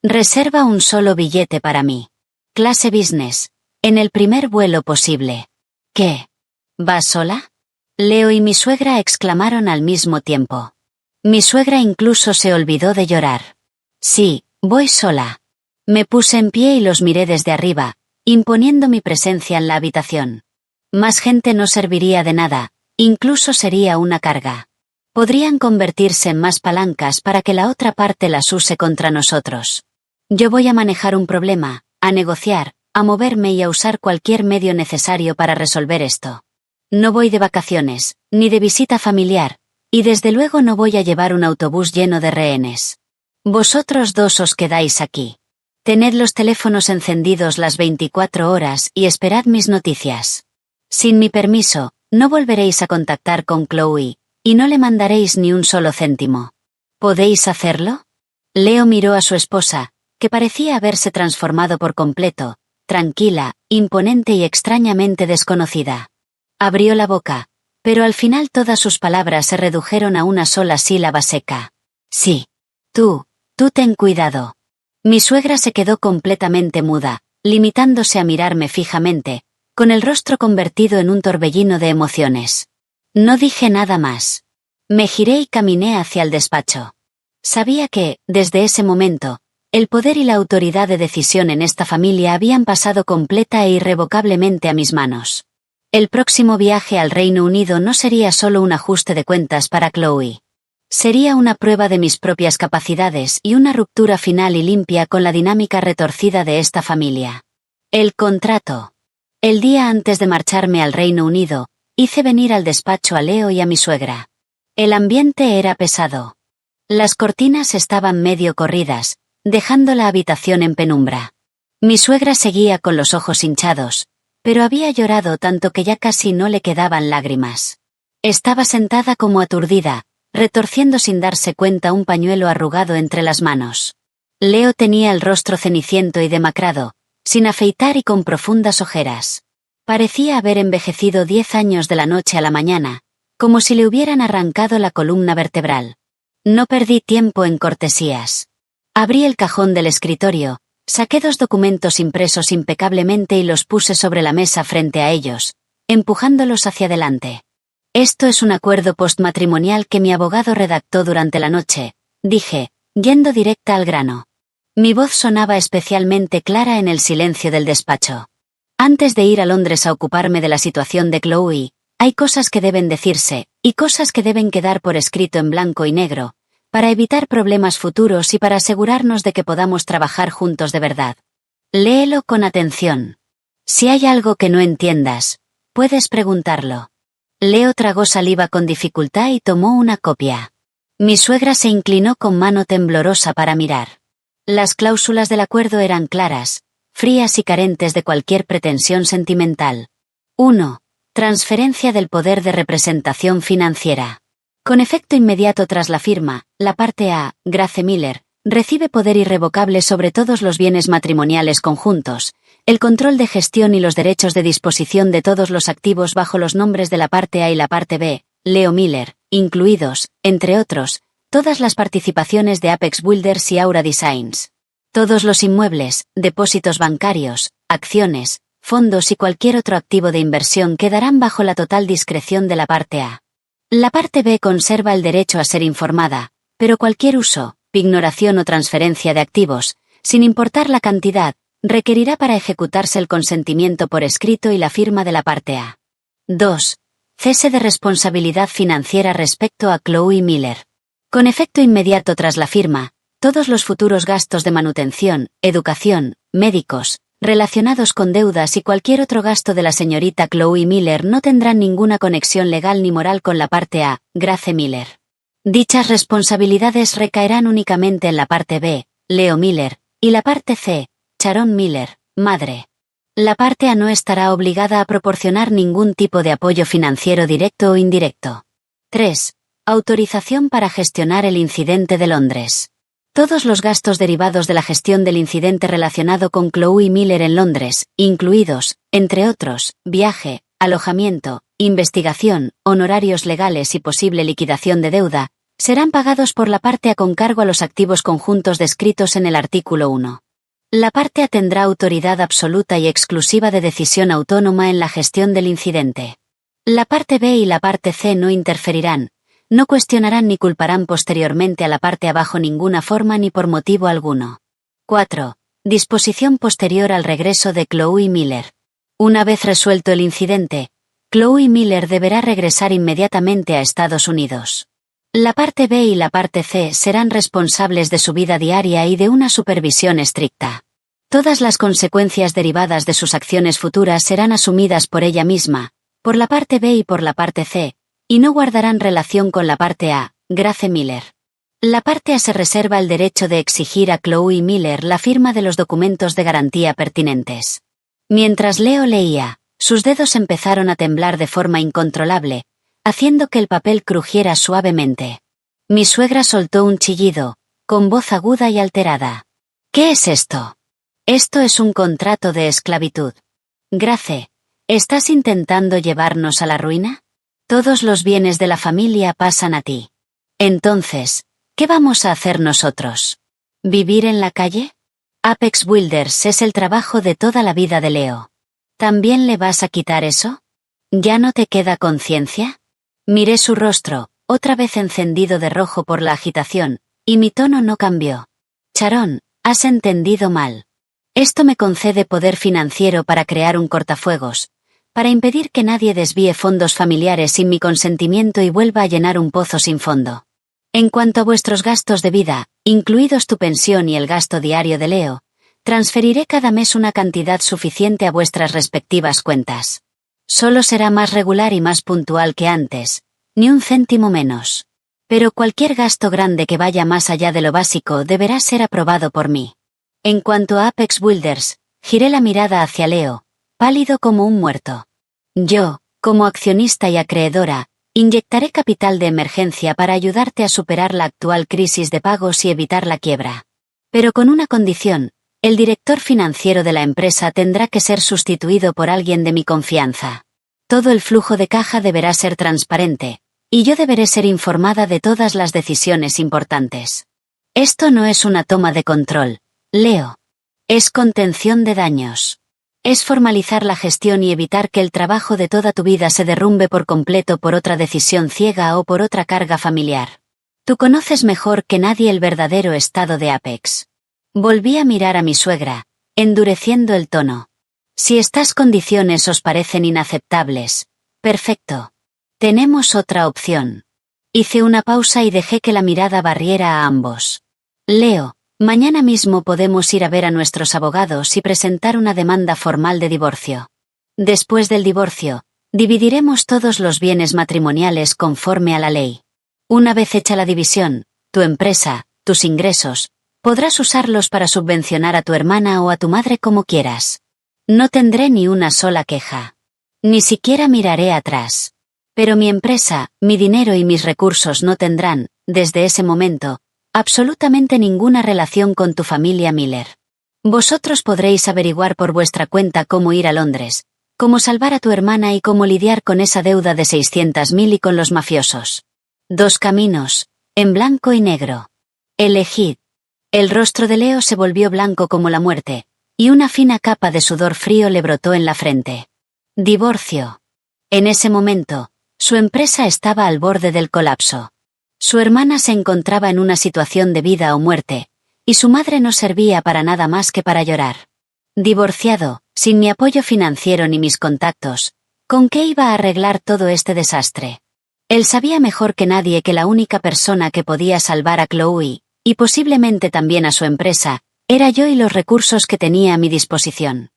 Reserva un solo billete para mí. Clase business, en el primer vuelo posible. ¿Qué? ¿Vas sola? Leo y mi suegra exclamaron al mismo tiempo. Mi suegra incluso se olvidó de llorar. Sí, voy sola. Me puse en pie y los miré desde arriba, imponiendo mi presencia en la habitación. Más gente no serviría de nada, incluso sería una carga. Podrían convertirse en más palancas para que la otra parte las use contra nosotros. Yo voy a manejar un problema, a negociar, a moverme y a usar cualquier medio necesario para resolver esto. No voy de vacaciones, ni de visita familiar, y desde luego no voy a llevar un autobús lleno de rehenes. Vosotros dos os quedáis aquí. Tened los teléfonos encendidos las 24 horas y esperad mis noticias. Sin mi permiso, no volveréis a contactar con Chloe, y no le mandaréis ni un solo céntimo. ¿Podéis hacerlo? Leo miró a su esposa, que parecía haberse transformado por completo, tranquila, imponente y extrañamente desconocida. Abrió la boca, pero al final todas sus palabras se redujeron a una sola sílaba seca. Sí. Tú ten cuidado. Mi suegra se quedó completamente muda, limitándose a mirarme fijamente, con el rostro convertido en un torbellino de emociones. No dije nada más. Me giré y caminé hacia el despacho. Sabía que, desde ese momento, el poder y la autoridad de decisión en esta familia habían pasado completa e irrevocablemente a mis manos. El próximo viaje al Reino Unido no sería solo un ajuste de cuentas para Chloe. Sería una prueba de mis propias capacidades y una ruptura final y limpia con la dinámica retorcida de esta familia. El contrato. El día antes de marcharme al Reino Unido, hice venir al despacho a Leo y a mi suegra. El ambiente era pesado. Las cortinas estaban medio corridas, dejando la habitación en penumbra. Mi suegra seguía con los ojos hinchados, pero había llorado tanto que ya casi no le quedaban lágrimas. Estaba sentada como aturdida, retorciendo sin darse cuenta un pañuelo arrugado entre las manos. Leo tenía el rostro ceniciento y demacrado, sin afeitar y con profundas ojeras. Parecía haber envejecido 10 años de la noche a la mañana, como si le hubieran arrancado la columna vertebral. No perdí tiempo en cortesías. Abrí el cajón del escritorio, saqué 2 documentos impresos impecablemente y los puse sobre la mesa frente a ellos, empujándolos hacia adelante. Esto es un acuerdo postmatrimonial que mi abogado redactó durante la noche, dije, yendo directa al grano. Mi voz sonaba especialmente clara en el silencio del despacho. Antes de ir a Londres a ocuparme de la situación de Chloe, hay cosas que deben decirse, y cosas que deben quedar por escrito en blanco y negro, para evitar problemas futuros y para asegurarnos de que podamos trabajar juntos de verdad. Léelo con atención. Si hay algo que no entiendas, puedes preguntarlo. Leo tragó saliva con dificultad y tomó una copia. Mi suegra se inclinó con mano temblorosa para mirar. Las cláusulas del acuerdo eran claras, frías y carentes de cualquier pretensión sentimental. 1. Transferencia del poder de representación financiera. Con efecto inmediato tras la firma, la parte A, Grace Miller, recibe poder irrevocable sobre todos los bienes matrimoniales conjuntos, el control de gestión y los derechos de disposición de todos los activos bajo los nombres de la parte A y la parte B, Leo Miller, incluidos, entre otros, todas las participaciones de Apex Builders y Aura Designs. Todos los inmuebles, depósitos bancarios, acciones, fondos y cualquier otro activo de inversión quedarán bajo la total discreción de la parte A. La parte B conserva el derecho a ser informada, pero cualquier uso, ignoración o transferencia de activos, sin importar la cantidad, requerirá para ejecutarse el consentimiento por escrito y la firma de la parte A. 2. Cese de responsabilidad financiera respecto a Chloe Miller. Con efecto inmediato tras la firma, todos los futuros gastos de manutención, educación, médicos, relacionados con deudas y cualquier otro gasto de la señorita Chloe Miller no tendrán ninguna conexión legal ni moral con la parte A, Grace Miller. Dichas responsabilidades recaerán únicamente en la parte B, Leo Miller, y la parte C, Sharon Miller, madre. La parte A no estará obligada a proporcionar ningún tipo de apoyo financiero directo o indirecto. 3. Autorización para gestionar el incidente de Londres. Todos los gastos derivados de la gestión del incidente relacionado con Chloe Miller en Londres, incluidos, entre otros, viaje, alojamiento, investigación, honorarios legales y posible liquidación de deuda, serán pagados por la parte A con cargo a los activos conjuntos descritos en el artículo 1. La parte A tendrá autoridad absoluta y exclusiva de decisión autónoma en la gestión del incidente. La parte B y la parte C no interferirán, no cuestionarán ni culparán posteriormente a la parte A bajo ninguna forma ni por motivo alguno. 4. Disposición posterior al regreso de Chloe Miller. Una vez resuelto el incidente, Chloe Miller deberá regresar inmediatamente a Estados Unidos. La parte B y la parte C serán responsables de su vida diaria y de una supervisión estricta. Todas las consecuencias derivadas de sus acciones futuras serán asumidas por ella misma, por la parte B y por la parte C, y no guardarán relación con la parte A, Grace Miller. La parte A se reserva el derecho de exigir a Chloe Miller la firma de los documentos de garantía pertinentes. Mientras Leo leía, Sus dedos empezaron a temblar de forma incontrolable, haciendo que el papel crujiera suavemente. Mi suegra soltó un chillido, con voz aguda y alterada. ¿Qué es esto? Esto es un contrato de esclavitud. Grace, ¿estás intentando llevarnos a la ruina? Todos los bienes de la familia pasan a ti. Entonces, ¿qué vamos a hacer nosotros? ¿Vivir en la calle? Apex Builders es el trabajo de toda la vida de Leo. ¿También le vas a quitar eso? ¿Ya no te queda conciencia? Miré su rostro, otra vez encendido de rojo por la agitación, y mi tono no cambió. Sharon, has entendido mal. Esto me concede poder financiero para crear un cortafuegos, para impedir que nadie desvíe fondos familiares sin mi consentimiento y vuelva a llenar un pozo sin fondo. En cuanto a vuestros gastos de vida, incluidos tu pensión y el gasto diario de Leo, transferiré cada mes una cantidad suficiente a vuestras respectivas cuentas. Solo será más regular y más puntual que antes, ni un céntimo menos. Pero cualquier gasto grande que vaya más allá de lo básico deberá ser aprobado por mí. En cuanto a Apex Builders, giré la mirada hacia Leo, pálido como un muerto. Yo, como accionista y acreedora, inyectaré capital de emergencia para ayudarte a superar la actual crisis de pagos y evitar la quiebra. Pero con una condición: el director financiero de la empresa tendrá que ser sustituido por alguien de mi confianza. Todo el flujo de caja deberá ser transparente, y yo deberé ser informada de todas las decisiones importantes. Esto no es una toma de control, Leo. Es contención de daños. Es formalizar la gestión y evitar que el trabajo de toda tu vida se derrumbe por completo por otra decisión ciega o por otra carga familiar. Tú conoces mejor que nadie el verdadero estado de Apex. Volví a mirar a mi suegra, endureciendo el tono. Si estas condiciones os parecen inaceptables, perfecto. Tenemos otra opción. Hice una pausa y dejé que la mirada barriera a ambos. Leo, mañana mismo podemos ir a ver a nuestros abogados y presentar una demanda formal de divorcio. Después del divorcio, dividiremos todos los bienes matrimoniales conforme a la ley. Una vez hecha la división, tu empresa, tus ingresos, podrás usarlos para subvencionar a tu hermana o a tu madre como quieras. No tendré ni una sola queja. Ni siquiera miraré atrás. Pero mi empresa, mi dinero y mis recursos no tendrán, desde ese momento, absolutamente ninguna relación con tu familia Miller. Vosotros podréis averiguar por vuestra cuenta cómo ir a Londres, cómo salvar a tu hermana y cómo lidiar con esa deuda de 600.000 y con los mafiosos. 2 caminos, en blanco y negro. Elegid. El rostro de Leo se volvió blanco como la muerte, y una fina capa de sudor frío le brotó en la frente. Divorcio. En ese momento, su empresa estaba al borde del colapso. Su hermana se encontraba en una situación de vida o muerte, y su madre no servía para nada más que para llorar. Divorciado, sin mi apoyo financiero ni mis contactos, ¿con qué iba a arreglar todo este desastre? Él sabía mejor que nadie que la única persona que podía salvar a Chloe, y posiblemente también a su empresa, era yo y los recursos que tenía a mi disposición.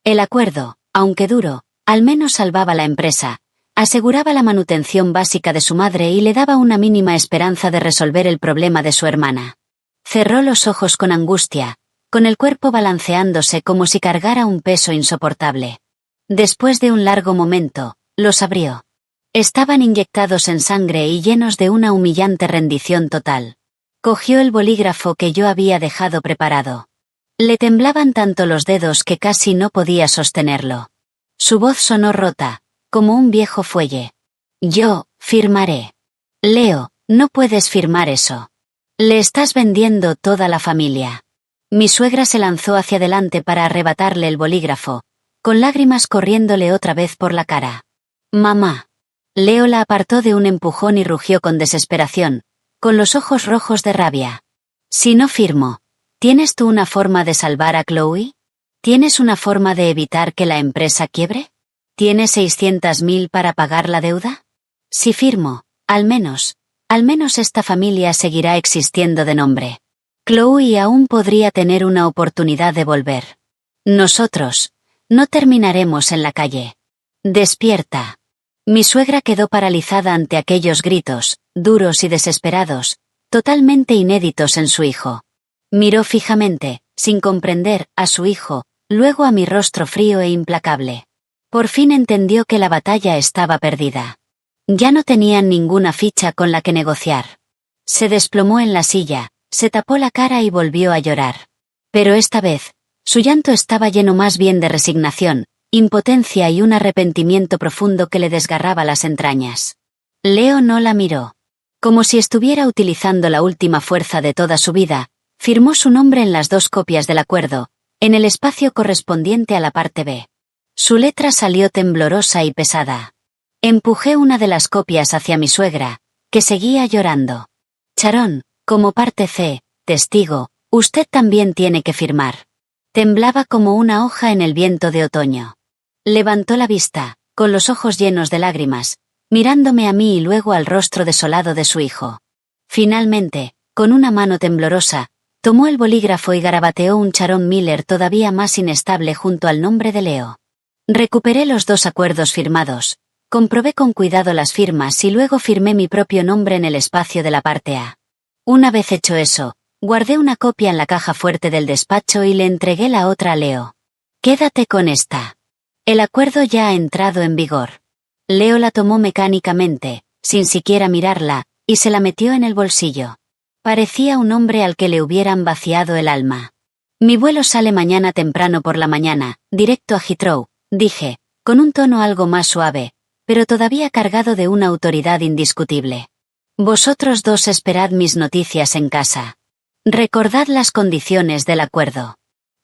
El acuerdo, aunque duro, al menos salvaba la empresa, aseguraba la manutención básica de su madre y le daba una mínima esperanza de resolver el problema de su hermana. Cerró los ojos con angustia, con el cuerpo balanceándose como si cargara un peso insoportable. Después de un largo momento, los abrió. Estaban inyectados en sangre y llenos de una humillante rendición total. Cogió el bolígrafo que yo había dejado preparado. Le temblaban tanto los dedos que casi no podía sostenerlo. Su voz sonó rota, como un viejo fuelle. Yo, firmaré. Leo, no puedes firmar eso. Le estás vendiendo toda la familia. Mi suegra se lanzó hacia adelante para arrebatarle el bolígrafo, con lágrimas corriéndole otra vez por la cara. Mamá. Leo la apartó de un empujón y rugió con desesperación, con los ojos rojos de rabia. Si no firmo, ¿tienes tú una forma de salvar a Chloe? ¿Tienes una forma de evitar que la empresa quiebre? ¿Tienes 600.000 para pagar la deuda? Si firmo, al menos esta familia seguirá existiendo de nombre. Chloe aún podría tener una oportunidad de volver. Nosotros, no terminaremos en la calle. Despierta. Mi suegra quedó paralizada ante aquellos gritos, duros y desesperados, totalmente inéditos en su hijo. Miró fijamente, sin comprender, a su hijo, luego a mi rostro frío e implacable. Por fin entendió que la batalla estaba perdida. Ya no tenían ninguna ficha con la que negociar. Se desplomó en la silla, se tapó la cara y volvió a llorar. Pero esta vez, su llanto estaba lleno más bien de resignación, impotencia y un arrepentimiento profundo que le desgarraba las entrañas. Leo no la miró. Como si estuviera utilizando la última fuerza de toda su vida, firmó su nombre en las 2 copias del acuerdo, en el espacio correspondiente a la parte B. Su letra salió temblorosa y pesada. Empujé una de las copias hacia mi suegra, que seguía llorando. Sharon, como parte C, testigo, usted también tiene que firmar. Temblaba como una hoja en el viento de otoño. Levantó la vista, con los ojos llenos de lágrimas, mirándome a mí y luego al rostro desolado de su hijo. Finalmente, con una mano temblorosa, tomó el bolígrafo y garabateó un Sharon Miller todavía más inestable junto al nombre de Leo. Recuperé los 2 acuerdos firmados, comprobé con cuidado las firmas y luego firmé mi propio nombre en el espacio de la parte A. Una vez hecho eso, guardé una copia en la caja fuerte del despacho y le entregué la otra a Leo. Quédate con esta. El acuerdo ya ha entrado en vigor. Leo la tomó mecánicamente, sin siquiera mirarla, y se la metió en el bolsillo. Parecía un hombre al que le hubieran vaciado el alma. Mi vuelo sale mañana temprano por la mañana, directo a Heathrow, dije, con un tono algo más suave, pero todavía cargado de una autoridad indiscutible. Vosotros 2 esperad mis noticias en casa. Recordad las condiciones del acuerdo.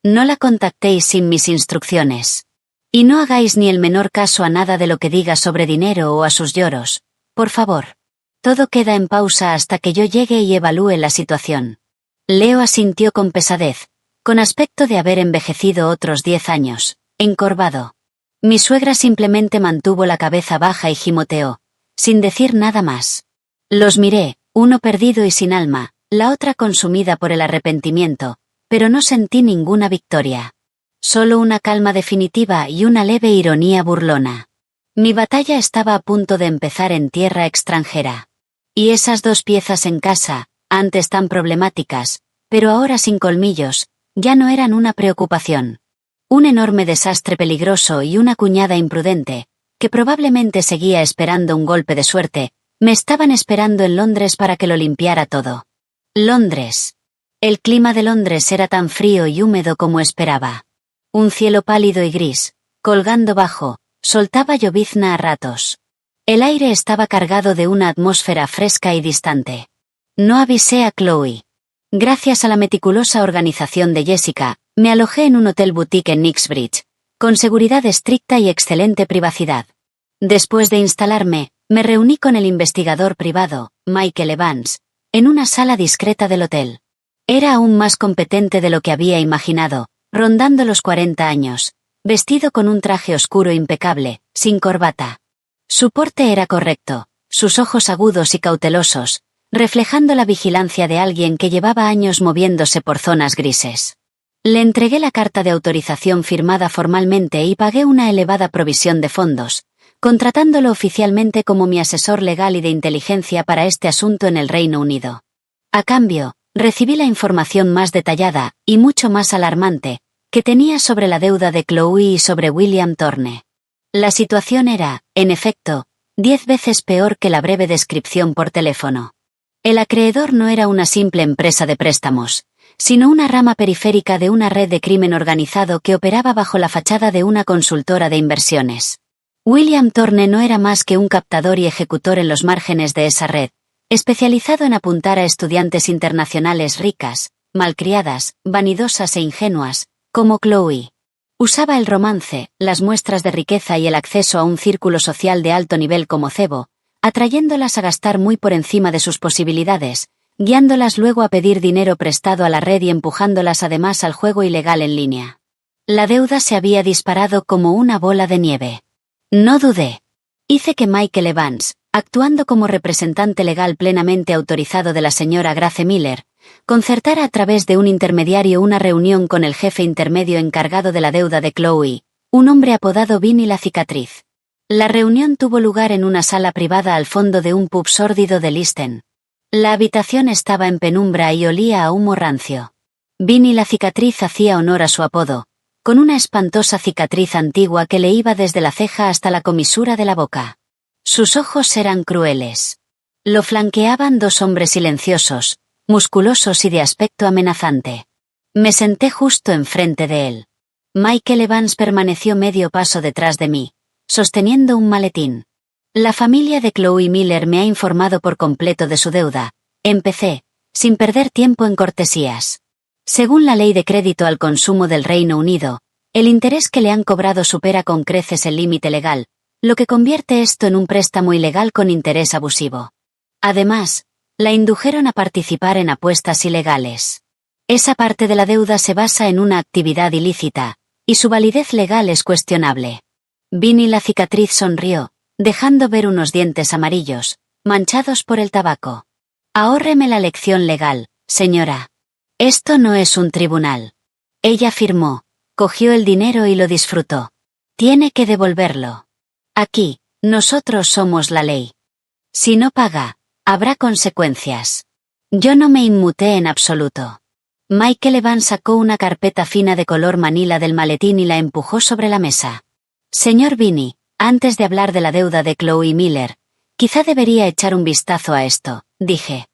No la contactéis sin mis instrucciones. Y no hagáis ni el menor caso a nada de lo que diga sobre dinero o a sus lloros, por favor. Todo queda en pausa hasta que yo llegue y evalúe la situación. Leo asintió con pesadez, con aspecto de haber envejecido otros 10 años, encorvado. Mi suegra simplemente mantuvo la cabeza baja y gimoteó, sin decir nada más. Los miré, uno perdido y sin alma, la otra consumida por el arrepentimiento, pero no sentí ninguna victoria. Solo una calma definitiva y una leve ironía burlona. Mi batalla estaba a punto de empezar en tierra extranjera. Y esas 2 piezas en casa, antes tan problemáticas, pero ahora sin colmillos, ya no eran una preocupación. Un enorme desastre peligroso y una cuñada imprudente, que probablemente seguía esperando un golpe de suerte, me estaban esperando en Londres para que lo limpiara todo. Londres. El clima de Londres era tan frío y húmedo como esperaba. Un cielo pálido y gris, colgando bajo, soltaba llovizna a ratos. El aire estaba cargado de una atmósfera fresca y distante. No avisé a Chloe. Gracias a la meticulosa organización de Jessica, me alojé en un hotel boutique en Knightsbridge, con seguridad estricta y excelente privacidad. Después de instalarme, me reuní con el investigador privado, Michael Evans, en una sala discreta del hotel. Era aún más competente de lo que había imaginado, rondando los 40 años, vestido con un traje oscuro impecable, sin corbata. Su porte era correcto, sus ojos agudos y cautelosos, reflejando la vigilancia de alguien que llevaba años moviéndose por zonas grises. Le entregué la carta de autorización firmada formalmente y pagué una elevada provisión de fondos, contratándolo oficialmente como mi asesor legal y de inteligencia para este asunto en el Reino Unido. A cambio, recibí la información más detallada, y mucho más alarmante, que tenía sobre la deuda de Chloe y sobre William Thorne. La situación era, en efecto, 10 veces peor que la breve descripción por teléfono. El acreedor no era una simple empresa de préstamos, sino una rama periférica de una red de crimen organizado que operaba bajo la fachada de una consultora de inversiones. William Thorne no era más que un captador y ejecutor en los márgenes de esa red, especializado en apuntar a estudiantes internacionales ricas, malcriadas, vanidosas e ingenuas, como Chloe. Usaba el romance, las muestras de riqueza y el acceso a un círculo social de alto nivel como cebo, atrayéndolas a gastar muy por encima de sus posibilidades, guiándolas luego a pedir dinero prestado a la red y empujándolas además al juego ilegal en línea. La deuda se había disparado como una bola de nieve. No dudé. Hice que Michael Evans, actuando como representante legal plenamente autorizado de la señora Grace Miller, concertara a través de un intermediario una reunión con el jefe intermedio encargado de la deuda de Chloe, un hombre apodado Vinny la Cicatriz. La reunión tuvo lugar en una sala privada al fondo de un pub sórdido de Listen. La habitación estaba en penumbra y olía a humo rancio. Vinny la Cicatriz hacía honor a su apodo, con una espantosa cicatriz antigua que le iba desde la ceja hasta la comisura de la boca. Sus ojos eran crueles. Lo flanqueaban dos hombres silenciosos, musculosos y de aspecto amenazante. Me senté justo enfrente de él. Michael Evans permaneció medio paso detrás de mí, sosteniendo un maletín. La familia de Chloe Miller me ha informado por completo de su deuda. Empecé, sin perder tiempo en cortesías. Según la ley de crédito al consumo del Reino Unido, el interés que le han cobrado supera con creces el límite legal, lo que convierte esto en un préstamo ilegal con interés abusivo. Además, la indujeron a participar en apuestas ilegales. Esa parte de la deuda se basa en una actividad ilícita, y su validez legal es cuestionable. Vinnie la cicatriz sonrió, dejando ver unos dientes amarillos, manchados por el tabaco. Ahórreme la lección legal, señora. Esto no es un tribunal. Ella firmó, cogió el dinero y lo disfrutó. Tiene que devolverlo. Aquí, nosotros somos la ley. Si no paga, habrá consecuencias. Yo no me inmuté en absoluto. Michael Evans sacó una carpeta fina de color manila del maletín y la empujó sobre la mesa. Señor Vinnie, antes de hablar de la deuda de Chloe Miller, quizá debería echar un vistazo a esto, dije.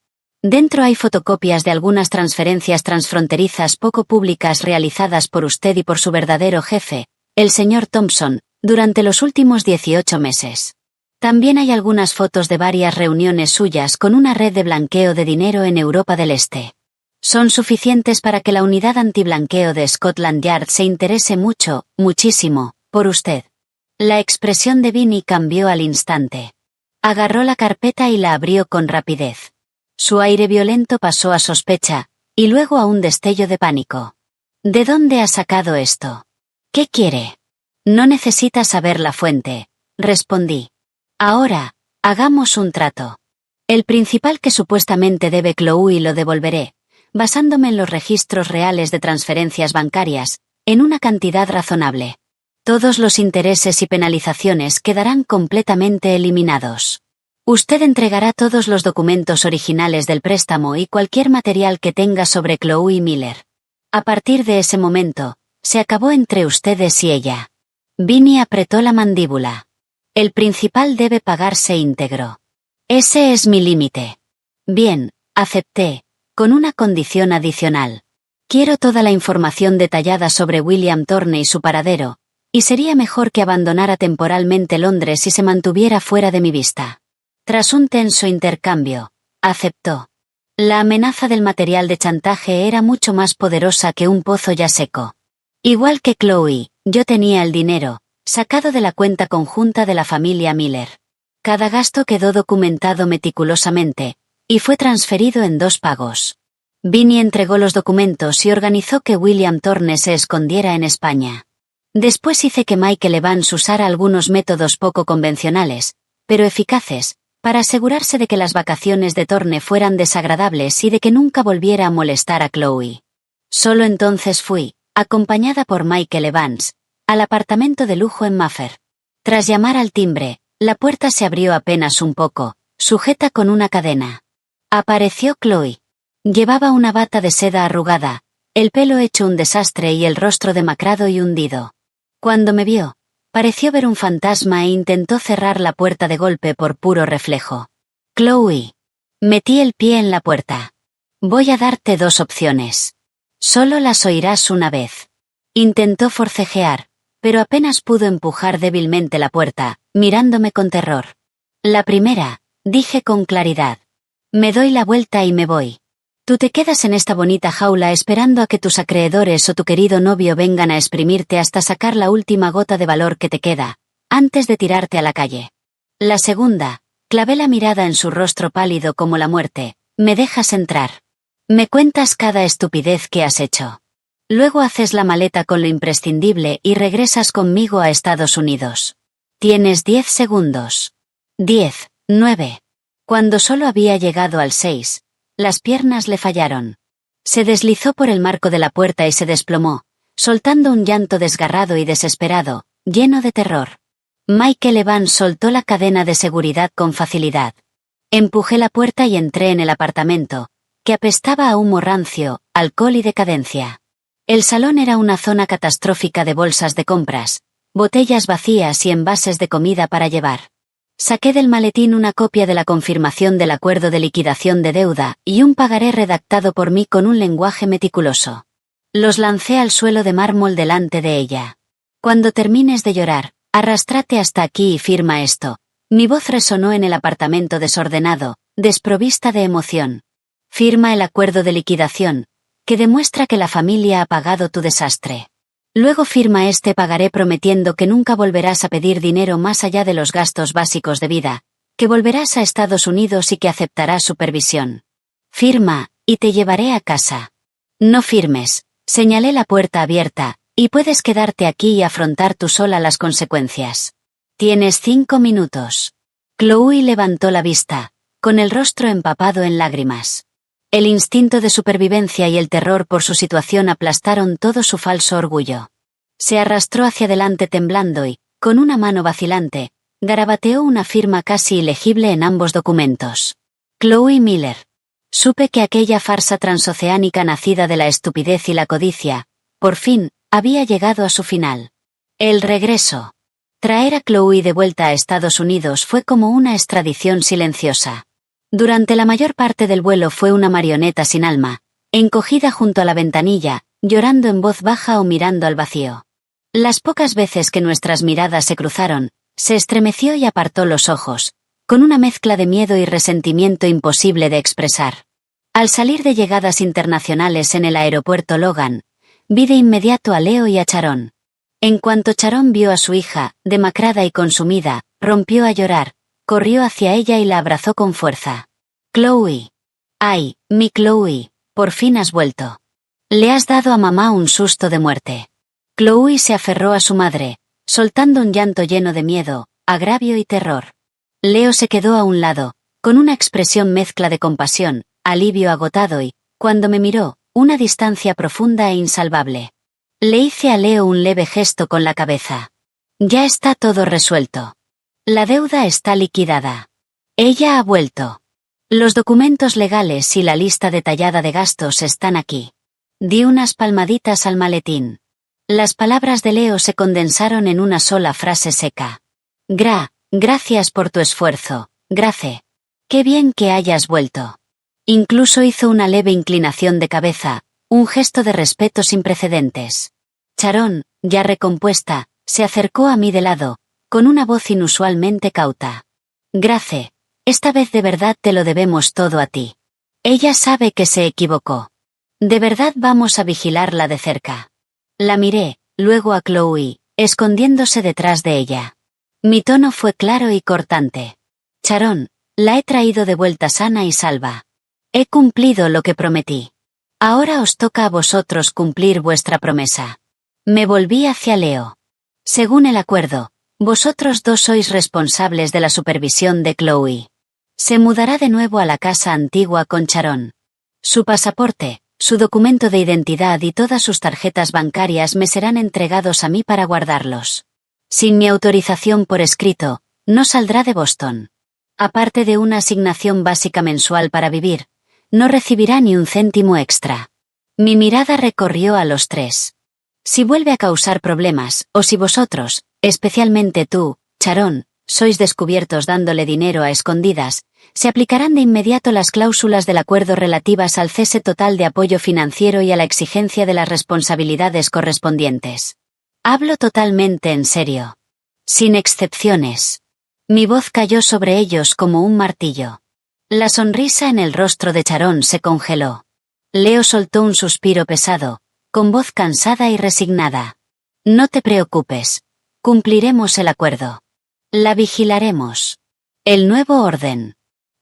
Dentro hay fotocopias de algunas transferencias transfronterizas poco públicas realizadas por usted y por su verdadero jefe, el señor Thompson, durante los últimos 18 meses. También hay algunas fotos de varias reuniones suyas con una red de blanqueo de dinero en Europa del Este. Son suficientes para que la unidad antiblanqueo de Scotland Yard se interese mucho, muchísimo, por usted. La expresión de Vinnie cambió al instante. Agarró la carpeta y la abrió con rapidez. Su aire violento pasó a sospecha, y luego a un destello de pánico. ¿De dónde ha sacado esto? ¿Qué quiere? No necesita saber la fuente, respondí. Ahora, hagamos un trato. El principal que supuestamente debe Chloe lo devolveré, basándome en los registros reales de transferencias bancarias, en una cantidad razonable. Todos los intereses y penalizaciones quedarán completamente eliminados. Usted entregará todos los documentos originales del préstamo y cualquier material que tenga sobre Chloe Miller. A partir de ese momento, se acabó entre ustedes y ella. Vinnie apretó la mandíbula. El principal debe pagarse íntegro. Ese es mi límite. Bien, acepté, con una condición adicional. Quiero toda la información detallada sobre William Thorne y su paradero, y sería mejor que abandonara temporalmente Londres y se mantuviera fuera de mi vista. Tras un tenso intercambio, aceptó. La amenaza del material de chantaje era mucho más poderosa que un pozo ya seco. Igual que Chloe, yo tenía el dinero, sacado de la cuenta conjunta de la familia Miller. Cada gasto quedó documentado meticulosamente, y fue transferido en 2 pagos. Vinnie entregó los documentos y organizó que William Thorne se escondiera en España. Después hice que Michael Evans usara algunos métodos poco convencionales, pero eficaces, para asegurarse de que las vacaciones de Thorne fueran desagradables y de que nunca volviera a molestar a Chloe. Solo entonces fui, acompañada por Michael Evans, al apartamento de lujo en Mayfair. Tras llamar al timbre, la puerta se abrió apenas un poco, sujeta con una cadena. Apareció Chloe. Llevaba una bata de seda arrugada, el pelo hecho un desastre y el rostro demacrado y hundido. Cuando me vio, pareció ver un fantasma e intentó cerrar la puerta de golpe por puro reflejo. Chloe. Metí el pie en la puerta. Voy a darte 2 opciones. Solo las oirás una vez. Intentó forcejear, pero apenas pudo empujar débilmente la puerta, mirándome con terror. La primera, dije con claridad. Me doy la vuelta y me voy. Tú te quedas en esta bonita jaula esperando a que tus acreedores o tu querido novio vengan a exprimirte hasta sacar la última gota de valor que te queda, antes de tirarte a la calle. La segunda, clavé la mirada en su rostro pálido como la muerte, me dejas entrar. Me cuentas cada estupidez que has hecho. Luego haces la maleta con lo imprescindible y regresas conmigo a Estados Unidos. Tienes 10 segundos. 10, 9. Cuando solo había llegado al 6, las piernas le fallaron. Se deslizó por el marco de la puerta y se desplomó, soltando un llanto desgarrado y desesperado, lleno de terror. Michael Evans soltó la cadena de seguridad con facilidad. Empujé la puerta y entré en el apartamento, que apestaba a humo rancio, alcohol y decadencia. El salón era una zona catastrófica de bolsas de compras, botellas vacías y envases de comida para llevar. Saqué del maletín una copia de la confirmación del acuerdo de liquidación de deuda y un pagaré redactado por mí con un lenguaje meticuloso. Los lancé al suelo de mármol delante de ella. Cuando termines de llorar, arrástrate hasta aquí y firma esto. Mi voz resonó en el apartamento desordenado, desprovista de emoción. Firma el acuerdo de liquidación, que demuestra que la familia ha pagado tu desastre. Luego firma este pagaré prometiendo que nunca volverás a pedir dinero más allá de los gastos básicos de vida, que volverás a Estados Unidos y que aceptarás supervisión. Firma, y te llevaré a casa. No firmes, señalé la puerta abierta, y puedes quedarte aquí y afrontar tú sola las consecuencias. Tienes 5 minutos. Chloe levantó la vista, con el rostro empapado en lágrimas. El instinto de supervivencia y el terror por su situación aplastaron todo su falso orgullo. Se arrastró hacia adelante temblando y, con una mano vacilante, garabateó una firma casi ilegible en ambos documentos. Chloe Miller. Supe que aquella farsa transoceánica nacida de la estupidez y la codicia, por fin, había llegado a su final. El regreso. Traer a Chloe de vuelta a Estados Unidos fue como una extradición silenciosa. Durante la mayor parte del vuelo fue una marioneta sin alma, encogida junto a la ventanilla, llorando en voz baja o mirando al vacío. Las pocas veces que nuestras miradas se cruzaron, se estremeció y apartó los ojos, con una mezcla de miedo y resentimiento imposible de expresar. Al salir de llegadas internacionales en el aeropuerto Logan, vi de inmediato a Leo y a Sharon. En cuanto Sharon vio a su hija, demacrada y consumida, rompió a llorar, corrió hacia ella y la abrazó con fuerza. Chloe. Ay, mi Chloe, por fin has vuelto. Le has dado a mamá un susto de muerte. Chloe se aferró a su madre, soltando un llanto lleno de miedo, agravio y terror. Leo se quedó a un lado, con una expresión mezcla de compasión, alivio agotado y, cuando me miró, una distancia profunda e insalvable. Le hice a Leo un leve gesto con la cabeza. Ya está todo resuelto. La deuda está liquidada. Ella ha vuelto. Los documentos legales y la lista detallada de gastos están aquí. Di unas palmaditas al maletín. Las palabras de Leo se condensaron en una sola frase seca. Gracias por tu esfuerzo, Grace. Qué bien que hayas vuelto. Incluso hizo una leve inclinación de cabeza, un gesto de respeto sin precedentes. Sharon, ya recompuesta, se acercó a mí de lado, con una voz inusualmente cauta. Grace, esta vez de verdad te lo debemos todo a ti. Ella sabe que se equivocó. De verdad vamos a vigilarla de cerca. La miré, luego a Chloe, escondiéndose detrás de ella. Mi tono fue claro y cortante. Sharon, la he traído de vuelta sana y salva. He cumplido lo que prometí. Ahora os toca a vosotros cumplir vuestra promesa. Me volví hacia Leo. Según el acuerdo, vosotros dos sois responsables de la supervisión de Chloe. Se mudará de nuevo a la casa antigua con Sharon. Su pasaporte, su documento de identidad y todas sus tarjetas bancarias me serán entregados a mí para guardarlos. Sin mi autorización por escrito, no saldrá de Boston. Aparte de una asignación básica mensual para vivir, no recibirá ni un céntimo extra. Mi mirada recorrió a los tres. Si vuelve a causar problemas, o si vosotros, especialmente tú, Sharon, sois descubiertos dándole dinero a escondidas, se aplicarán de inmediato las cláusulas del acuerdo relativas al cese total de apoyo financiero y a la exigencia de las responsabilidades correspondientes. Hablo totalmente en serio. Sin excepciones. Mi voz cayó sobre ellos como un martillo. La sonrisa en el rostro de Sharon se congeló. Leo soltó un suspiro pesado, con voz cansada y resignada. No te preocupes. Cumpliremos el acuerdo. La vigilaremos. El nuevo orden.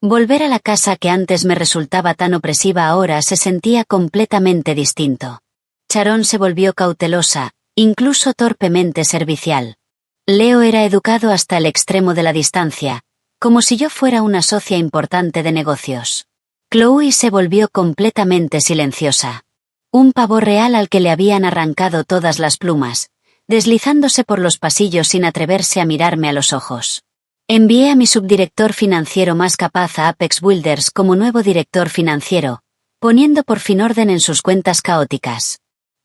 Volver a la casa que antes me resultaba tan opresiva ahora se sentía completamente distinto. Sharon se volvió cautelosa, incluso torpemente servicial. Leo era educado hasta el extremo de la distancia, como si yo fuera una socia importante de negocios. Chloe se volvió completamente silenciosa. Un pavor real al que le habían arrancado todas las plumas, deslizándose por los pasillos sin atreverse a mirarme a los ojos. Envié a mi subdirector financiero más capaz a Apex Builders como nuevo director financiero, poniendo por fin orden en sus cuentas caóticas.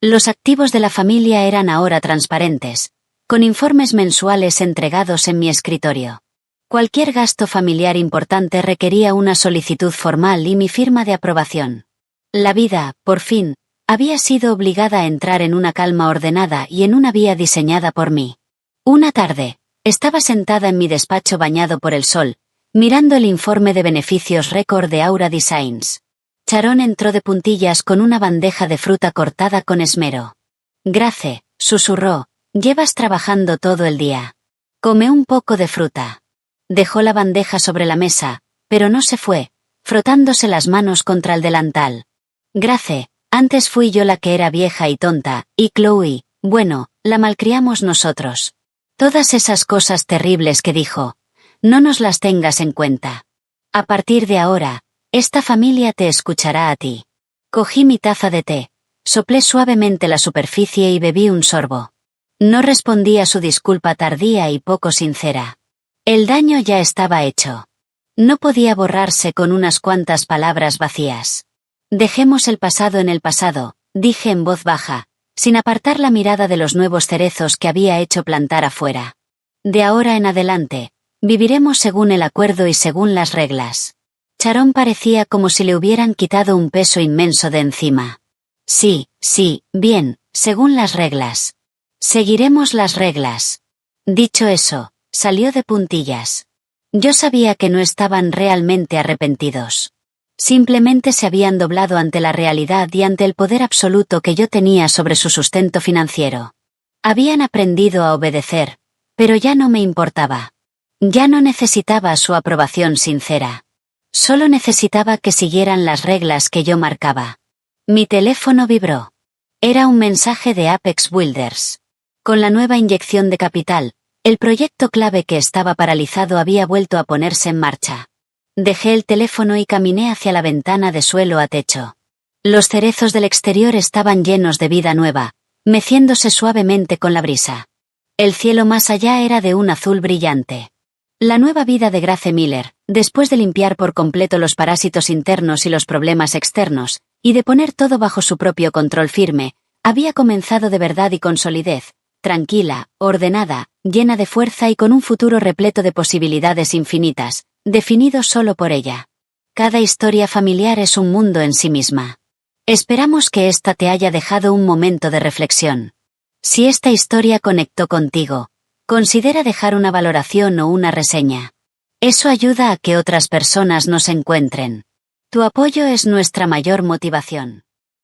Los activos de la familia eran ahora transparentes, con informes mensuales entregados en mi escritorio. Cualquier gasto familiar importante requería una solicitud formal y mi firma de aprobación. La vida, por fin, había sido obligada a entrar en una calma ordenada y en una vía diseñada por mí. Una tarde, estaba sentada en mi despacho bañado por el sol, mirando el informe de beneficios récord de Aura Designs. Sharon entró de puntillas con una bandeja de fruta cortada con esmero. Grace, susurró, llevas trabajando todo el día. Come un poco de fruta. Dejó la bandeja sobre la mesa, pero no se fue, frotándose las manos contra el delantal. Grace, antes fui yo la que era vieja y tonta, y Chloe, bueno, la malcriamos nosotros. Todas esas cosas terribles que dijo, no nos las tengas en cuenta. A partir de ahora, esta familia te escuchará a ti. Cogí mi taza de té, soplé suavemente la superficie y bebí un sorbo. No respondí a su disculpa tardía y poco sincera. El daño ya estaba hecho. No podía borrarse con unas cuantas palabras vacías. Dejemos el pasado en el pasado, dije en voz baja, sin apartar la mirada de los nuevos cerezos que había hecho plantar afuera. De ahora en adelante, viviremos según el acuerdo y según las reglas. Sharon parecía como si le hubieran quitado un peso inmenso de encima. Sí, bien, según las reglas. Seguiremos las reglas. Dicho eso, salió de puntillas. Yo sabía que no estaban realmente arrepentidos. Simplemente se habían doblado ante la realidad y ante el poder absoluto que yo tenía sobre su sustento financiero. Habían aprendido a obedecer, pero ya no me importaba. Ya no necesitaba su aprobación sincera. Solo necesitaba que siguieran las reglas que yo marcaba. Mi teléfono vibró. Era un mensaje de Apex Builders. Con la nueva inyección de capital, el proyecto clave que estaba paralizado había vuelto a ponerse en marcha. Dejé el teléfono y caminé hacia la ventana de suelo a techo. Los cerezos del exterior estaban llenos de vida nueva, meciéndose suavemente con la brisa. El cielo más allá era de un azul brillante. La nueva vida de Grace Miller, después de limpiar por completo los parásitos internos y los problemas externos, y de poner todo bajo su propio control firme, había comenzado de verdad y con solidez, tranquila, ordenada, llena de fuerza y con un futuro repleto de posibilidades infinitas, definido solo por ella. Cada historia familiar es un mundo en sí misma. Esperamos que esta te haya dejado un momento de reflexión. Si esta historia conectó contigo, considera dejar una valoración o una reseña. Eso ayuda a que otras personas nos encuentren. Tu apoyo es nuestra mayor motivación.